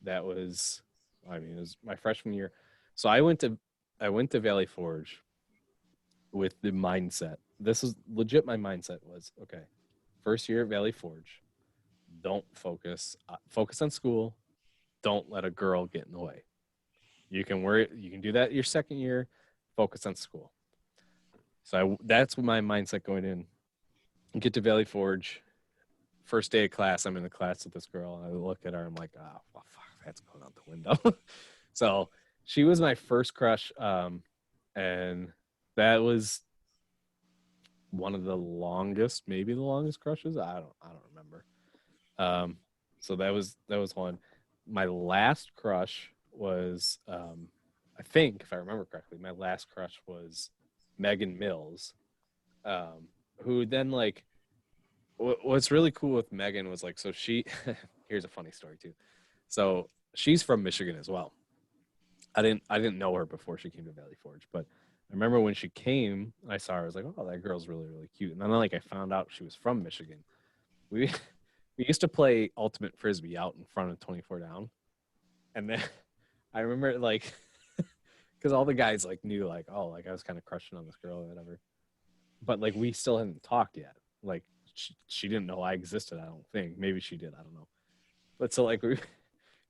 A: That was, I mean, it was my freshman year. So I went to Valley Forge with the mindset. This is legit. My mindset was, okay, first year at Valley Forge, don't focus on school. Don't let a girl get in the way. You can do that your second year, focus on school. So that's my mindset going in. Get to Valley Forge. First day of class, I'm in the class with this girl, and I look at her. I'm like, oh, well, fuck, that's going out the window. So she was my first crush, and that was one of the longest, maybe the longest crushes. I don't remember. So that was one. My last crush was I think, if I remember correctly, my last crush was Megan Mills, who then like what's really cool with Megan was like, so she here's a funny story too. So she's from Michigan as well. I didn't know her before she came to Valley Forge, but I remember when she came, I saw her. I was like, oh, that girl's really, really cute. And then like I found out she was from Michigan. We we used to play ultimate frisbee out in front of 24 down, and then I remember like because all the guys like knew like, oh, like I was kind of crushing on this girl or whatever, but like we still hadn't talked yet. Like she didn't know I existed. I don't think. Maybe she did. I don't know. But so like we were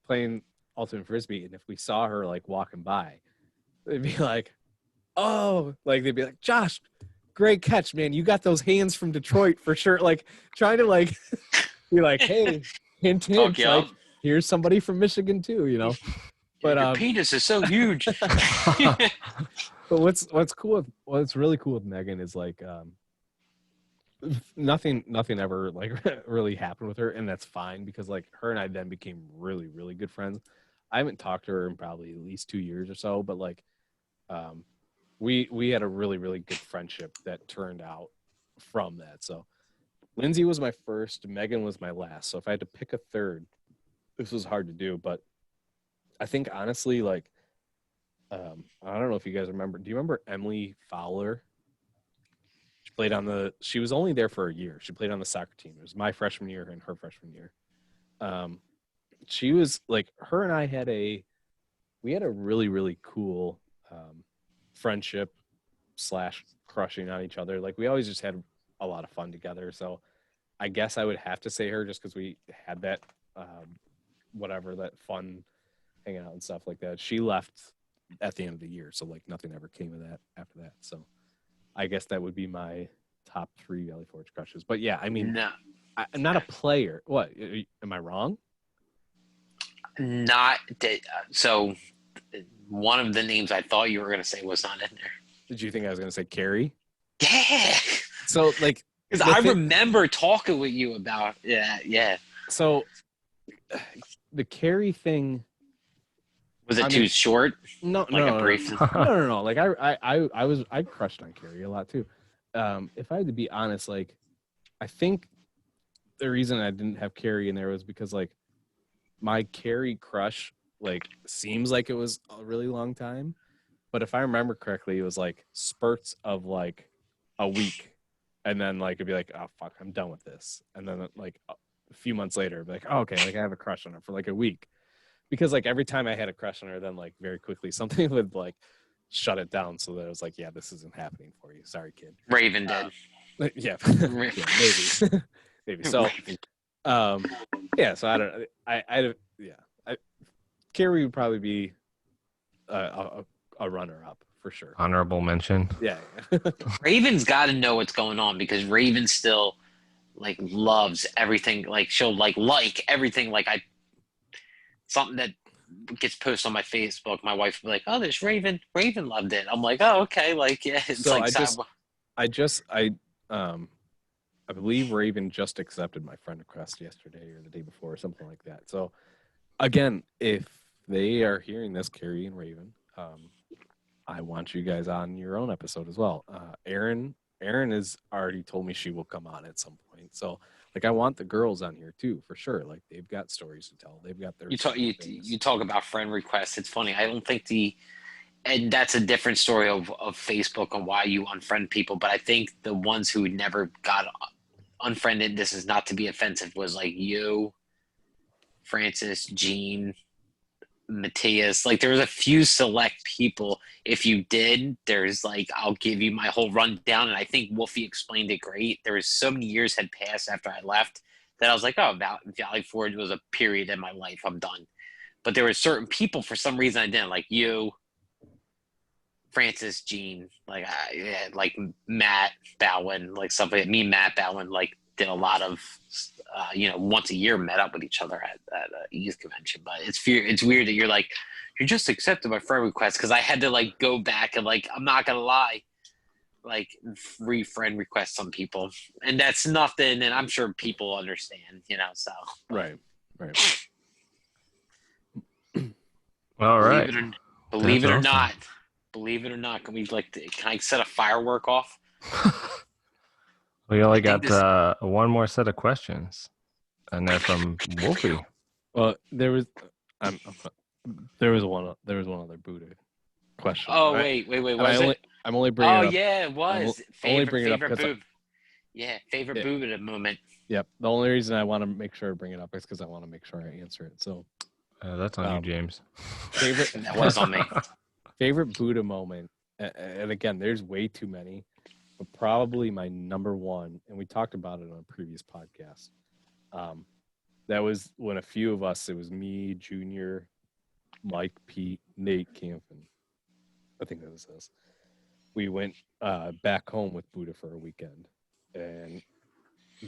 A: playing ultimate frisbee, and if we saw her like walking by, they'd be like, oh, like they'd be like, Josh, great catch, man. You got those hands from Detroit for sure. Like trying to like be like, hey, hint,
C: Talk
A: hint,
C: you
A: like
C: up.
A: here's somebody from Michigan too, you know. But
C: Your penis is so huge.
A: but what's really cool with Megan is like nothing ever like really happened with her, and that's fine because like her and I then became really, really good friends. I haven't talked to her in probably at least 2 years or so, but like we had a really, really good friendship that turned out from that. So Lindsay was my first, Megan was my last. So if I had to pick a third, this was hard to do, but I think honestly, like I don't know if you guys remember. Do you remember Emily Fowler? She was only there for a year. She played on the soccer team. It was my freshman year and her freshman year. She was like, her and I had a really, really cool friendship / crushing on each other. Like we always just had a lot of fun together. So I guess I would have to say her just because we had that that fun hanging out and stuff like that. She left at the end of the year, so like nothing ever came of that after that. So I guess that would be my top 3 Valley Forge crushes. But yeah, I mean,
C: No,
A: I'm not a player. What? Am I wrong?
C: not that. So one of the names I thought you were going to say was not in there.
A: Did you think I was going to say Carrie?
C: Yeah,
A: So like,
C: because I remember talking with you about yeah.
A: So the Carrie thing.
C: Was it
A: I
C: too
A: mean,
C: short?
A: No,
C: Like
A: no,
C: a brief.
A: no. Like I crushed on Carrie a lot too. If I had to be honest, like I think the reason I didn't have Carrie in there was because like my Carrie crush like seems like it was a really long time, but if I remember correctly, it was like spurts of like a week, and then like it'd be like, oh fuck, I'm done with this, and then like a few months later, it'd be like, oh, okay, like I have a crush on her for like a week. Because like every time I had a crush on her, then like very quickly something would like shut it down, so that it was like, yeah, this isn't happening for you. Sorry, kid.
C: Raven did.
A: Yeah, yeah, maybe, maybe. So, yeah. So I don't. Carrie would probably be a runner up for sure.
D: Honorable mention.
A: Yeah.
C: Raven's got to know what's going on because Raven still like loves everything. Like she'll like everything. Like something that gets posted on my Facebook, my wife will be like, oh, there's Raven. Raven loved it. I'm like, oh, okay. Like, yeah. It's
A: So
C: like,
A: I believe Raven just accepted my friend request yesterday or the day before or something like that. So again, if they are hearing this, Carrie and Raven, I want you guys on your own episode as well. Erin has already told me she will come on at some point. So like I want the girls on here too, for sure. Like they've got stories to tell. They've got their
C: you talk about friend requests. It's funny. I don't think and that's a different story of Facebook and why you unfriend people. But I think the ones who never got unfriended, this is not to be offensive, was like you, Francis, Gene, Matthias. Like there was a few select people. If you did, there's like, I'll give you my whole rundown. And I think Wolfie explained it great. There was so many years had passed after I left that I was like, oh, Valley Forge was a period in my life. I'm done. But there were certain people for some reason I didn't, like you, Francis, Gene, like Matt Bowen, like something. Me, Matt Bowen, like did a lot of, once a year met up with each other at a youth convention. But it's weird that you're like, you're just accepted my friend request because I had to like go back and like, I'm not gonna lie, like free friend requests on people, and that's nothing. And I'm sure people understand, So
A: Right.
D: All right.
C: believe it or
D: That's awesome.
C: not, can I set a firework off?
D: We only
C: I think
D: got one more set of questions, and they're from Wolfie.
A: Well, there was one other Buddha question.
C: Oh wait,
A: And
C: was it?
A: I'm only bringing
C: Oh
A: it up.
C: yeah, it was
A: only
C: favorite
A: bringing it up
C: favorite
A: 'cause
C: boob. Yeah, favorite
A: Yeah.
C: Buddha moment.
A: Yep. The only reason I want to make sure I bring it up is because I want to make sure I answer it. So
D: That's on you, James.
A: favorite
C: That was on me.
A: favorite Buddha moment, and again, there's way too many, but probably my number one, and we talked about it on a previous podcast. That was when a few of us, it was me, Junior, Mike, Pete, Nate, Campin. I think that was us. We went back home with Buddha for a weekend, and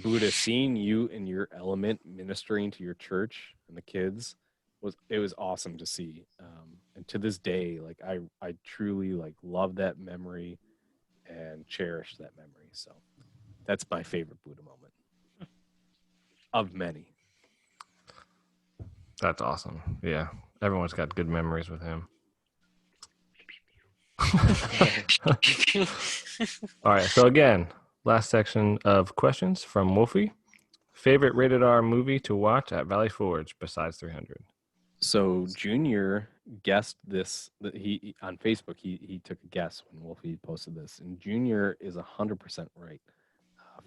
A: Buddha, seeing you in your element ministering to your church and the kids was awesome to see. And to this day, like I truly like love that memory and cherish that memory. So that's my favorite Buddha moment of many.
D: That's awesome. Yeah, everyone's got good memories with him. All right. So again, last section of questions from Wolfie. Favorite rated R movie to watch at Valley Forge besides 300?
A: So Junior guessed this. That he on Facebook. He took a guess when Wolfie posted this, and Junior is 100% right.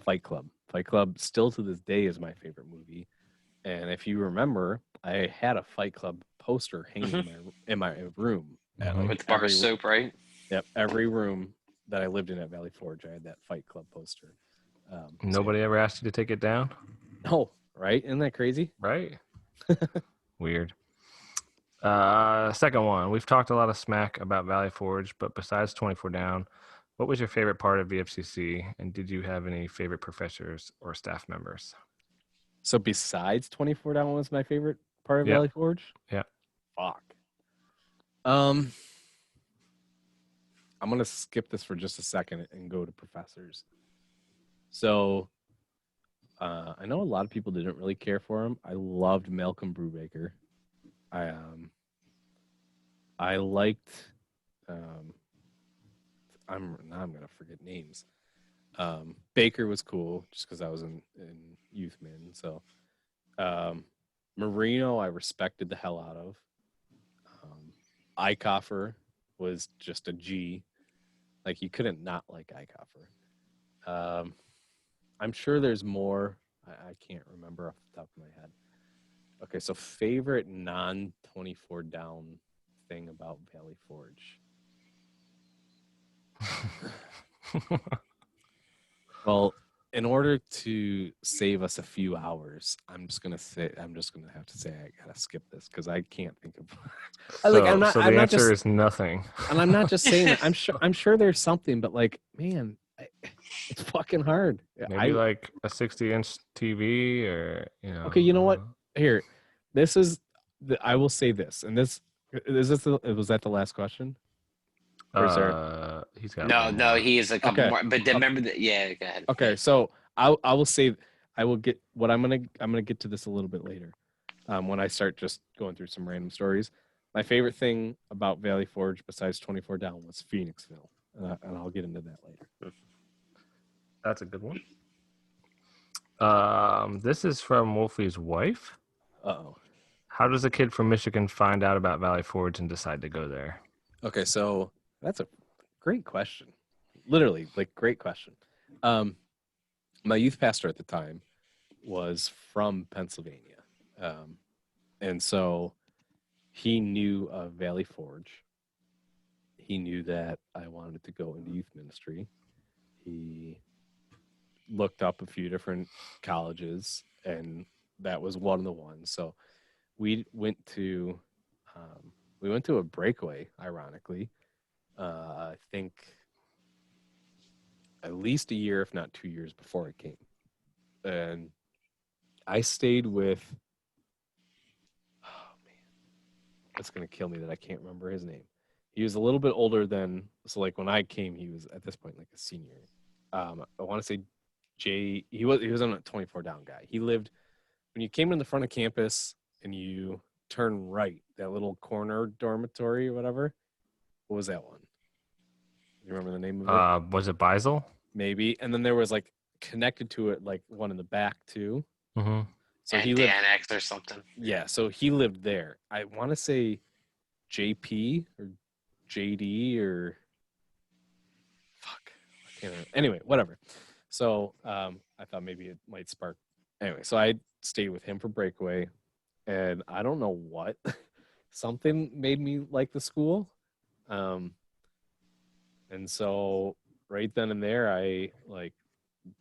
A: Fight Club. Fight Club still to this day is my favorite movie. And if you remember, I had a Fight Club poster hanging in my room. At like
C: With the bar of soap, right?
A: Yep, every room that I lived in at Valley Forge, I had that Fight Club poster.
D: Nobody ever asked you to take it down?
A: No, right? Isn't that crazy?
D: Right. Weird. Second one. We've talked a lot of smack about Valley Forge, but besides 24 Down, what was your favorite part of VFCC, and did you have any favorite professors or staff members?
A: So besides 24 Down was my favorite part of
D: Yeah.
A: Valley Forge?
D: Yeah.
A: Fuck. I'm going to skip this for just a second and go to professors. So I know a lot of people didn't really care for him. I loved Malcolm Brubaker. I liked I'm going to forget names. Baker was cool just because I was in Youth Min. So Marino, I respected the hell out of. Eichhofer was just a G. Like, you couldn't not like Eichhofer. I'm sure there's more. I can't remember off the top of my head. Okay, so favorite non-24 down thing about Valley Forge. Well, in order to save us a few hours, I'm just gonna have to say I gotta skip this because I can't think of.
D: The answer is nothing.
A: And I'm not just saying that. I'm sure there's something, but like, man, it's fucking hard.
D: Maybe like a 60-inch TV, or
A: Okay, you know what? Here, this is. I will say this, and this is this. Was that the last question? Or is there...
D: He's got
C: no. He is a couple more. But remember that. Yeah, go ahead.
A: Okay, so I will say I will get what I'm gonna get to this a little bit later, when I start just going through some random stories. My favorite thing about Valley Forge besides 24 Down was Phoenixville, and I'll get into that later.
D: That's a good one. This is from Wolfie's wife.
A: Uh-oh.
D: How does a kid from Michigan find out about Valley Forge and decide to go there?
A: Okay, so that's a great question. Literally, like, great question. My youth pastor at the time was from Pennsylvania. And so he knew of Valley Forge. He knew that I wanted to go into youth ministry. He looked up a few different colleges, and that was one of the ones. So we went to a breakaway, ironically. I think at least a year, if not 2 years before it came. And I stayed with, oh man, it's going to kill me that I can't remember his name. he was a little bit older than, so like when I came, he was at this point like a senior. I want to say he was on a 24 down guy. He lived when you came in the front of campus and you turn right, that little corner dormitory or whatever. What was that one? You remember the name of it?
D: Was it Beisel?
A: Maybe. And then there was like connected to it like one in the back too.
D: Mm-hmm.
A: So
C: and
A: he
C: the
A: lived.
C: annex or something.
A: Yeah, so he lived there. I want to say JP or JD or fuck. I can't remember. Anyway, whatever. So I thought maybe it might spark. Anyway, so I stayed with him for breakaway, and I don't know what. Something made me like the school. And so right then and there, I like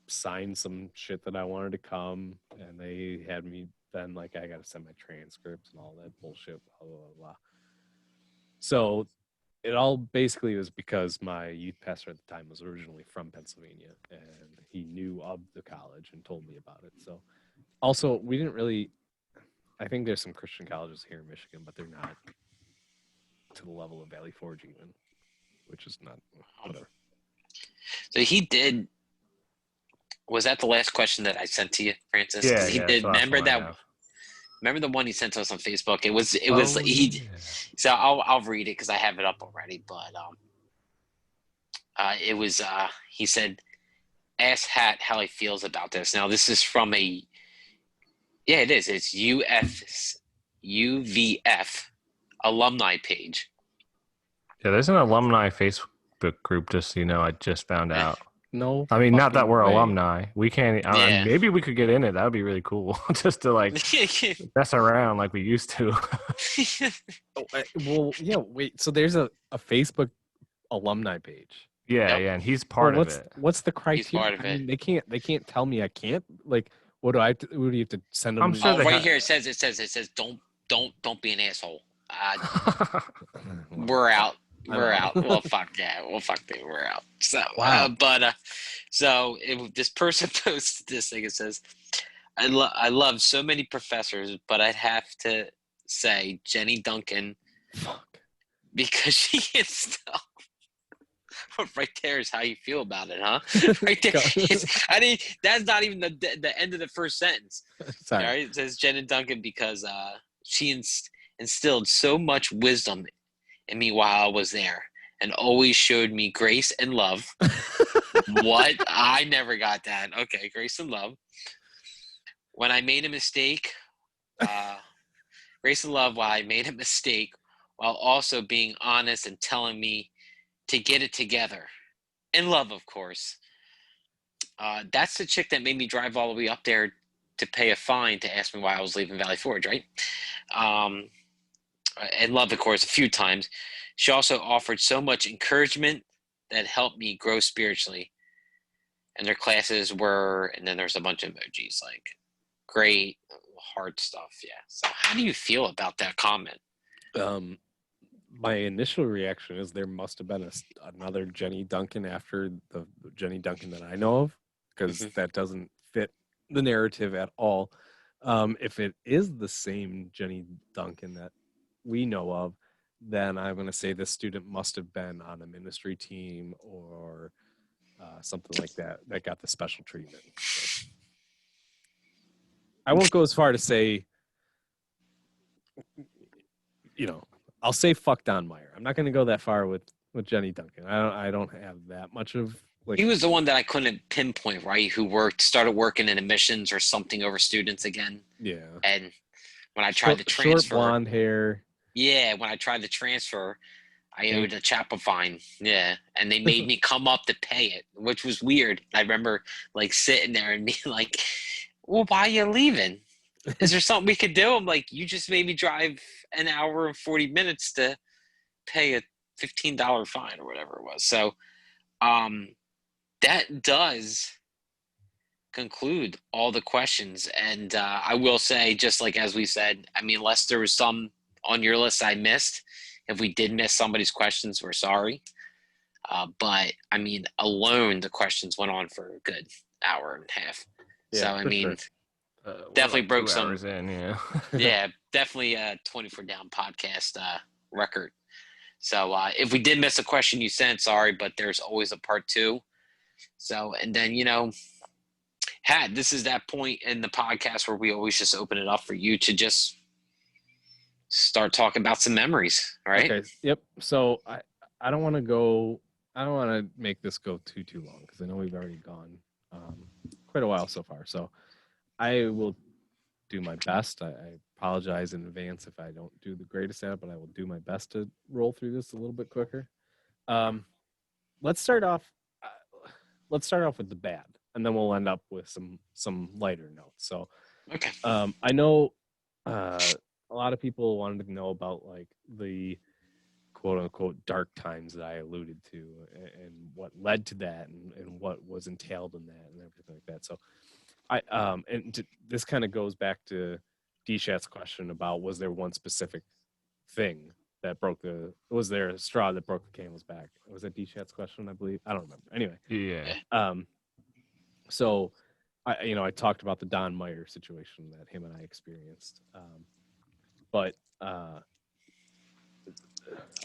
A: signed some shit that I wanted to come, and they had me then like I got to send my transcripts and all that bullshit, blah blah blah blah. So it all basically was because my youth pastor at the time was originally from Pennsylvania, and he knew of the college and told me about it. So also we didn't really. I think there's some Christian colleges here in Michigan, but they're not to the level of Valley Forge even, which is not whatever.
C: So he did. Was that the last question that I sent to you, Francis?
D: Yeah,
C: 'Cause he did.
D: so that's
C: Remember
D: what I
C: that?
D: have.
C: Remember the one he sent to us on Facebook? It was.
D: Oh,
C: He.
D: yeah.
C: So I'll read it because I have it up already. But it was. He said, "Ask Hat how he feels about this." Now this is from a. Yeah, it is. It's UVF alumni page.
D: Yeah, there's an alumni Facebook group. Just so you know, I just found out.
A: No,
D: I mean, not that
A: fucking
D: we're
A: way.
D: alumni. We can't.
C: Yeah.
D: Maybe we could get in it. That would be really cool, just to like mess around like we used to.
A: Oh, well, yeah. Wait. So there's a Facebook alumni page.
D: Yeah,
C: Yep.
D: and he's part
A: Well,
D: of it.
A: What's the criteria?
C: part of
A: I mean, they can't tell me I can't. Like, what do I? What do you have to send them?
D: I'm sure
C: Oh,
D: they
C: right
D: ha-
C: here it says don't be an asshole. We're out.
A: I
C: We're
A: know.
C: out. Well, fuck yeah. Well, fuck it. We're out. So,
A: Wow.
C: this person posted this thing. It says, I love so many professors, but I'd have to say Jenny Duncan
A: Fuck.
C: because she installed. Right there is how you feel about it, huh? Right there. That's not even the end of the first sentence.
A: Sorry.
C: All right, it says Jenna Duncan because she instilled so much wisdom in me while I was there and always showed me grace and love. What? I never got that. Okay, grace and love. When I made a mistake, grace and love while I made a mistake while also being honest and telling me to get it together. And love, of course. That's the chick that made me drive all the way up there to pay a fine to ask me why I was leaving Valley Forge, right? And love, of course, a few times. She also offered so much encouragement that helped me grow spiritually. And their classes were, and then there's a bunch of emojis like great, hard stuff. Yeah. So how do you feel about that comment?
A: My initial reaction is there must have been another Jenny Duncan after the Jenny Duncan that I know of, because that doesn't fit the narrative at all. If it is the same Jenny Duncan that we know of, then I'm going to say this student must have been on a ministry team or something like that got the special treatment. So, I won't go as far to say, I'll say fuck Don Meyer. I'm not going to go that far with Jenny Duncan. I don't have that much of like.
C: He was the one that I couldn't pinpoint, right? Who started working in admissions or something over students again.
A: Yeah.
C: And when I tried to transfer,
A: short blonde hair.
C: Yeah, when I tried to transfer, I owed a chapel fine. Yeah, and they made me come up to pay it, which was weird. I remember like sitting there and being like, "Well, why are you leaving? Is there something we could do?" I'm like, "You just made me drive an hour and 40 minutes to pay a $15 fine or whatever it was." So, that does conclude all the questions. And I will say, just like as we said, I mean, unless there was some on your list I missed, if we did miss somebody's questions, we're sorry. But I mean, alone the questions went on for a good hour and a half.
A: Yeah,
C: so I mean,
D: We're
C: definitely
D: like
C: broke
D: 2
C: some.
D: hours in, yeah.
C: Yeah, definitely a 24 down podcast record. So if we did miss a question you sent, sorry, but there's always a part 2. So, and then, Hat, this is that point in the podcast where we always just open it up for you to just start talking about some memories, right?
A: Okay. Yep. So I don't want to go. I don't want to make this go too long because I know we've already gone quite a while so far. So I will do my best. I apologize in advance if I don't do the greatest at it, but I will do my best to roll through this a little bit quicker. Let's start off. Let's start off with the bad, and then we'll end up with some lighter notes. So
C: Okay.
A: I know a lot of people wanted to know about like the quote unquote dark times that I alluded to and what led to that and what was entailed in that and everything like that. So this kind of goes back to Deshat's question about was there one specific thing that was there a straw that broke the camel's back? Was that Deshat's question? I believe. I don't remember. Anyway.
D: Yeah.
A: So I talked about the Don Meyer situation that him and I experienced. But a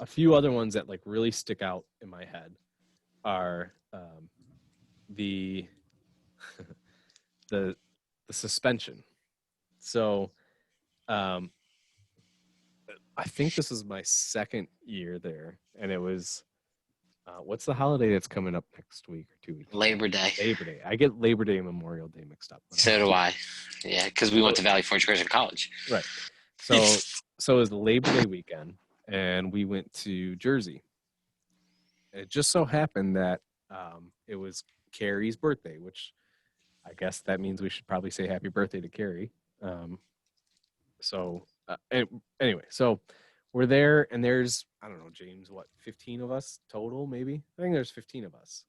A: few other ones that like really stick out in my head are the the suspension. So I think this is my second year there, and it was what's the holiday that's coming up next week or 2 weeks?
C: Labor Day.
A: Labor Day. I get Labor Day and Memorial Day mixed up.
C: So do I. Yeah, because we went to Valley Forge Christian College.
A: Right. So it was the Labor Day weekend, and we went to Jersey. It just so happened that it was Carrie's birthday, which I guess that means we should probably say happy birthday to Carrie. Anyway, so we're there, and there's, I don't know, James, what, 15 of us total, maybe? I think there's 15 of us.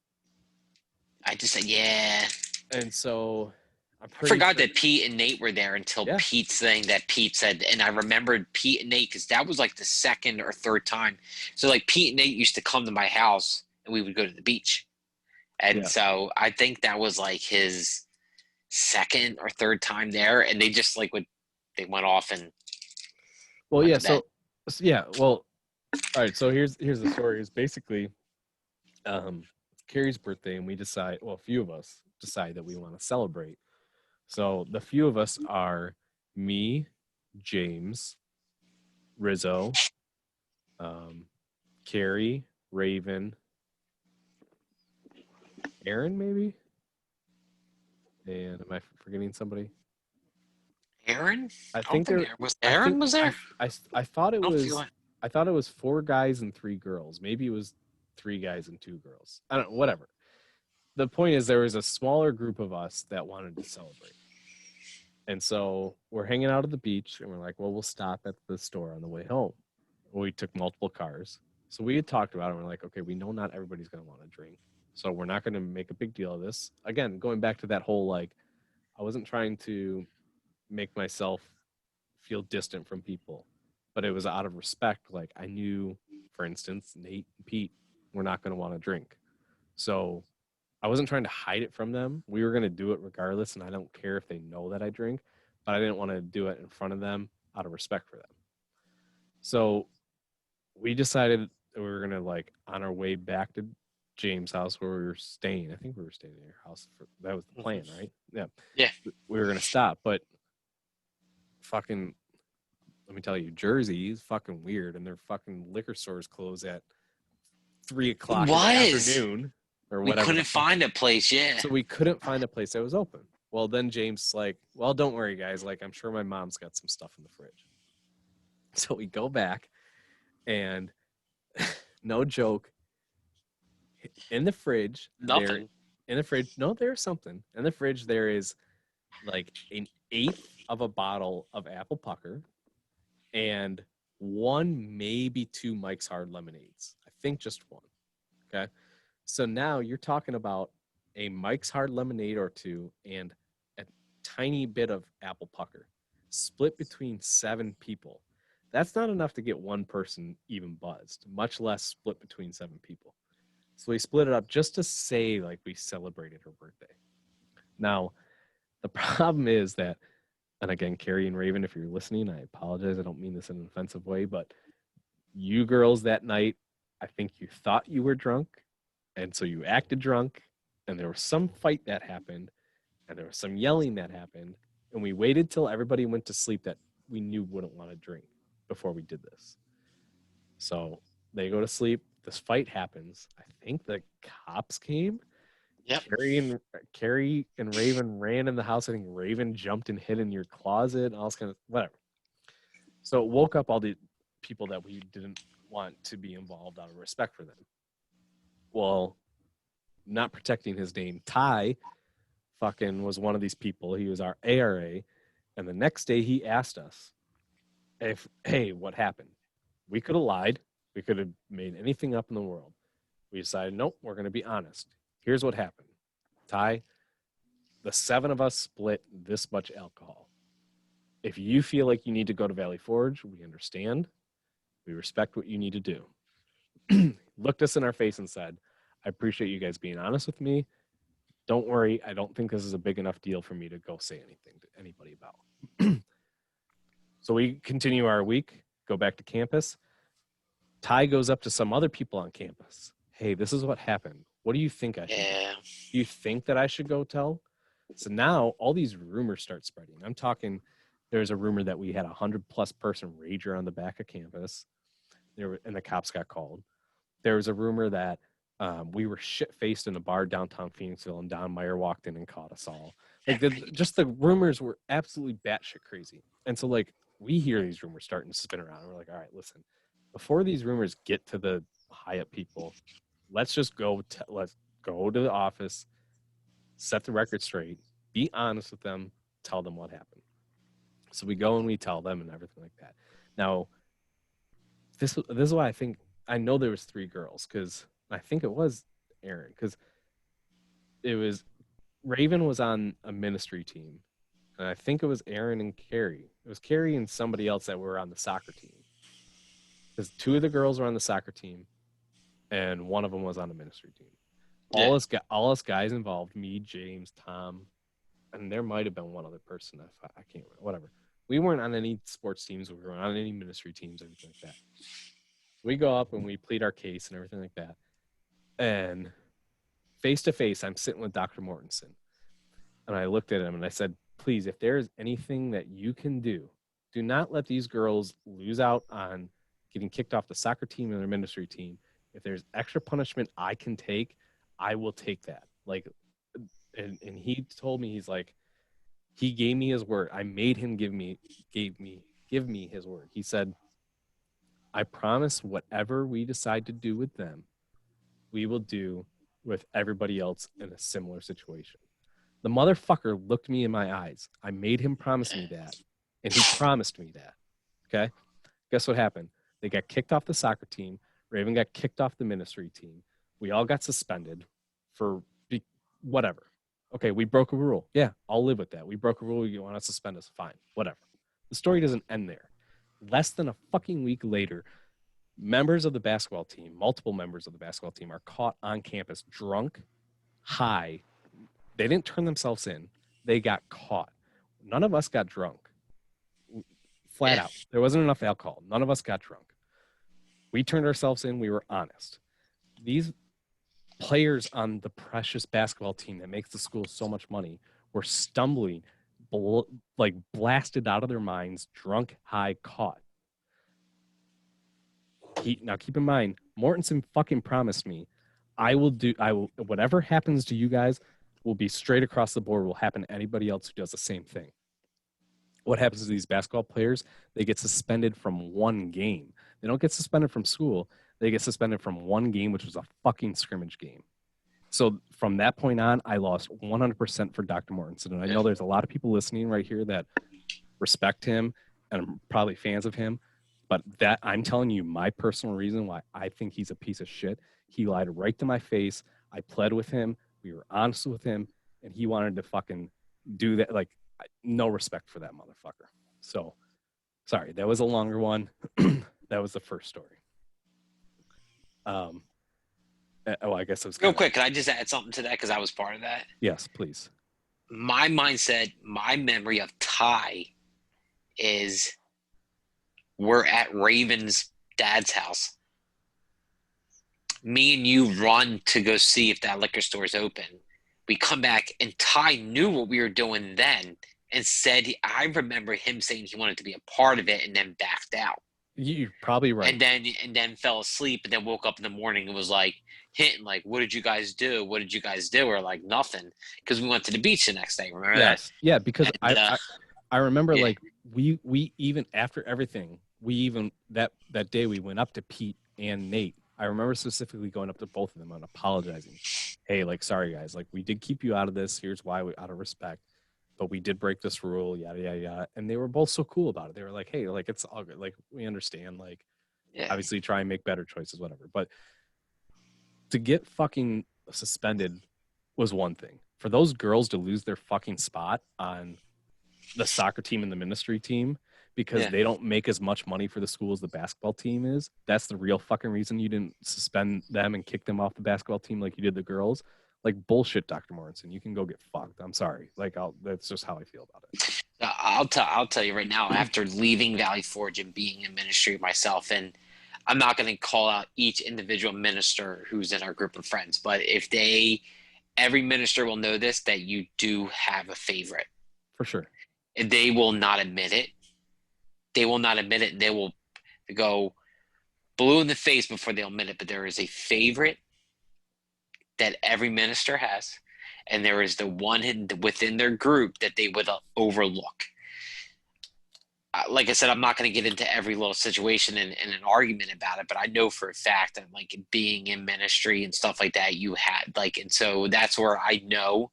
C: I just said, yeah.
A: And so
C: I forgot that Pete and Nate were there until Pete's thing that Pete said. And I remembered Pete and Nate because that was like the second or third time. So like Pete and Nate used to come to my house and we would go to the beach. And so I think that was like his second or third time there. And they just like they went off and.
A: Well, yeah. So, well, all right. So here's the story is basically Carrie's birthday, and a few of us decide that we want to celebrate. So the few of us are me, James, Rizzo, Carrie, Raven, Aaron, maybe. And am I forgetting somebody?
C: Aaron?
A: I think
C: Aaron was there.
A: I thought it was. I thought it was 4 guys and 3 girls. Maybe it was 3 guys and 2 girls. I don't know. Whatever. The point is, there was a smaller group of us that wanted to celebrate. And so we're hanging out at the beach, and we're like, well, we'll stop at the store on the way home. Well, we took multiple cars. So we had talked about it, and we're like, okay, we know not everybody's going to want to drink. So we're not going to make a big deal of this. Again, going back to that whole, like, I wasn't trying to make myself feel distant from people, but it was out of respect. Like, I knew, for instance, Nate and Pete were not going to want to drink. So I wasn't trying to hide it from them. We were going to do it regardless, and I don't care if they know that I drink, but I didn't want to do it in front of them out of respect for them. So we decided that we were going to, like, on our way back to James' house where we were staying. I think we were staying in your house. That was the plan, right? Yeah.
C: Yeah.
A: We were going to stop, but fucking, let me tell you, Jersey is fucking weird, and their fucking liquor stores close at 3 o'clock in the afternoon. Or whatever.
C: We couldn't find a place,
A: So we couldn't find a place that was open. Well, then James like, well, don't worry, guys. Like, I'm sure my mom's got some stuff in the fridge. So we go back, and no joke, in the fridge,
C: nothing.
A: There's something. In the fridge, there is like an 1/8 of a bottle of apple pucker and 1, maybe 2 Mike's Hard Lemonades. I think just 1. Okay. So now you're talking about a Mike's Hard Lemonade or 2 and a tiny bit of apple pucker split between 7 people. That's not enough to get one person even buzzed, much less split between 7 people. So we split it up just to say like we celebrated her birthday. Now, the problem is that, and again, Carrie and Raven, if you're listening, I apologize. I don't mean this in an offensive way, but
E: You girls that night, I think you thought you were drunk, and so you acted drunk, and there was some fight that happened, and there was some yelling that happened, and we waited till everybody went to sleep that we knew wouldn't want to drink before we did this. So they go to sleep. This fight happens. I think the cops came.
C: Yep.
E: Carrie and Raven ran in the house. I think Raven jumped and hid in your closet and all this kind of whatever. So it woke up all the people that we didn't want to be involved out of respect for them. Well, not protecting his name, Ty fucking was one of these people. He was our ARA. And the next day he asked us hey, what happened? We could have lied. We could have made anything up in the world. We decided, nope, we're going to be honest. Here's what happened. Ty, the 7 of us split this much alcohol. If you feel like you need to go to Valley Forge, we understand. We respect what you need to do. Looked us in our face and said, I appreciate you guys being honest with me. Don't worry. I don't think this is a big enough deal for me to go say anything to anybody about. So we continue our week, go back to campus. Ty goes up to some other people on campus. Hey, this is what happened. What do you think I should do?
C: Yeah.
E: Do you think that I should go tell? So now all these rumors start spreading. I'm talking, there's a rumor that we had 100+ person rager on the back of campus. And the cops got called. There was a rumor that we were shit-faced in a bar downtown Phoenixville, and Don Meyer walked in and caught us all. Like, just the rumors were absolutely batshit crazy. And so, like, we hear these rumors starting to spin around, and we're like, all right, listen, before these rumors get to the high-up people, let's just let's go to the office, set the record straight, be honest with them, tell them what happened. So we go and we tell them and everything like that. Now, this is why I know there was 3 girls, because I think it was Aaron, because it was Raven was on a ministry team, and I think it was Aaron and Carrie. It was Carrie and somebody else that were on the soccer team. Because 2 of the girls were on the soccer team, and one of them was on the ministry team. All us guys involved, me, James, Tom, and there might have been one other person. I can't remember. Whatever. We weren't on any sports teams. We weren't on any ministry teams, anything like that. We go up and we plead our case and everything like that. And face to face, I'm sitting with Dr. Mortensen. And I looked at him and I said, please, if there is anything that you can do, do not let these girls lose out on getting kicked off the soccer team and their ministry team. If there's extra punishment I can take, I will take that. Like, and he told me, he's like, he gave me his word. I made him give me his word. He said, I promise whatever we decide to do with them, we will do with everybody else in a similar situation. The motherfucker looked me in my eyes. I made him promise me that, and he promised me that. Okay? Guess what happened? They got kicked off the soccer team. Raven got kicked off the ministry team. We all got suspended for whatever. Okay, we broke a rule. Yeah, I'll live with that. We broke a rule. You want to suspend us? Fine, whatever. The story doesn't end there. Less than a fucking week later, members of the basketball team, multiple members of the basketball team, are caught on campus drunk, high. They didn't turn themselves in. They got caught. None of us got drunk. Flat out. There wasn't enough alcohol. None of us got drunk. We turned ourselves in. We were honest. These players on the precious basketball team that makes the school so much money were stumbling, like blasted out of their minds, drunk, high, caught. Now keep in mind, Mortensen fucking promised me, I will whatever happens to you guys will be straight across the board, will happen to anybody else who does the same thing. What happens to these basketball players? They get suspended from 1 game. They don't get suspended from school. They get suspended from 1 game, which was a fucking scrimmage game. So from that point on, I lost 100% for Dr. Mortensen. And I know there's a lot of people listening right here that respect him and are probably fans of him. But that, I'm telling you my personal reason why I think he's a piece of shit. He lied right to my face. I pled with him. We were honest with him. And he wanted to fucking do that. Like, no respect for that motherfucker. So, sorry, that was a longer one. That was the first story. I guess it was
C: real quick. Can I just add something to that? Because I was part of that.
E: Yes, please.
C: My mindset, my memory of Ty is we're at Raven's Dad's house. Me and you run to go see if that liquor store is open. We come back, and Ty knew what we were doing then and said, I remember him saying he wanted to be a part of it and then backed out.
E: You're probably right.
C: And then fell asleep and then woke up in the morning and was like hinting like, what did you guys do? What did you guys do? Or like nothing, because we went to the beach the next day. Remember
E: Yes. Yeah, because
C: And,
E: I remember
C: yeah.
E: like we even after everything, we even that day we went up to Pete and Nate. I remember specifically going up to both of them and apologizing. Hey, like, sorry guys, like we did keep you out of this. Here's why, out of respect. But we did break this rule, yada yada yada. And they were both so cool about it. They were like, hey, like it's all good. Like we understand, like
C: Yeah.
E: obviously try and make better choices, whatever. But to get fucking suspended was one thing. For those girls to lose their fucking spot on the soccer team and the ministry team because
C: Yeah.
E: they don't make as much money for the school as the basketball team is, that's the real fucking reason you didn't suspend them and kick them off the basketball team like you did the girls. Like bullshit, Dr. Morrison. You can go get fucked. I'm sorry. Like that's just how I feel about it.
C: I'll tell you right now, after leaving Valley Forge and being in ministry myself, and I'm not going to call out each individual minister who's in our group of friends, but every minister will know this, that you do have a favorite.
E: For sure.
C: And they will not admit it. They will not admit it. They will go blue in the face before they'll admit it. But there is a favorite that every minister has, and there is the one within their group that they would overlook. Like I said, I'm not going to get into every little situation and an argument about it, but I know for a fact that like being in ministry and stuff like that, you had like, and so that's where I know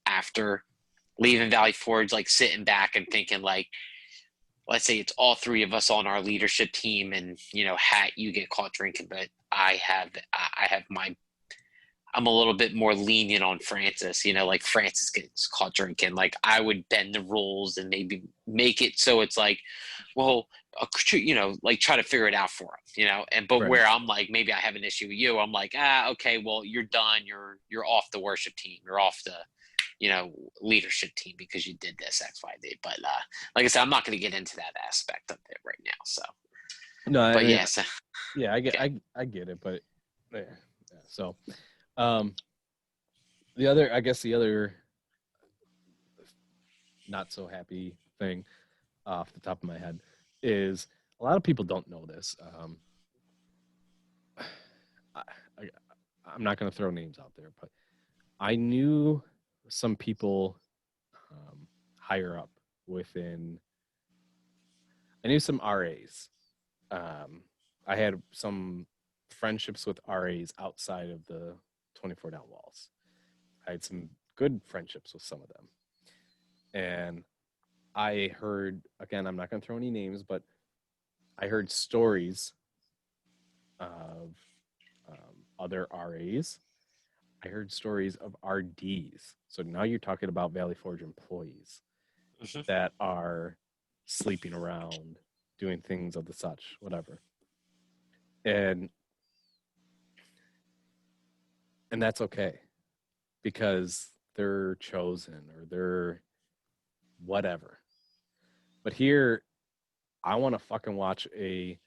C: after leaving Valley Forge, like sitting back and thinking like, let's say it's all three of us on our leadership team, and Hat, you get caught drinking, but I have I'm a little bit more lenient on Francis. Like Francis gets caught drinking, like I would bend the rules and maybe make it so it's like, well, like try to figure it out for him, but
E: Right.
C: where I'm like, maybe I have an issue with you, I'm like, okay, well, you're done, you're off the worship team, you're off the leadership team because you did this X, Y, Z. But like I said, I'm not going to get into that aspect of it right now. So,
E: No,
C: but
E: I mean,
C: yes,
E: yeah, I get it, but yeah. So, the other not so happy thing off the top of my head is a lot of people don't know this. I'm not going to throw names out there, but I knew some people higher up within. I knew some RAs. I had some friendships with RAs outside of the 24 down walls. I had some good friendships with some of them. And I heard, again, I'm not going to throw any names, but I heard stories of other RAs. I heard stories of RDs. So now you're talking about Valley Forge employees that are sleeping around, doing things of the such, whatever. And that's okay because they're chosen or they're whatever. But here, I want to fucking watch a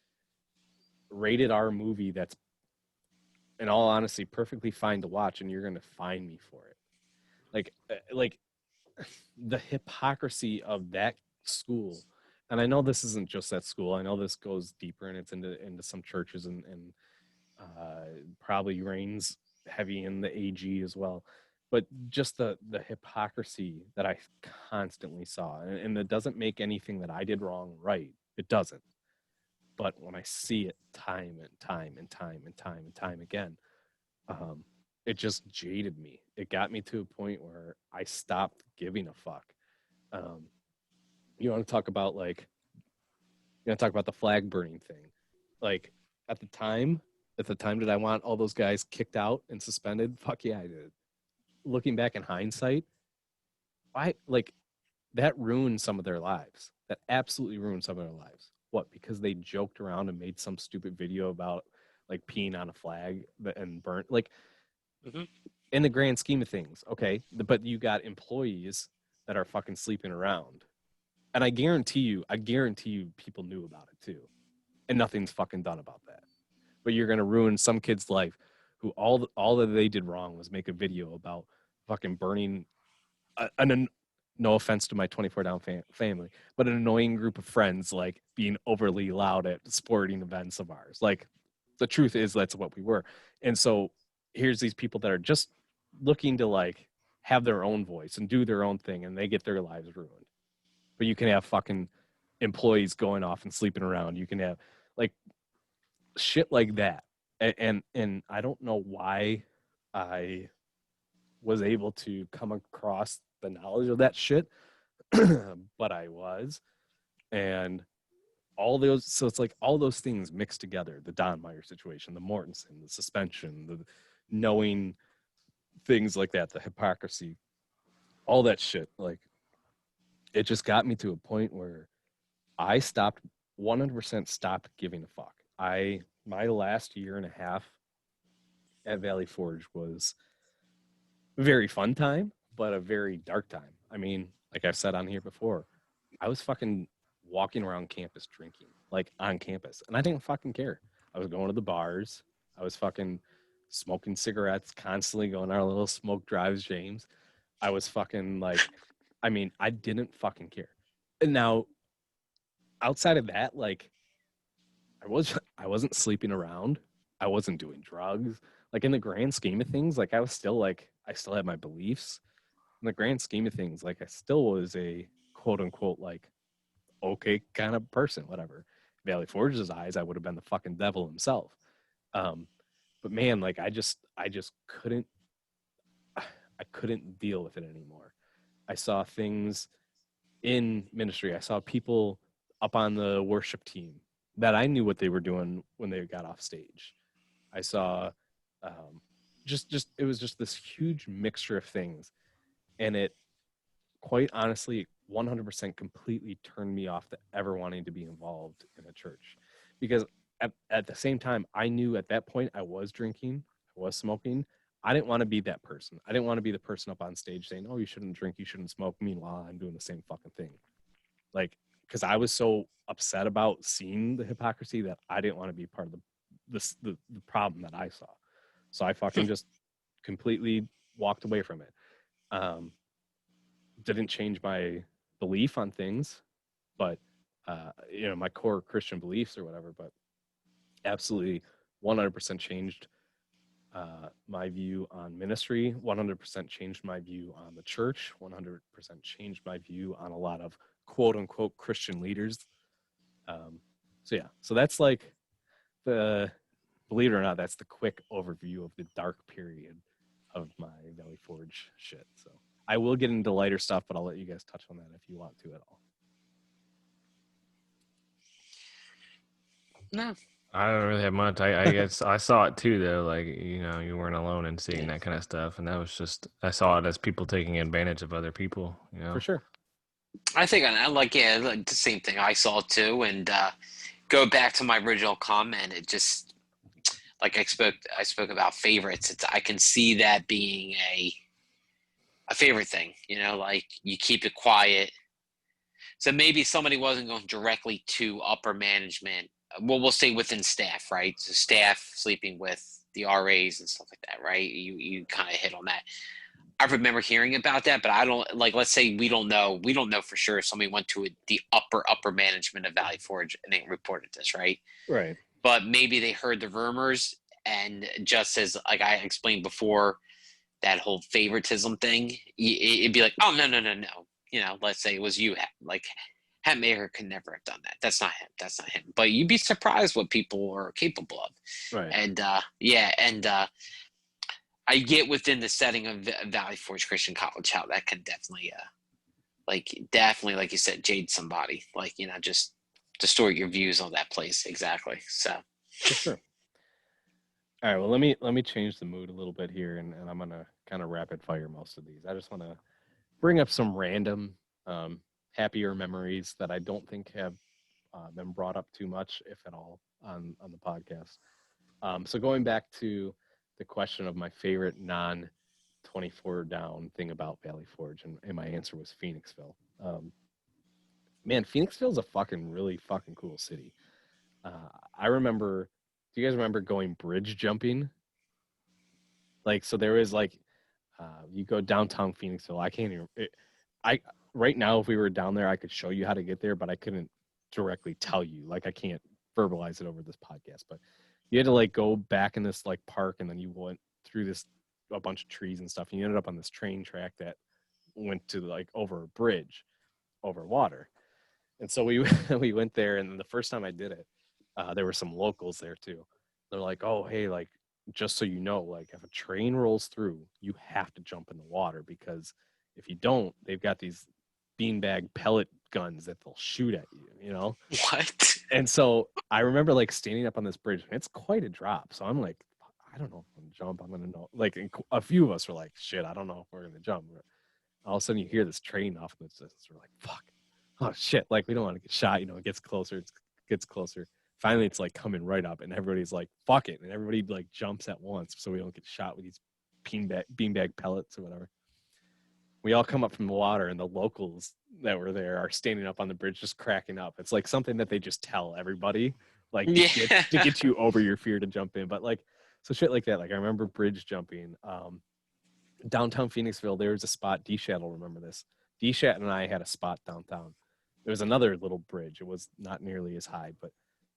E: rated R movie that's, in all honesty, perfectly fine to watch, and you're going to fine me for it. Like the hypocrisy of that school. And I know this isn't just that school. I know this goes deeper and it's into some churches and probably reigns heavy in the AG as well. But just the hypocrisy that I constantly saw, and it doesn't make anything that I did wrong right. It doesn't. But when I see it time and time and time and time and time again, it just jaded me. It got me to a point where I stopped giving a fuck. You want to talk about the flag burning thing? Like at the time did I want all those guys kicked out and suspended? Fuck yeah, I did. Looking back in hindsight, that ruined some of their lives. That absolutely ruined some of their lives. What? Because they joked around and made some stupid video about like peeing on a flag and burnt. Like, in the grand scheme of things, okay, but you got employees that are fucking sleeping around, and I guarantee you, people knew about it too. and nothing's fucking done about that. But you're gonna ruin some kid's life who all that they did wrong was make a video about fucking burning no offense to my 24 down family, but an annoying group of friends like being overly loud at sporting events of ours. Like the truth is that's what we were. And so here's these people that are just looking to like have their own voice and do their own thing, and they get their lives ruined. But you can have fucking employees going off and sleeping around. You can have like shit like that. And I don't know why I was able to come across the knowledge of that shit, but I was. And all those, so it's like all those things mixed together, the Don Meyer situation, the Mortensen, the suspension, the knowing things like that, the hypocrisy, all that shit, like it just got me to a point where I 100% stopped giving a fuck. My last year and a half at Valley Forge was a very fun time, but a very dark time. I mean, like I've said on here before, I was fucking walking around campus drinking, like on campus, and I didn't fucking care. I was going to the bars. I was fucking smoking cigarettes, constantly going on our little smoke drives, James. I was fucking like, I mean, I didn't fucking care. And now, outside of that, like, I wasn't sleeping around. I wasn't doing drugs. Like in the grand scheme of things, like I still had my beliefs. In the grand scheme of things, like I still was a quote unquote like okay kind of person, whatever. Valley Forge's eyes, I would have been the fucking devil himself. But man, like I just couldn't deal with it anymore. I saw things in ministry. I saw people up on the worship team that I knew what they were doing when they got off stage. I saw just it was just this huge mixture of things, and it quite honestly 100% completely turned me off to ever wanting to be involved in a church, because at the same time I knew at that point I was drinking, I was smoking. I didn't want to be that person. I didn't want to be the person up on stage saying, oh, you shouldn't drink, you shouldn't smoke, meanwhile I'm doing the same fucking thing. Like, because I was so upset about seeing the hypocrisy that I didn't want to be part of the problem that I saw. So I fucking just completely walked away from it. Didn't change my belief on things, but my core Christian beliefs or whatever, but absolutely 100% changed my view on ministry, 100% changed my view on the church, 100% changed my view on a lot of quote unquote Christian leaders. So that's like believe it or not, that's the quick overview of the dark period of my Valley Forge shit. So I will get into lighter stuff, but I'll let you guys touch on that if you want to at all.
C: No.
D: I don't really have much. I guess I saw it too, though. Like, you weren't alone in seeing that kind of stuff. And that was just, I saw it as people taking advantage of other people,
E: For sure.
C: I think like the same thing I saw too, and go back to my original comment. It just like I spoke about favorites. I can see that being a favorite thing. Like you keep it quiet. So maybe somebody wasn't going directly to upper management. Well, we'll say within staff, right? So staff sleeping with the RAs and stuff like that, right? You kind of hit on that. I remember hearing about that, but I don't like. Let's say we don't know for sure if somebody went to the upper management of Valley Forge and they reported this, right?
E: Right.
C: But maybe they heard the rumors, and just as like I explained before, that whole favoritism thing, it'd be like, oh no. Let's say it was you, like Hat Maker could never have done that. That's not him. But you'd be surprised what people are capable of.
E: Right.
C: And I get within the setting of Valley Forge Christian College how that can definitely, like you said, jade somebody. Like, just distort your views on that place. Exactly. So.
E: For sure. All right. Well, let me change the mood a little bit here, and I'm gonna kind of rapid fire most of these. I just want to bring up some random happier memories that I don't think have been brought up too much, if at all, on the podcast. So going back to the question of my favorite non-24 down thing about Valley Forge, and my answer was Phoenixville. Man, Phoenixville is a fucking really fucking cool city. I remember. Do you guys remember going bridge jumping? Like, so there is like, you go downtown Phoenixville. I can't even. I right now, if we were down there, I could show you how to get there, but I couldn't directly tell you. Like, I can't verbalize it over this podcast. But you had to like go back in this like park, and then you went through this a bunch of trees and stuff, and you ended up on this train track that went to like over a bridge over water. And so we we went there, and the first time I did it, there were some locals there too. They're like, "Oh, hey, like just so you know, like if a train rolls through, you have to jump in the water because if you don't, they've got these beanbag pellet guns that they'll shoot at you, you know?"
C: What?
E: And so I remember like standing up on this bridge, and it's quite a drop. So I'm like, I don't know if I'm gonna jump. I'm gonna know. Like a few of us were like, shit, I don't know if we're gonna jump. All of a sudden you hear this train off in the distance. We're like, fuck. Oh shit. Like we don't want to get shot, you know, it gets closer, it gets closer. Finally it's like coming right up, and everybody's like, fuck it. And everybody like jumps at once so we don't get shot with these beanbag pellets or whatever. We all come up from the water, and the locals that were there are standing up on the bridge just cracking up. It's like something that they just tell everybody, like to get you over your fear to jump in. But like, so shit like that. Like I remember bridge jumping. Downtown Phoenixville, there was a spot. D-Shat will remember this. D-Shat and I had a spot downtown. There was another little bridge. It was not nearly as high, but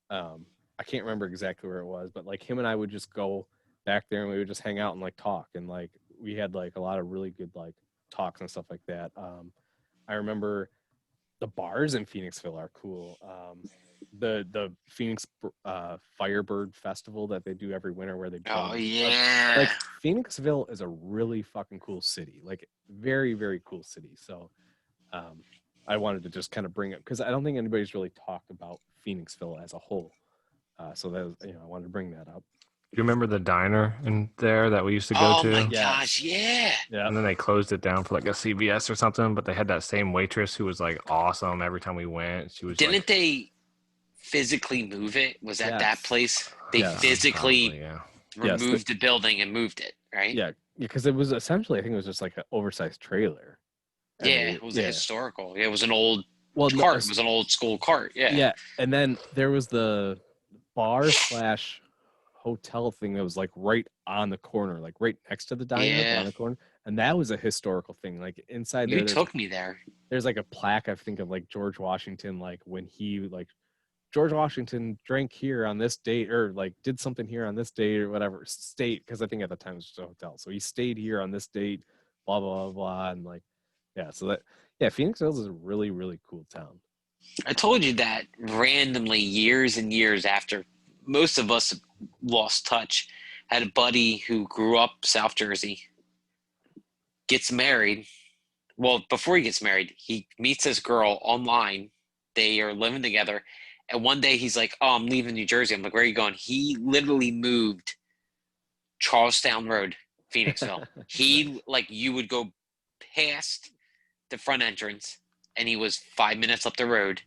E: I can't remember exactly where it was. But like him and I would just go back there, and we would just hang out and like talk. And like we had like a lot of really good like talks and stuff like that. I remember the bars in Phoenixville are cool. The Phoenix Firebird Festival that they do every winter, where they
C: Oh
E: like
C: yeah.
E: Phoenixville is a really fucking cool city, like very very cool city. So I wanted to just kind of bring it because I don't think anybody's really talked about Phoenixville as a whole. So that was, I wanted to bring that up.
D: Do you remember the diner in there that we used to go
C: Oh
D: to?
C: my
E: Yeah.
C: gosh, yeah.
E: Yeah,
D: And then they closed it down for like a CVS or something, but they had that same waitress who was like awesome every time we went. She was
C: Didn't
D: like,
C: they physically move it? Was that that
E: Yes.
C: place? They
E: Yes.
C: physically
D: probably, yeah.
E: Yes,
C: removed the building and moved it, right?
E: yeah, because it was essentially, I think it was just like an oversized trailer. And
C: Yeah,
E: they-
C: it was a historical. It was an old
E: well, no,
C: cart. It was an old school cart. Yeah.
E: yeah, and then there was the bar / hotel thing that was like right on the corner, like right next to the diner, but
C: Yeah.
E: on the corner, and that was a historical thing. Like inside
C: You
E: there,
C: took me there.
E: there's like a plaque, I think, of like George Washington, like when he like George Washington drank here on this date, or like did something here on this date or whatever state, because I think at the time it was just a hotel. So he stayed here on this date, blah blah blah, blah, and like yeah. So that Phoenixville is a really really cool town.
C: I told you that randomly years and years after most of us lost touch. Had a buddy who grew up South Jersey, gets married. Well, before he gets married, he meets this girl online. They are living together. And one day he's like, "Oh, I'm leaving New Jersey." I'm like, "Where are you going?" He literally moved Charlestown Road, Phoenixville. He, like, you would go past the front entrance, and he was 5 minutes up the road.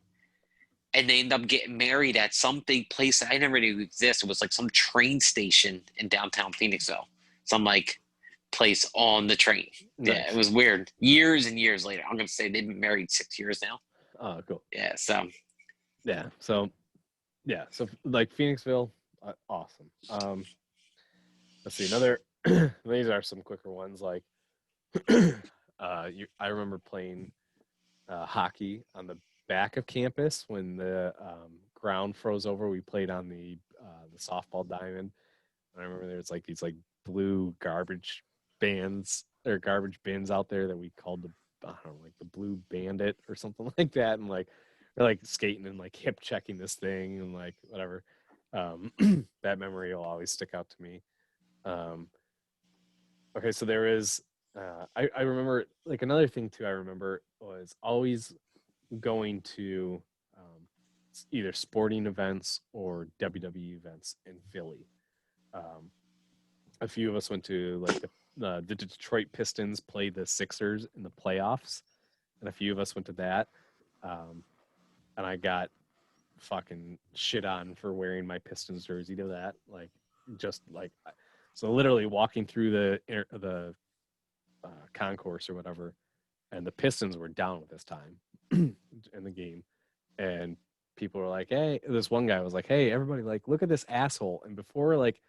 C: And they ended up getting married at some big place that I never knew existed. It was like some train station in downtown Phoenixville. Some like place on the train. Yeah,
E: Nice.
C: it was weird. Years and years later. I'm gonna say they've been married 6 years now.
E: Oh, cool.
C: Yeah, so
E: Yeah. So like Phoenixville, awesome. Let's see another. These are some quicker ones. Like, I remember playing hockey on the back of campus when the ground froze over. We played on the softball diamond. And I remember there was like these like blue garbage bins out there that we called the, I don't know, like the Blue Bandit or something like that. And like we're like skating and like hip checking this thing and like whatever. That memory will always stick out to me. Okay, so there is I remember like another thing too. I remember was always going to either sporting events or WWE events in Philly. A few of us went to like the Detroit Pistons play the Sixers in the playoffs, and a few of us went to that. And I got fucking shit on for wearing my Pistons jersey to that. Like, just like, so literally walking through the concourse or whatever, and the Pistons were down at this time in the game, and people were like, hey, this one guy was like, hey, everybody, like, look at this asshole. And before like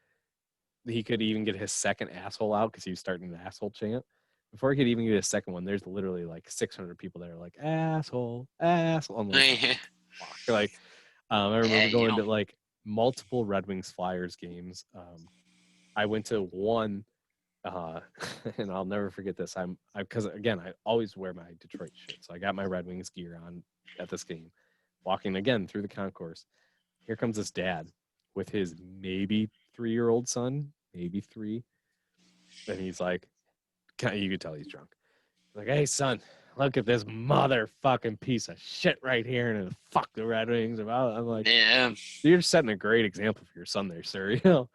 E: he could even get his second asshole out, because he was starting the asshole chant, before he could even get his second one, there's literally like 600 people that are like, asshole, asshole. I'm like,
C: Yeah,
E: fuck. Like, I remember
C: you
E: going to
C: know.
E: like multiple Red Wings Flyers games. I went to one, and I'll never forget this. Because again, I always wear my Detroit shit, so I got my Red Wings gear on at this game. Walking again through the concourse, here comes this dad with his maybe 3-year-old son, maybe 3, and he's like, you could tell he's drunk. Like, hey son, look at this motherfucking piece of shit right here, and fuck the Red Wings. About, I'm like,
C: Yeah.
E: you're setting a great example for your son there, sir. You know,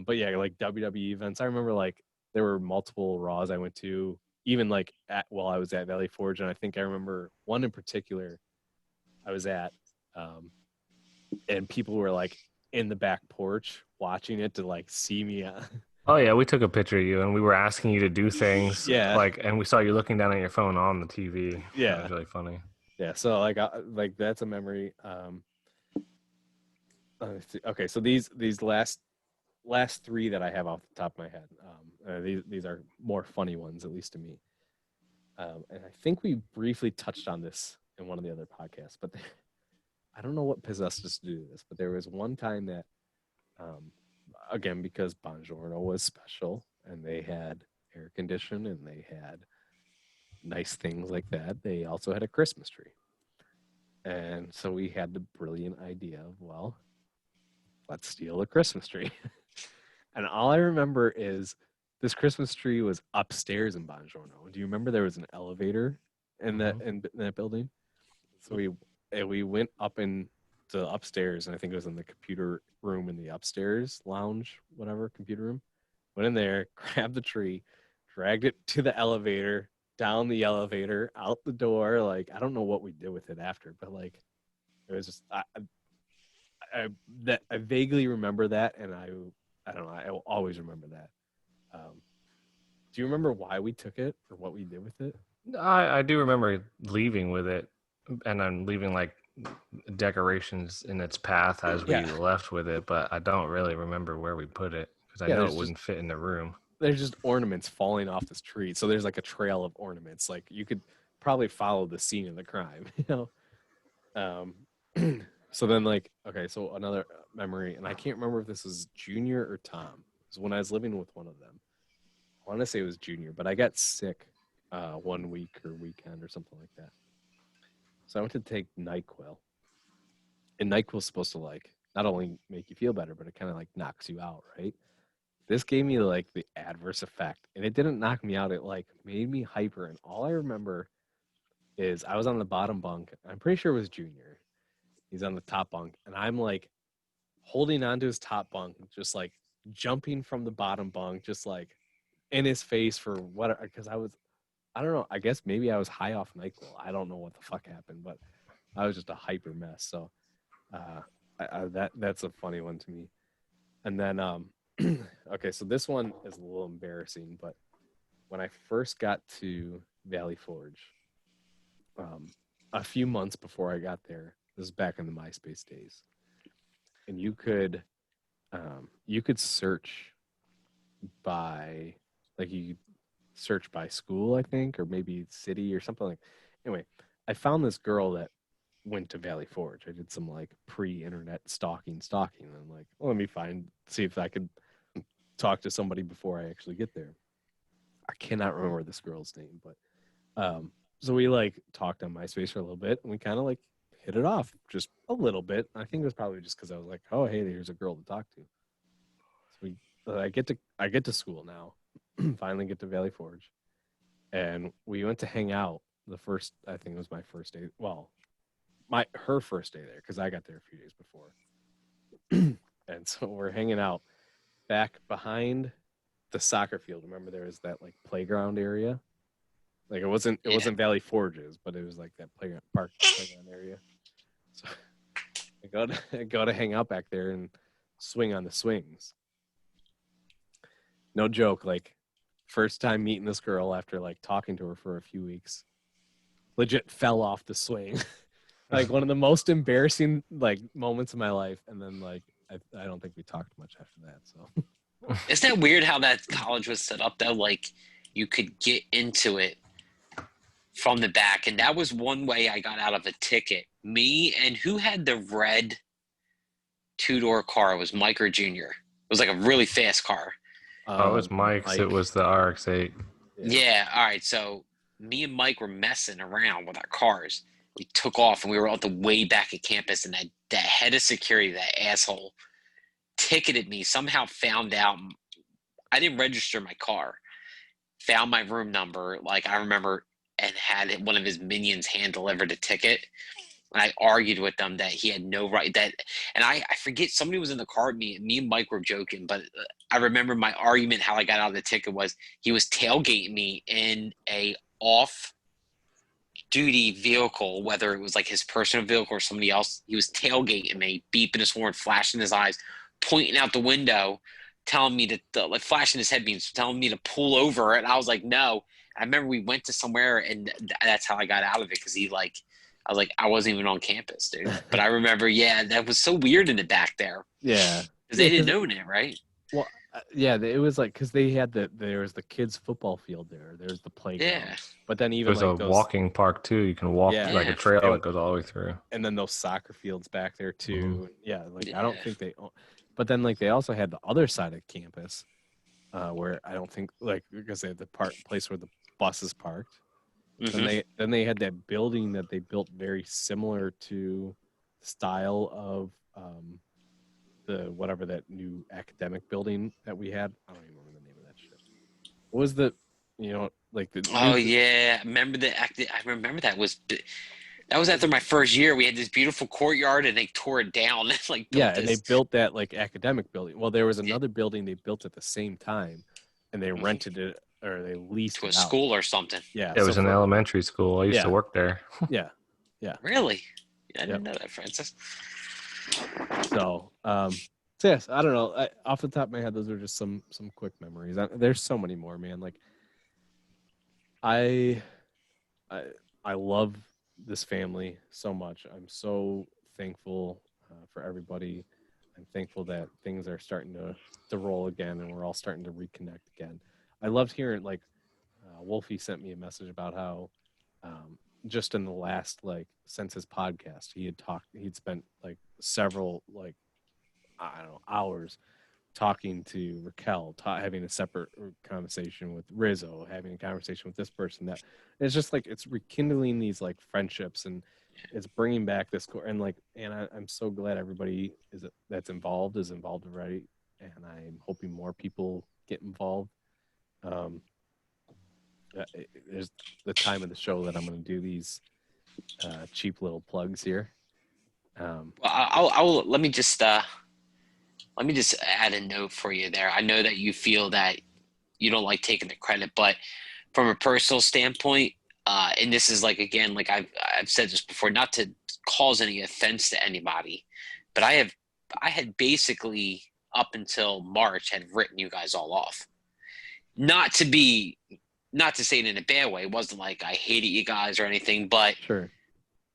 E: but yeah, like WWE events. I remember like there were multiple Raws I went to, even like while I was at Valley Forge, and I think I remember one in particular I was at, and people were like in the back porch watching it to like see me.
D: Oh yeah, we took a picture of you, and we were asking you to do things.
E: Yeah.
D: Like, and we saw you looking down at your phone on the TV.
E: Yeah.
D: That was really funny.
E: Yeah, so like that's a memory. Okay, so these last 3 that I have off the top of my head, these are more funny ones, at least to me. And I think we briefly touched on this in one of the other podcasts, but I don't know what possessed us to do this, but there was one time that, again, because Buongiorno was special and they had air condition and they had nice things like that, they also had a Christmas tree. And so we had the brilliant idea of, well, let's steal a Christmas tree. And all I remember is this Christmas tree was upstairs in Buongiorno. Do you remember there was an elevator in that building? So we went up into upstairs, and I think it was in the computer room in the upstairs lounge, whatever, computer room. Went in there, grabbed the tree, dragged it to the elevator, down the elevator, out the door. Like, I don't know what we did with it after, but like, it was just I vaguely remember that, and I don't know. I will always remember that. Do you remember why we took it or what we did with it?
D: I do remember leaving with it, and I'm leaving like decorations in its path as we left with it, but I don't really remember where we put it because I know it wouldn't fit in the room.
E: There's just ornaments falling off this tree, so there's like a trail of ornaments. Like, you could probably follow the scene of the crime, you know. So then, like, okay, so another memory, and I can't remember if this was Junior or Tom. It was when I was living with one of them. I want to say it was Junior, but I got sick 1 week or weekend or something like that. So I went to take NyQuil. And NyQuil's supposed to, like, not only make you feel better, but it kind of like knocks you out, right? This gave me like the adverse effect, and it didn't knock me out. It like made me hyper. And all I remember is I was on the bottom bunk. I'm pretty sure it was Junior. He's on the top bunk, and I'm like holding onto his top bunk, just like jumping from the bottom bunk, just like in his face for what, because I don't know, I guess maybe I was high off NyQuil. I don't know what the fuck happened, but I was just a hyper mess. So that's a funny one to me. And then okay, so this one is a little embarrassing, but when I first got to Valley Forge, a few months before I got there, this is back in the MySpace days, and you could search by, like, you search by school, I think, or maybe city or something like. Anyway, I found this girl that went to Valley Forge. I did some like pre-internet stalking, and I'm like, well, let me see if I could talk to somebody before I actually get there. I cannot remember this girl's name, but so we like talked on MySpace for a little bit, and we kind of like hit it off just a little bit. I think it was probably just because I was like, oh, hey, here's a girl to talk to. So I get to school now, finally get to Valley Forge, and we went to hang out. I think it was my first day. Well, her first day there, because I got there a few days before. And so we're hanging out back behind the soccer field. Remember, there was that like playground area. Like, it wasn't Valley Forges, but it was like that playground area. So I go to hang out back there and swing on the swings. No joke, like, first time meeting this girl after like talking to her for a few weeks, legit fell off the swing. like one of the most embarrassing like moments of my life. And then like I don't think we talked much after that. So
C: Isn't that weird how that college was set up though? Like you could get into it from the back, and that was one way I got out of a ticket. Me and who had the red two-door car? It was Mike or Junior. It was like a really fast car.
D: Oh, it was Mike's. It was the RX-8.
C: Yeah. All right. So me and Mike were messing around with our cars. We took off and we were at the way back at campus, and that head of security, that asshole, ticketed me. Somehow found out I didn't register my car. Found my room number, like I remember, and had one of his minions hand delivered a ticket. And I argued with them that he had no right and I forget, somebody was in the car with me. Me and Mike were joking, but I remember my argument, how I got out of the ticket was he was tailgating me in a off-duty vehicle, whether it was like his personal vehicle or somebody else. He was tailgating me, beeping his horn, flashing his eyes, pointing out the window, telling me to like flashing his head beams, telling me to pull over. And I was like, no. I remember we went to somewhere, and that's how I got out of it, because I was like, I wasn't even on campus, dude. But I remember, yeah, that was so weird in the back there.
E: Yeah.
C: Because they didn't own it, right?
E: Well, yeah, it was like because they had there was the kids football field there. There's the playground.
C: Yeah.
E: But then even
D: There's
E: like
D: a walking park too. You can walk
E: Yeah.
D: like a
C: Yeah.
D: trail that goes all the way through.
E: and then those soccer fields back there too. Yeah, like I don't
C: Yeah.
E: think they own, but then like they also had the other side of campus where I don't think like because they had the place where the buses parked.
C: Mhm.
E: Then they had that building that they built very similar to the style of the whatever that new academic building that we had. I don't even remember the name of that shit. What was the like the
C: Oh
E: new,
C: yeah, remember I remember that was after my first year. We had this beautiful courtyard, and they tore it down. And like built
E: yeah, and they
C: this.
E: built that like academic building. Well, there was another building they built at the same time, and they rented it or they leased
C: To a
E: it out.
C: school or something.
E: Yeah,
D: It was
E: so
D: an elementary school. I used
E: Yeah.
D: to work there.
E: yeah.
C: Really? Yeah, I
E: Yep.
C: didn't know that, Francis.
E: So yes, I don't know. Off the top of my head, those are just some quick memories. There's so many more, man. Like I love this family so much. I'm so thankful for everybody. I'm thankful that things are starting to roll again, and we're all starting to reconnect again. I loved hearing like Wolfie sent me a message about how just in the last like since his podcast, he'd spent like several like I don't know hours talking to Raquel, having a separate conversation with Rizzo, having a conversation with this person. That it's just like it's rekindling these like friendships, and it's bringing back this core. And like, and I'm so glad everybody that's involved is involved already, and I'm hoping more people get involved. There's the time of the show that I'm going to do these cheap little plugs here.
C: Well, I'll let me just add a note for you there. I know that you feel that you don't like taking the credit, but from a personal standpoint, and this is like again, like I've said this before, not to cause any offense to anybody, but I had basically up until March had written you guys all off. Not to say it in a bad way. It wasn't like I hated you guys or anything, but
E: Sure.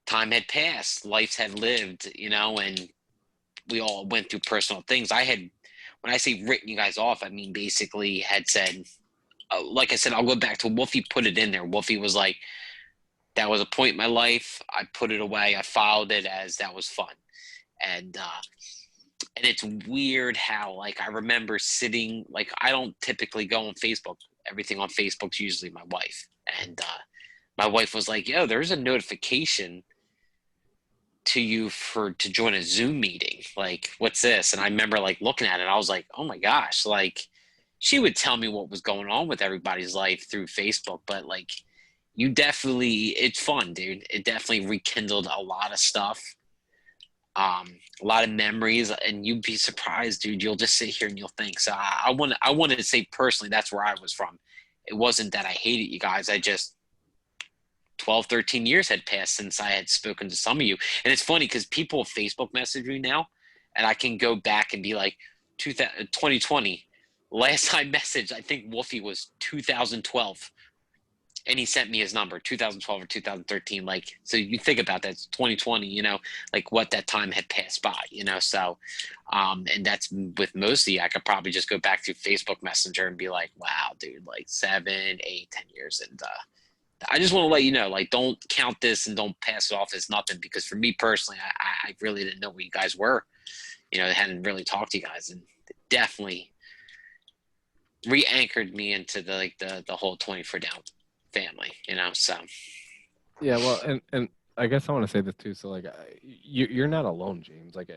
C: time had passed, life had lived, and we all went through personal things. When I say written you guys off, I mean basically had said, like I said, I'll go back to Wolfie put it in there. Wolfie was like, that was a point in my life. I put it away. I filed it as that was fun. And it's weird how, like, I remember sitting, like, I don't typically go on Facebook. Everything on Facebook's usually my wife. And my wife was like, yo, there's a notification to you to join a Zoom meeting. Like, what's this? And I remember, like, looking at it. I was like, oh, my gosh. Like, she would tell me what was going on with everybody's life through Facebook. But, like, it's fun, dude. It definitely rekindled a lot of stuff. A lot of memories, and you'd be surprised, dude. You'll just sit here and you'll think. So I wanted to say personally, that's where I was from. It wasn't that I hated you guys. I just 12, 13 years had passed since I had spoken to some of you. And it's funny because people Facebook message me now, and I can go back and be like, 2020. Last time message, I think Wolfie was 2012. and he sent me his number, 2012 or 2013. Like, so you think about that, it's 2020, you know, like what that time had passed by, you know. So, and that's with most of you. I could probably just go back to Facebook Messenger and be like, wow, dude, like 7, 8, 10 years. And I just want to let you know, like, don't count this and don't pass it off as nothing, because for me personally, I really didn't know where you guys were. You know, I hadn't really talked to you guys, and it definitely re-anchored me into the whole 24 down family, you know. So
E: Yeah, well, and I guess I want to say this too. So like, you're not alone, James. Like,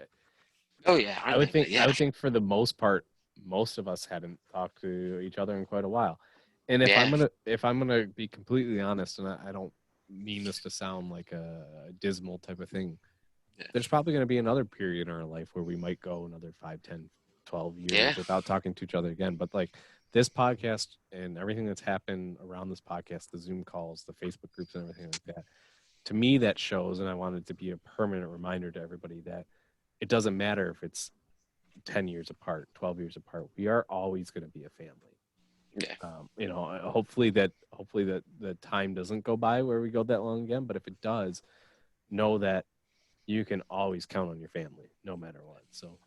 C: oh yeah,
E: I would think
C: yeah.
E: I would think for the most part, most of us hadn't talked to each other in quite a while. And if I'm gonna be completely honest, and I don't mean this to sound like a dismal type of thing,
C: Yeah.
E: there's probably gonna be another period in our life where we might go another 5, 10, 12 years
C: Yeah.
E: without talking to each other again. But like this podcast and everything that's happened around this podcast, the Zoom calls, the Facebook groups, and everything like that, to me that shows, and I wanted to be a permanent reminder to everybody that it doesn't matter if it's 10 years apart, 12 years apart. We are always going to be a family.
C: Yeah.
E: You know, hopefully that the time doesn't go by where we go that long again. But if it does, know that you can always count on your family, no matter what. So,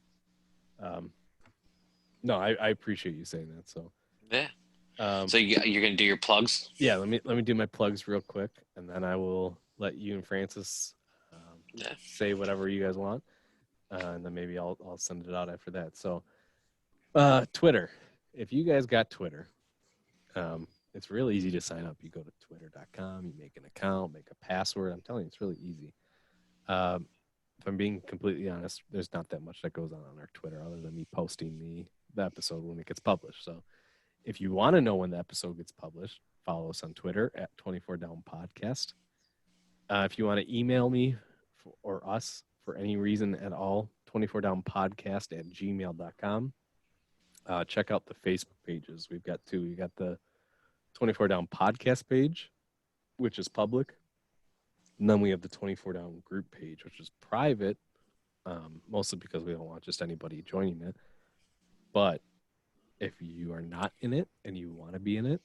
E: no, I appreciate you saying that. So,
C: Yeah. So you're gonna do your plugs?
E: Yeah, let me do my plugs real quick, and then I will let you and Francis say whatever you guys want, and then maybe I'll send it out after that. So, Twitter. If you guys got Twitter, it's real easy to sign up. You go to twitter.com, you make an account, make a password. I'm telling you, it's really easy. If I'm being completely honest, there's not that much that goes on our Twitter other than me posting the episode when it gets published. So if you want to know when the episode gets published, follow us on Twitter at 24 Down Podcast. If you want to email me or us for any reason at all, 24downpodcast at gmail.com. Check out the Facebook pages. We've got two. We got the 24 Down Podcast page, which is public. And then we have the 24 Down group page, which is private, mostly because we don't want just anybody joining it. But if you are not in it and you want to be in it,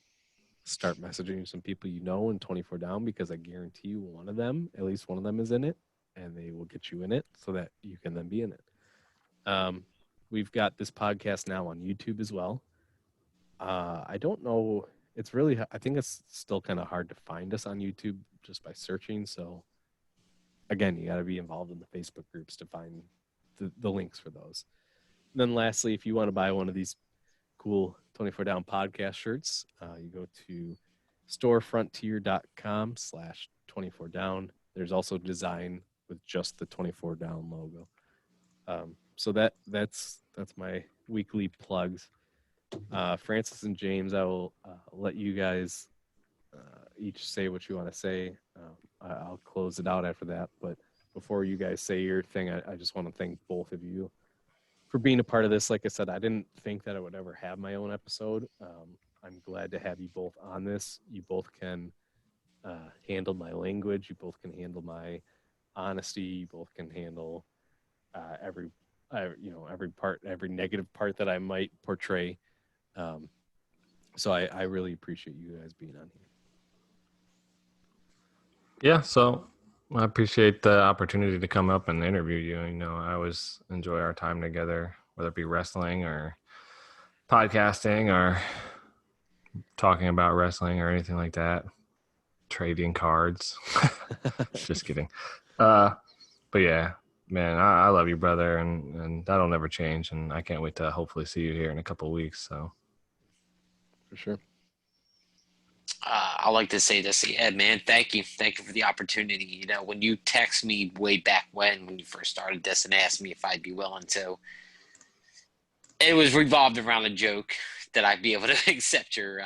E: start messaging some people you know in 24 Down, because I guarantee you one of them, at least one of them is in it, and they will get you in it so that you can then be in it. We've got this podcast now on YouTube as well. I don't know. It's really, I think it's still kind of hard to find us on YouTube just by searching. So again, you got to be involved in the Facebook groups to find the links for those. And then lastly, if you want to buy one of these cool 24 Down podcast shirts, you go to storefrontier.com /24 down. There's also design with just the 24 Down logo. So that's my weekly plugs. Francis and James, I will let you guys each say what you want to say. I'll close it out after that. But before you guys say your thing, I just want to thank both of you for being a part of this. Like I said, I didn't think that I would ever have my own episode. I'm glad to have you both on this. You both can handle my language. You both can handle my honesty. You both can handle every part, every negative part that I might portray. So I really appreciate you guys being on here.
D: Yeah, so I appreciate the opportunity to come up and interview you. You know, I always enjoy our time together, whether it be wrestling or podcasting or talking about wrestling or anything like that. Trading cards. Just kidding. But yeah, man, I love you, brother, and that'll never change. And I can't wait to hopefully see you here in a couple of weeks. So
E: For sure.
C: I like to say this. Yeah, man, thank you for the opportunity. You know, when you text me way back when you first started this and asked me if I'd be willing to, it was revolved around a joke that I'd be able to accept your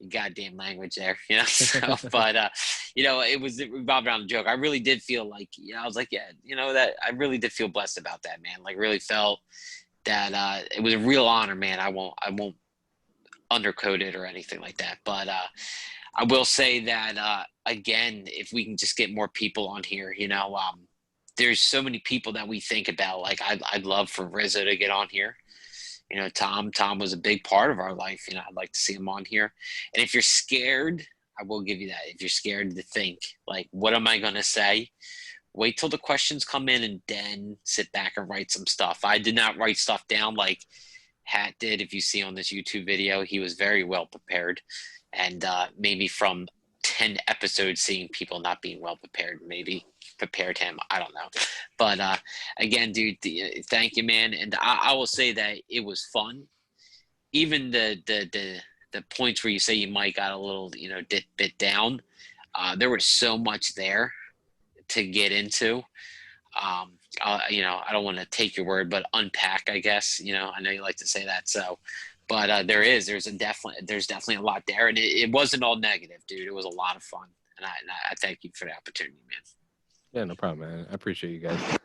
C: goddamn language there, you know. So, but you know, it revolved around a joke. I really did feel like, I was like, yeah, you know, that I really did feel blessed about that, man. Like, really felt that it was a real honor, man. I won't undercoat it or anything like that. But I will say that again, if we can just get more people on here, you know, there's so many people that we think about. Like, I'd love for Rizzo to get on here. You know, Tom was a big part of our life. You know, I'd like to see him on here. And if you're scared I will give you that. If you're scared to think, like, what am I gonna say? Wait till the questions come in and then sit back and write some stuff. I did not write stuff down like Hat did. If you see on this YouTube video, he was very well prepared, and maybe from 10 episodes seeing people not being well prepared, maybe prepared him. I don't know. But again, dude, thank you, man. And I will say that it was fun. Even the points where you say you might got a little, bit down, there was so much there to get into. I don't want to take your word, but unpack, I guess. I know you like to say that. So, but there's definitely a lot there, and it wasn't all negative, dude. It was a lot of fun, and I thank you for the opportunity, man.
E: Yeah, no problem, man. I appreciate you guys.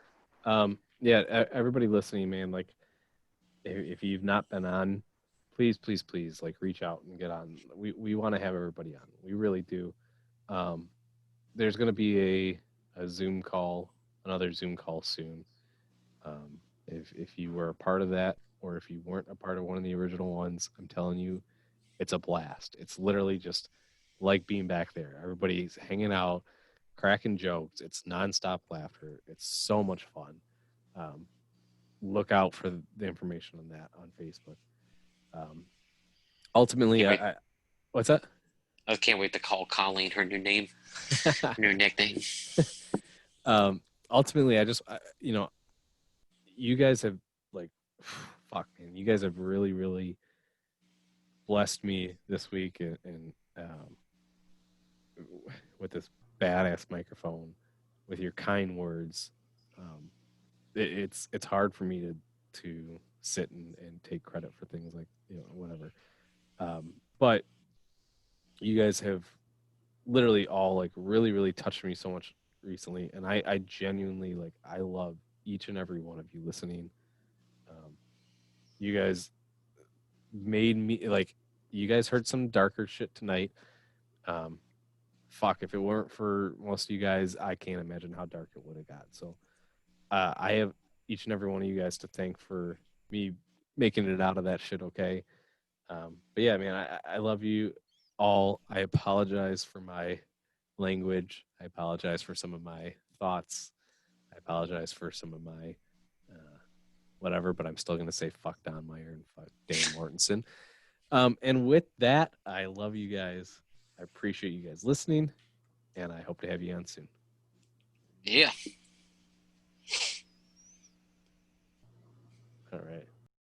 E: Everybody listening, man, like if you've not been on, please, like reach out and get on. We want to have everybody on. We really do. There's going to be a Zoom call, another Zoom call soon. If you were a part of that, or if you weren't a part of one of the original ones, I'm telling you, it's a blast. It's literally just like being back there. Everybody's hanging out, cracking jokes. It's nonstop laughter. It's so much fun. Look out for the information on that on Facebook. Ultimately,
C: Yeah,
E: what's that?
C: I can't wait to call Colleen her new name, her new nickname.
E: Ultimately, you guys have fuck, man, you guys have really, really blessed me this week, and with this badass microphone, with your kind words. It's hard for me to sit and take credit for things like whatever. But you guys have literally all like really, really touched me so much recently, and I genuinely I love each and every one of you listening. You guys made me you guys heard some darker shit tonight. Fuck, if it weren't for most of you guys, I can't imagine how dark it would have got. So I have each and every one of you guys to thank for me making it out of that shit okay. But yeah, man, I love you all. I apologize for my language. I apologize for some of my thoughts. I apologize for some of my whatever, but I'm still going to say fuck Don Meyer and fuck Dan Mortensen. And with that, I love you guys. I appreciate you guys listening, and I hope to have you on soon.
C: Yeah.
E: All right.